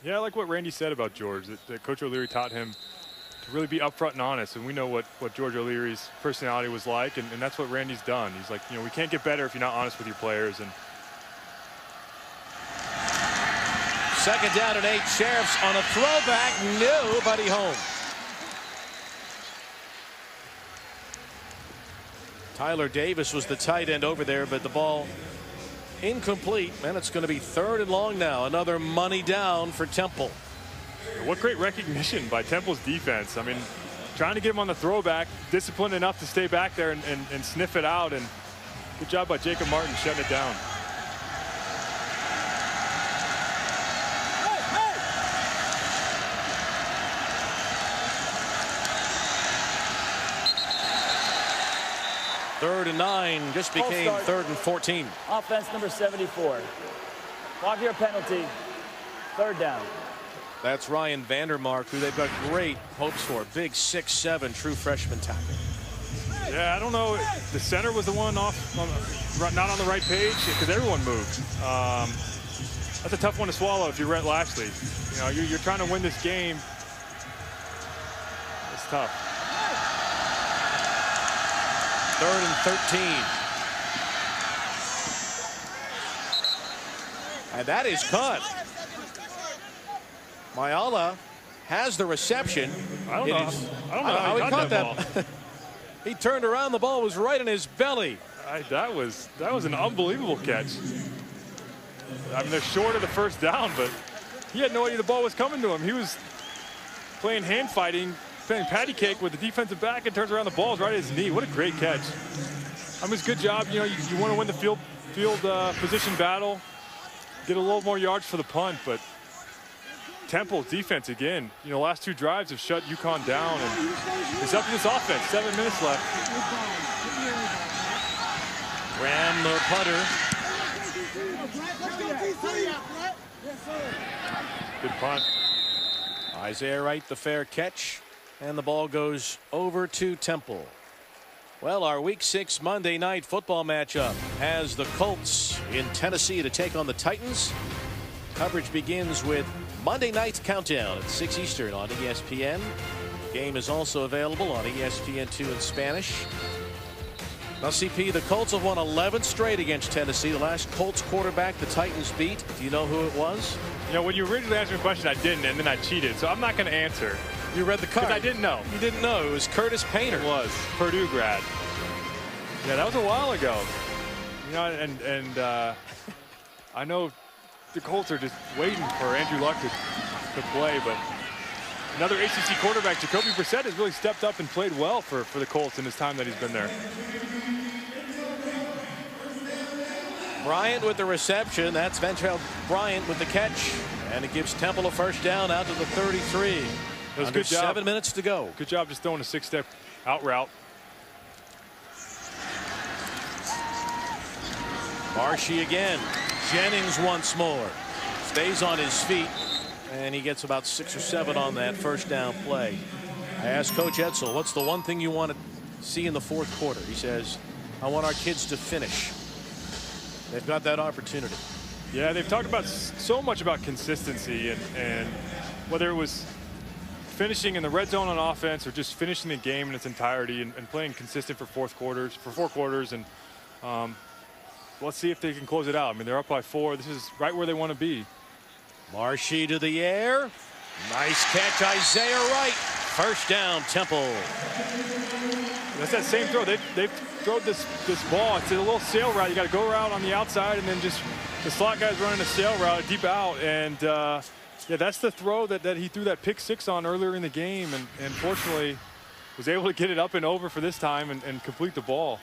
Yeah, I like what Randy said about George, that Coach O'Leary taught him to really be upfront and honest. And we know what George O'Leary's personality was like, and that's what Randy's done. He's like, you know, we can't get better if you're not honest with your players. And second down and 8. Sheriffs on a throwback. Nobody home. Tyler Davis was the tight end over there, but the ball incomplete. And it's going to be third and long now. Another money down for Temple. What great recognition by Temple's defense. I mean, trying to get him on the throwback, disciplined enough to stay back there and sniff it out. And good job by Jacob Martin shutting it down. 3rd and 9 just became 3rd and 14. Offense number 74. 5-yard penalty. 3rd down. That's Ryan Vandermark, who they've got great hopes for. Big 6'7" true freshman tackle. Yeah, I don't know. The center was the one not on the right page because everyone moved. That's a tough one to swallow if you're Rhett Lashley. You know, you're trying to win this game. It's tough. 3rd and 13. And that is caught. Mayala has the reception. I don't know how he caught that ball. He turned around, the ball was right in his belly. That was an unbelievable catch. I mean, they're short of the 1st down, but he had no idea the ball was coming to him. He was playing hand fighting, playing patty cake with the defensive back, and turns around, the ball's right at his knee. What a great catch. I mean, it's a good job. You know, you want to win the field position battle, get a little more yards for the punt, but Temple's defense again, you know, last 2 drives have shut UConn down, and it's up to this offense. 7 minutes left. Graham, the putter. Good punt. Isaiah Wright, the fair catch, and the ball goes over to Temple. Well, our Week 6 Monday night football matchup has the Colts in Tennessee to take on the Titans. Coverage begins with Monday Night's Countdown at 6 Eastern on ESPN. Game is also available on ESPN2 in Spanish. Now, CP, the Colts have won 11 straight against Tennessee. The last Colts quarterback the Titans beat, do you know who it was? You know, when you originally asked me a question, I didn't, and then I cheated, so I'm not going to answer. You read the card. Because I didn't know. You didn't know. It was Curtis Painter. It was. Purdue grad. Yeah, that was a while ago. You know, and I know the Colts are just waiting for Andrew Luck to play, but another ACC quarterback, Jacoby Brissett, has really stepped up and played well for the Colts in his time that he's been there. Bryant with the reception. That's Ventrell Bryant with the catch, and it gives Temple a 1st down out to the 33. It was a good job. 7 minutes to go. Good job just throwing a 6-step out route. Marshy again. Jennings once more. Stays on his feet, and he gets about 6 or 7 on that 1st down play. I asked Coach Edsel, what's the one thing you want to see in the 4th quarter? He says, I want our kids to finish. They've got that opportunity. Yeah, they've talked about so much about consistency and whether it was finishing in the red zone on offense or just finishing the game in its entirety and playing consistent for 4 quarters. And let's see if they can close it out. I mean, they're up by 4. This is right where they want to be. Marshy to the air. Nice catch, Isaiah Wright. 1st down, Temple. That's that same throw. They've thrown this ball. It's a little sail route. You got to go around on the outside, and then just the slot guy's running a sail route deep out. And yeah, that's the throw that he threw that pick 6 on earlier in the game, and fortunately was able to get it up and over for this time and complete the ball.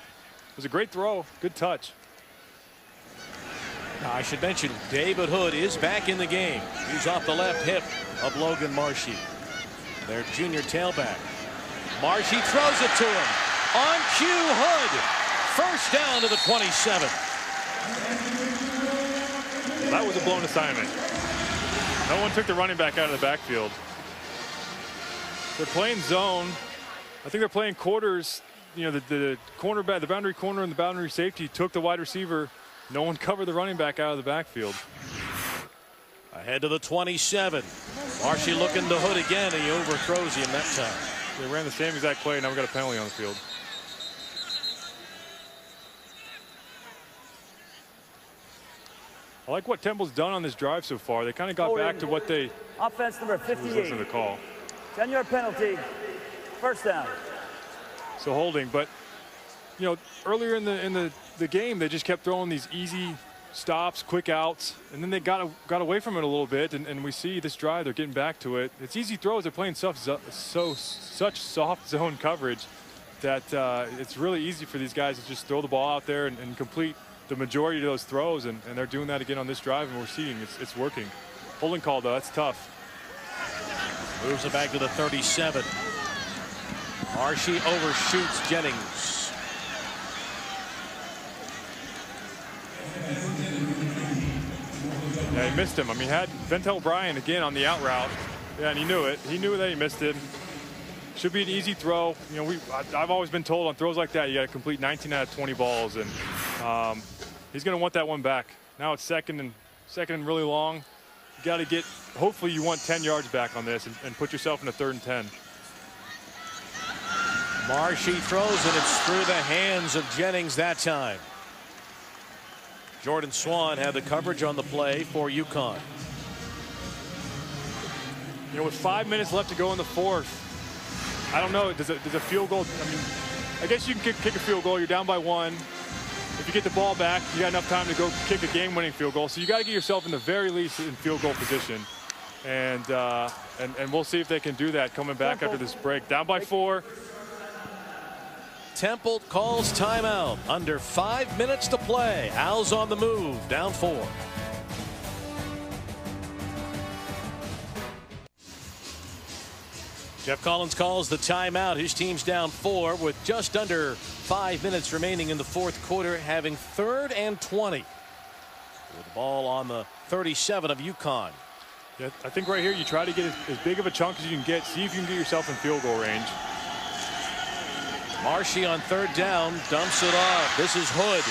It was a great throw. Good touch. Now, I should mention David Hood is back in the game. He's off the left hip of Logan Marshy, their junior tailback. Marshy throws it to him. On cue, Hood. 1st down to the 27. That was a blown assignment. No one took the running back out of the backfield. They're playing zone. I think they're playing quarters. You know, the cornerback, the boundary corner and the boundary safety took the wide receiver. No one covered the running back out of the backfield. Ahead to the 27. Marshy looking to Hood again, and he overthrows him that time. They ran the same exact play, and now we got a penalty on the field. I like what Temple's done on this drive so far. They kind of got back to what they. Offense number 58. Listen to the call. 10-yard penalty. 1st down. So holding, but you know, earlier in the game, they just kept throwing these easy stops, quick outs, and then they got away from it a little bit, and we see this drive, they're getting back to it. It's easy throws. They're playing such soft zone coverage that it's really easy for these guys to just throw the ball out there and complete the majority of those throws, and they're doing that again on this drive, and we're seeing it's working. Holding call, though, that's tough. Moves it back to the 37. Marshy overshoots Jennings. Yeah, he missed him. I mean, he had Ventel Bryan again on the out route. Yeah, and he knew it. He knew that he missed it. Should be an easy throw. You know, I've always been told on throws like that, you got to complete 19 out of 20 balls, and he's going to want that one back. Now it's second and really long. You got to get. Hopefully, you want 10 yards back on this and put yourself in a 3rd and 10. Marshy throws, and it's through the hands of Jennings that time. Jordan Swan had the coverage on the play for UConn. You know, with 5 minutes left to go in the 4th, I don't know. Does a field goal? I mean, I guess you can kick a field goal. You're down by 1. If you get the ball back, you got enough time to go kick a game-winning field goal. So you got to get yourself in the very least in field goal position, and we'll see if they can do that coming back after this break. Down by 4. Temple calls timeout. Under 5 minutes to play. Owls on the move. Down 4. Jeff Collins calls the timeout. His team's down 4 with just under 5 minutes remaining in the 4th quarter, having 3rd and 20. With the ball on the 37 of UConn. Yeah, I think right here you try to get as big of a chunk as you can get. See if you can get yourself in field goal range. Marshy on 3rd down, dumps it off. This is Hood.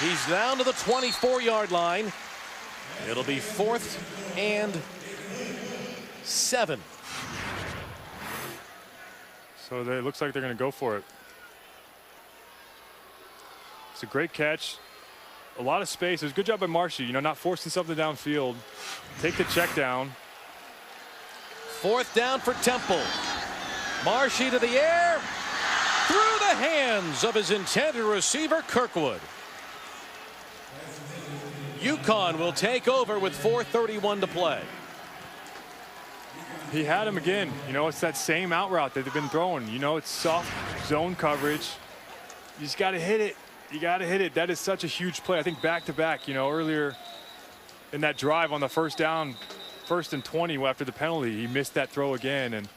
He's down to the 24-yard line. It'll be 4th and 7. So it looks like they're going to go for it. It's a great catch. A lot of space. It was a good job by Marshy, you know, not forcing something downfield. Take the check down. 4th down for Temple. Marshy to the air. Through the hands of his intended receiver, Kirkwood. UConn will take over with 4:31 to play. He had him again. You know, it's that same out route that they've been throwing. You know, it's soft zone coverage. You just got to hit it. You got to hit it. That is such a huge play. I think back-to-back, you know, earlier in that drive on the 1st down, 1st and 20 after the penalty, he missed that throw again. And,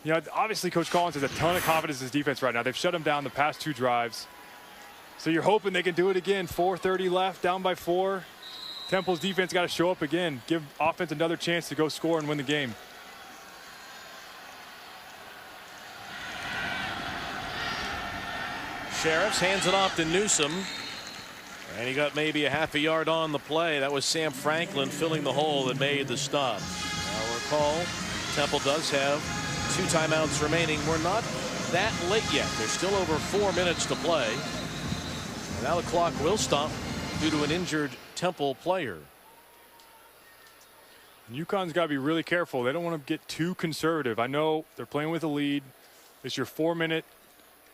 you know, obviously Coach Collins has a ton of confidence in his defense right now. They've shut him down the past 2 drives. So you're hoping they can do it again. 4:30 left, down by 4. Temple's defense got to show up again. Give offense another chance to go score and win the game. Sheriffs hands it off to Newsom. And he got maybe a half a yard on the play. That was Sam Franklin filling the hole that made the stop. Now recall, Temple does have 2 timeouts remaining. We're not that late yet. There's still over 4 minutes to play. And now the clock will stop due to an injured Temple player. UConn's got to be really careful. They don't want to get too conservative. I know they're playing with a lead. It's your 4-minute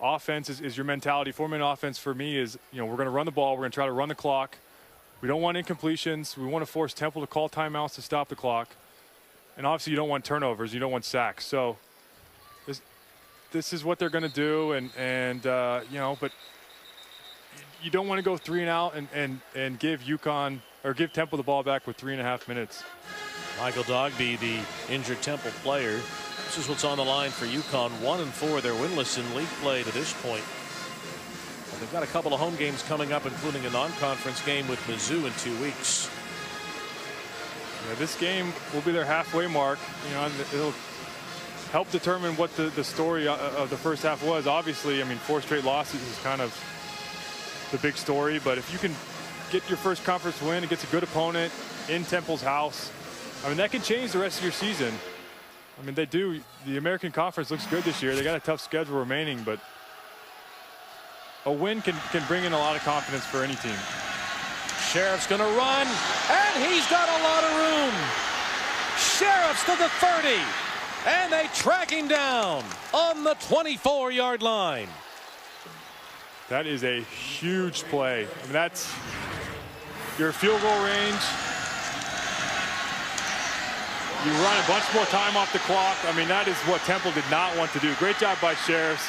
offense is your mentality. 4-minute offense for me is, you know, we're going to run the ball. We're going to try to run the clock. We don't want incompletions. We want to force Temple to call timeouts to stop the clock. And obviously you don't want turnovers. You don't want sacks. So this is what they're going to do. And you know, but you don't want to go 3 and out and give UConn or give Temple the ball back with 3.5 minutes. Michael Dogby, the injured Temple player. This is what's on the line for UConn. 1-4. They're winless in league play to this point. And they've got a couple of home games coming up, including a non-conference game with Mizzou in 2 weeks. Yeah, this game will be their halfway mark. You know, it'll help determine what the story of the first half was. Obviously, I mean, 4 straight losses is kind of the big story. But if you can get your first conference win against a good opponent in Temple's house, I mean, that can change the rest of your season. I mean, they do. The American Conference looks good this year. They got a tough schedule remaining, but a win can bring in a lot of confidence for any team. Sheriff's going to run, and he's got a lot of room. Sheriff's to the 30, and they track him down on the 24-yard line. That is a huge play. I mean, that's your field goal range. You run a bunch more time off the clock. I mean, that is what Temple did not want to do. Great job by Sheriffs.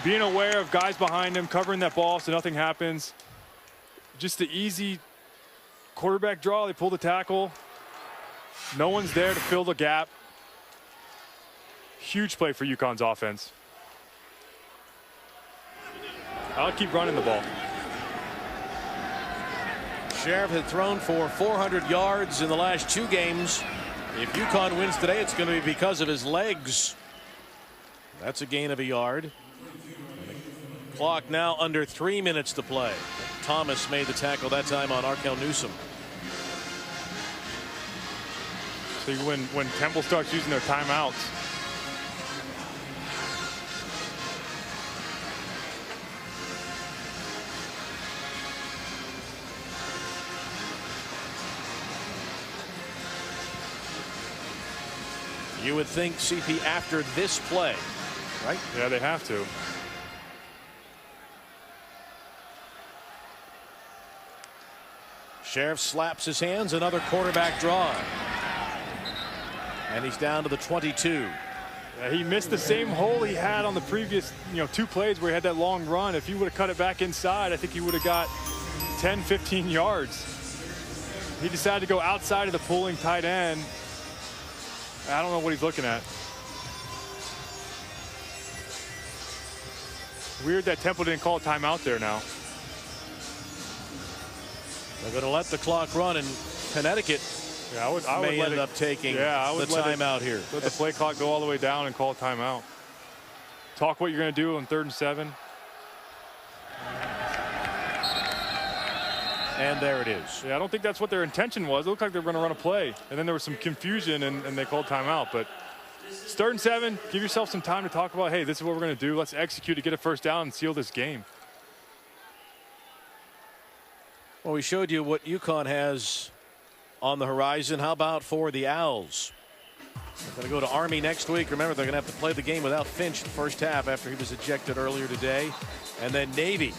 Being aware of guys behind him, covering that ball so nothing happens. Just the easy quarterback draw. They pull the tackle. No one's there to fill the gap. Huge play for UConn's offense. I'll keep running the ball. Sheriff had thrown for 400 yards in the last 2 games. If UConn wins today, it's going to be because of his legs. That's a gain of a yard. Clock now under 3 minutes to play. Thomas made the tackle that time on Arkell Newsome. See, when Temple starts using their timeouts, you would think CP after this play, right? Yeah, they have to. Sheriff slaps his hands, another quarterback draw. And he's down to the 22. Yeah, he missed the same hole he had on the previous 2 plays where he had that long run. If he would have cut it back inside, I think he would have got 10, 15 yards. He decided to go outside of the pulling tight end. I don't know what he's looking at. Weird that Temple didn't call a timeout there now. They're going to let the clock run, and Connecticut may end up taking the timeout here. Let the play clock go all the way down and call a timeout. Talk what you're going to do on 3rd and 7. And there it is. Yeah, I don't think that's what their intention was. It looked like they were going to run a play, and then there was some confusion, and they called timeout. But it's 3rd and 7. Give yourself some time to talk about, hey, this is what we're going to do. Let's execute to get a first down and seal this game. Well, we showed you what UConn has on the horizon. How about for the Owls? They're going to go to Army next week. Remember, they're going to have to play the game without Finch the first half after he was ejected earlier today. And then Navy.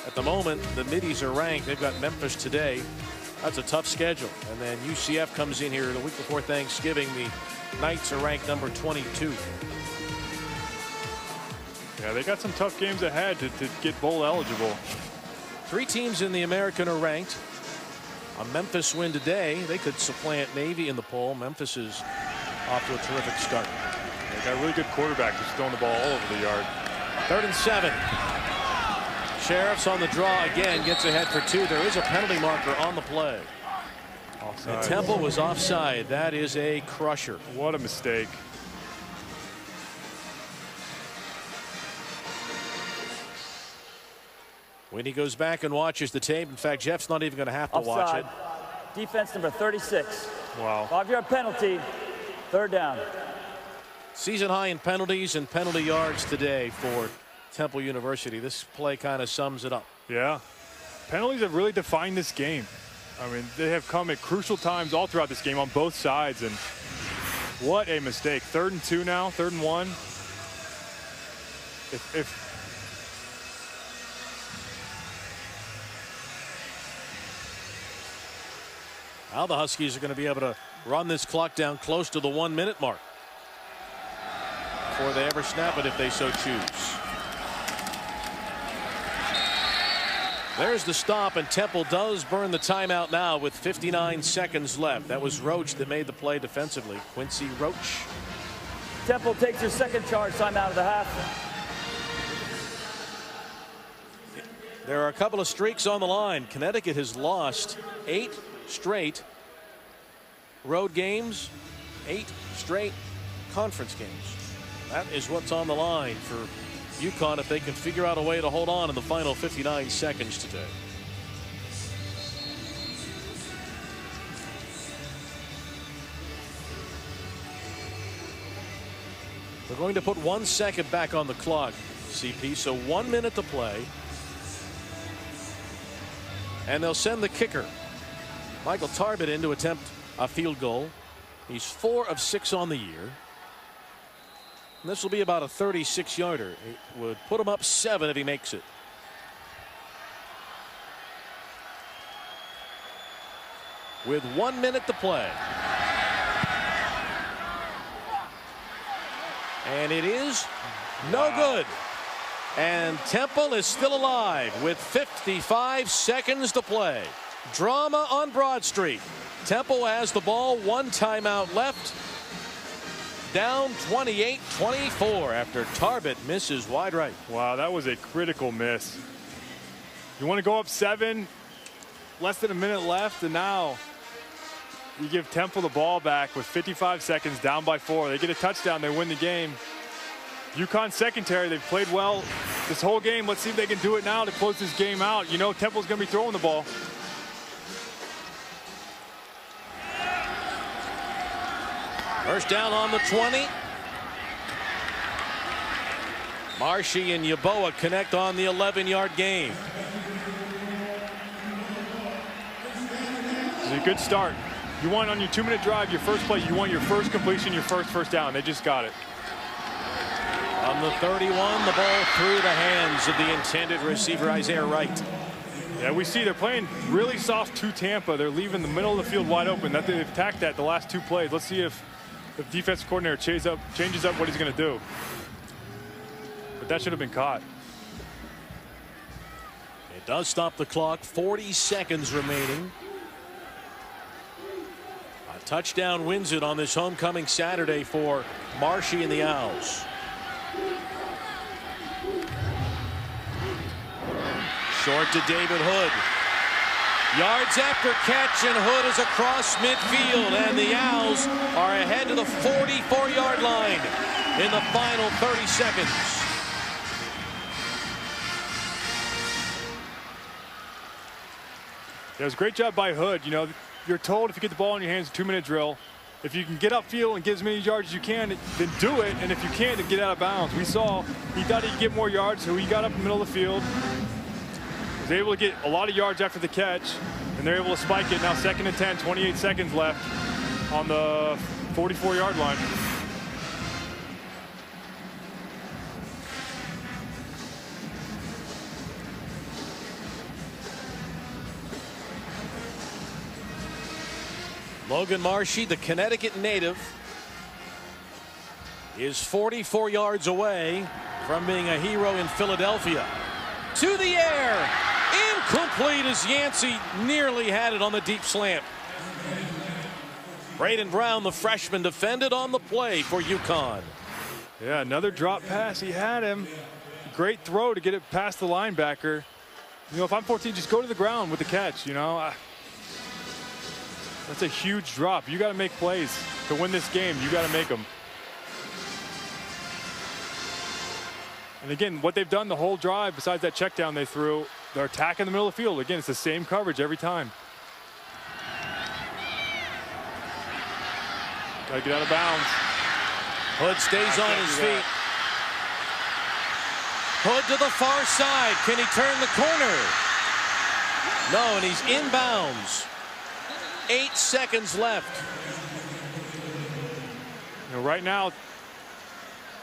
At the moment, the Middies are ranked. They've got Memphis today. That's a tough schedule. And then UCF comes in here the week before Thanksgiving. The Knights are ranked number 22. Yeah, they got some tough games ahead to get bowl eligible. 3 teams in the American are ranked. A Memphis win today, they could supplant Navy in the poll. Memphis is off to a terrific start. They got a really good quarterback who's throwing the ball all over the yard. 3rd and 7. Sheriff's on the draw again, gets ahead for 2. There is a penalty marker on the play. Offside. And Temple was offside. That is a crusher. What a mistake. When he goes back and watches the tape, in fact, Jeff's not even going to have to watch it. Defense number 36. Wow. 5-yard penalty. 3rd down. Season high in penalties and penalty yards today for Temple University. This play kind of sums it up. Yeah. Penalties have really defined this game. I mean, they have come at crucial times all throughout this game on both sides, and what a mistake. 3rd and 2 now, 3rd and 1. Now the Huskies are going to be able to run this clock down close to the 1-minute mark before they ever snap it if they so choose. There's the stop, and Temple does burn the timeout now with 59 seconds left. That was Roach that made the play defensively. Quincy Roach. Temple takes their 2nd charge timeout of the half. There are a couple of streaks on the line. Connecticut has lost 8 straight road games, 8 straight conference games. That is what's on the line for UConn if they can figure out a way to hold on in the final 59 seconds today. We're going to put 1 second back on the clock, CP, so 1 minute to play. And they'll send the kicker, Michael Tarbett, in to attempt a field goal. He's 4 of 6 on the year. And this will be about a 36-yarder. It would put him up 7 if he makes it. With 1 minute to play. And it is no good. And Temple is still alive with 55 seconds to play. Drama on Broad Street. Temple has the ball, 1 timeout left. Down 28-24 after Tarbett misses wide right. Wow, that was a critical miss. You want to go up 7 less than a minute left, and now you give Temple the ball back with 55 seconds, down by 4. They get a touchdown, they win the game. UConn secondary, they've played well this whole game. Let's see if they can do it now to close this game out. You know Temple's going to be throwing the ball. First down on the 20. Marshy and Yeboah connect on the 11-yard gain. It's a good start. You want on your 2-minute drive, your first play, you want your first completion, your first down. They just got it. On the 31, the ball through the hands of the intended receiver, Isaiah Wright. Yeah, we see they're playing really soft to Tampa. They're leaving the middle of the field wide open. They've attacked that the last 2 plays. Let's see if defensive coordinator changes up what he's going to do. But that should have been caught. It does stop the clock. 40 seconds remaining. A touchdown wins it on this homecoming Saturday for Marshy and the Owls. Short to David Hood. Yards after catch, and Hood is across midfield, and the Owls are ahead to the 44-yard line in the final 30 seconds. It was a great job by Hood. You know, you're told if you get the ball in your hands, 2-minute drill. If you can get upfield and get as many yards as you can, then do it. And if you can't, then get out of bounds. We saw he thought he'd get more yards, so he got up in the middle of the field. Was able to get a lot of yards after the catch, and they're able to spike it. Now 2nd and 10, 28 seconds left on the 44-yard line. Logan Marshy, the Connecticut native, is 44 yards away from being a hero in Philadelphia. To the air. Incomplete as Yancey nearly had it on the deep slant. Braden Brown, the freshman, defended on the play for UConn. Yeah, another drop pass. He had him. Great throw to get it past the linebacker. You know, if I'm 14, just go to the ground with the catch, you know. That's a huge drop. You got to make plays to win this game. You got to make them. And again, what they've done the whole drive, besides that check down they threw, they're attacking the middle of the field. Again, it's the same coverage every time. Got to get out of bounds. Hood stays on his feet. Hood to the far side. Can he turn the corner? No, and he's inbounds. 8 seconds left. You know, right now,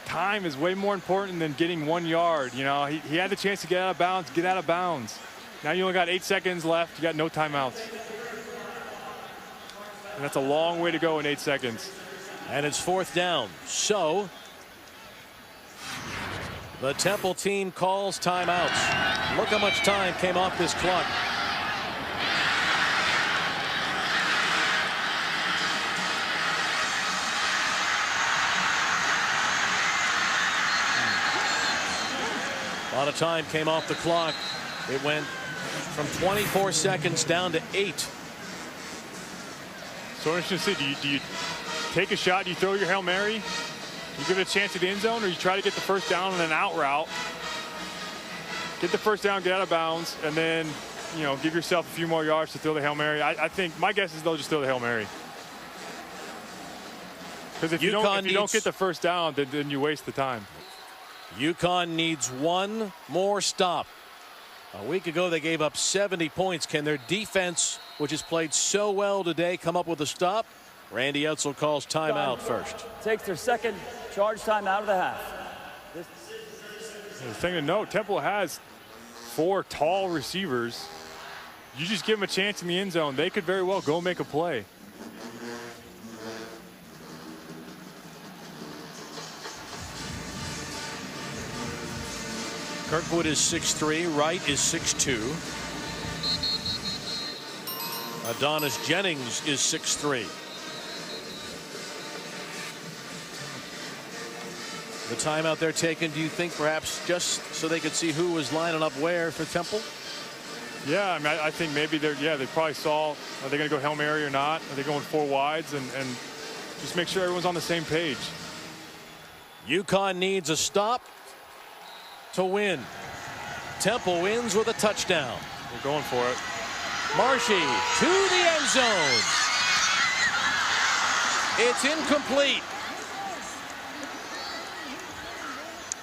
time is way more important than getting 1 yard. You know, he had the chance to get out of bounds, get out of bounds. Now you only got 8 seconds left. You got no timeouts. And that's a long way to go in 8 seconds. And it's 4th down. So the Temple team calls timeouts. Look how much time came off this clock. A lot of time came off the clock. It went from 24 seconds down to 8. So interesting to see, do you take a shot, do you throw your Hail Mary, you give it a chance at the end zone, or you try to get the first down on an out route, get the first down, get out of bounds, and then, you know, give yourself a few more yards to throw the Hail Mary? I think my guess is they'll just throw the Hail Mary. Because if you don't get the first down, then you waste the time. UConn needs one more stop. A week ago they gave up 70 points. Can their defense, which has played so well today, come up with a stop? Randy Edsel calls timeout first. Takes their second charge time out of the half. The thing to note, Temple has 4 tall receivers. You just give them a chance in the end zone, they could very well go make a play. Kirkwood is 6'3", Wright is 6'2". Adonis Jennings is 6'3". The timeout they're taking, do you think perhaps just so they could see who was lining up where for Temple? Yeah, I mean, I think maybe they probably saw, are they going to go Hail Mary or not? Are they going 4 wides? And just make sure everyone's on the same page. UConn needs a stop to win. Temple wins with a touchdown. We're going for it. Marshy to the end zone. It's incomplete.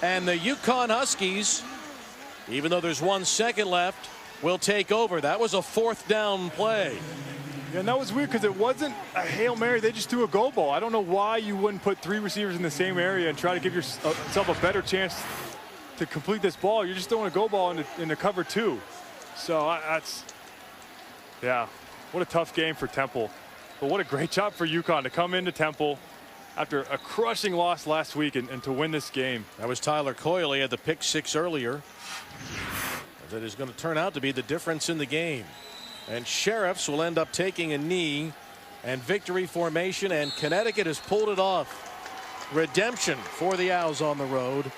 And the UConn Huskies, even though there's 1 second left, will take over. That was a 4th down play. Yeah, and that was weird because it wasn't a Hail Mary. They just threw a go ball. I don't know why you wouldn't put 3 receivers in the same area and try to give yourself a better chance to complete this ball. You're just throwing a go ball into cover 2. So that's, yeah, what a tough game for Temple. But what a great job for UConn to come into Temple after a crushing loss last week and to win this game. That was Tyler Coyle. He had the pick 6 earlier. That is going to turn out to be the difference in the game. And Sheriffs will end up taking a knee, and victory formation, and Connecticut has pulled it off. Redemption for the Owls on the road,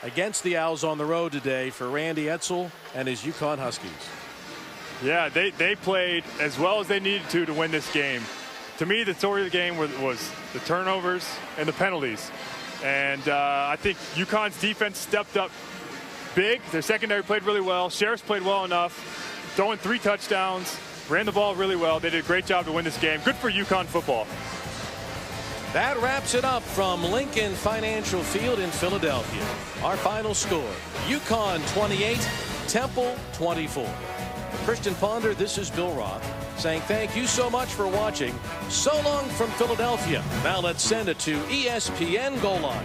against the Owls on the road today for Randy Edsall and his UConn Huskies. Yeah, they played as well as they needed to win this game. To me, the story of the game was the turnovers and the penalties. And I think UConn's defense stepped up big. Their secondary played really well. Sheriffs played well enough, throwing 3 touchdowns, ran the ball really well. They did a great job to win this game. Good for UConn football. That wraps it up from Lincoln Financial Field in Philadelphia. Our final score, UConn 28, Temple 24. For Christian Ponder, this is Bill Roth saying thank you so much for watching. So long from Philadelphia. Now let's send it to ESPN Goal Line.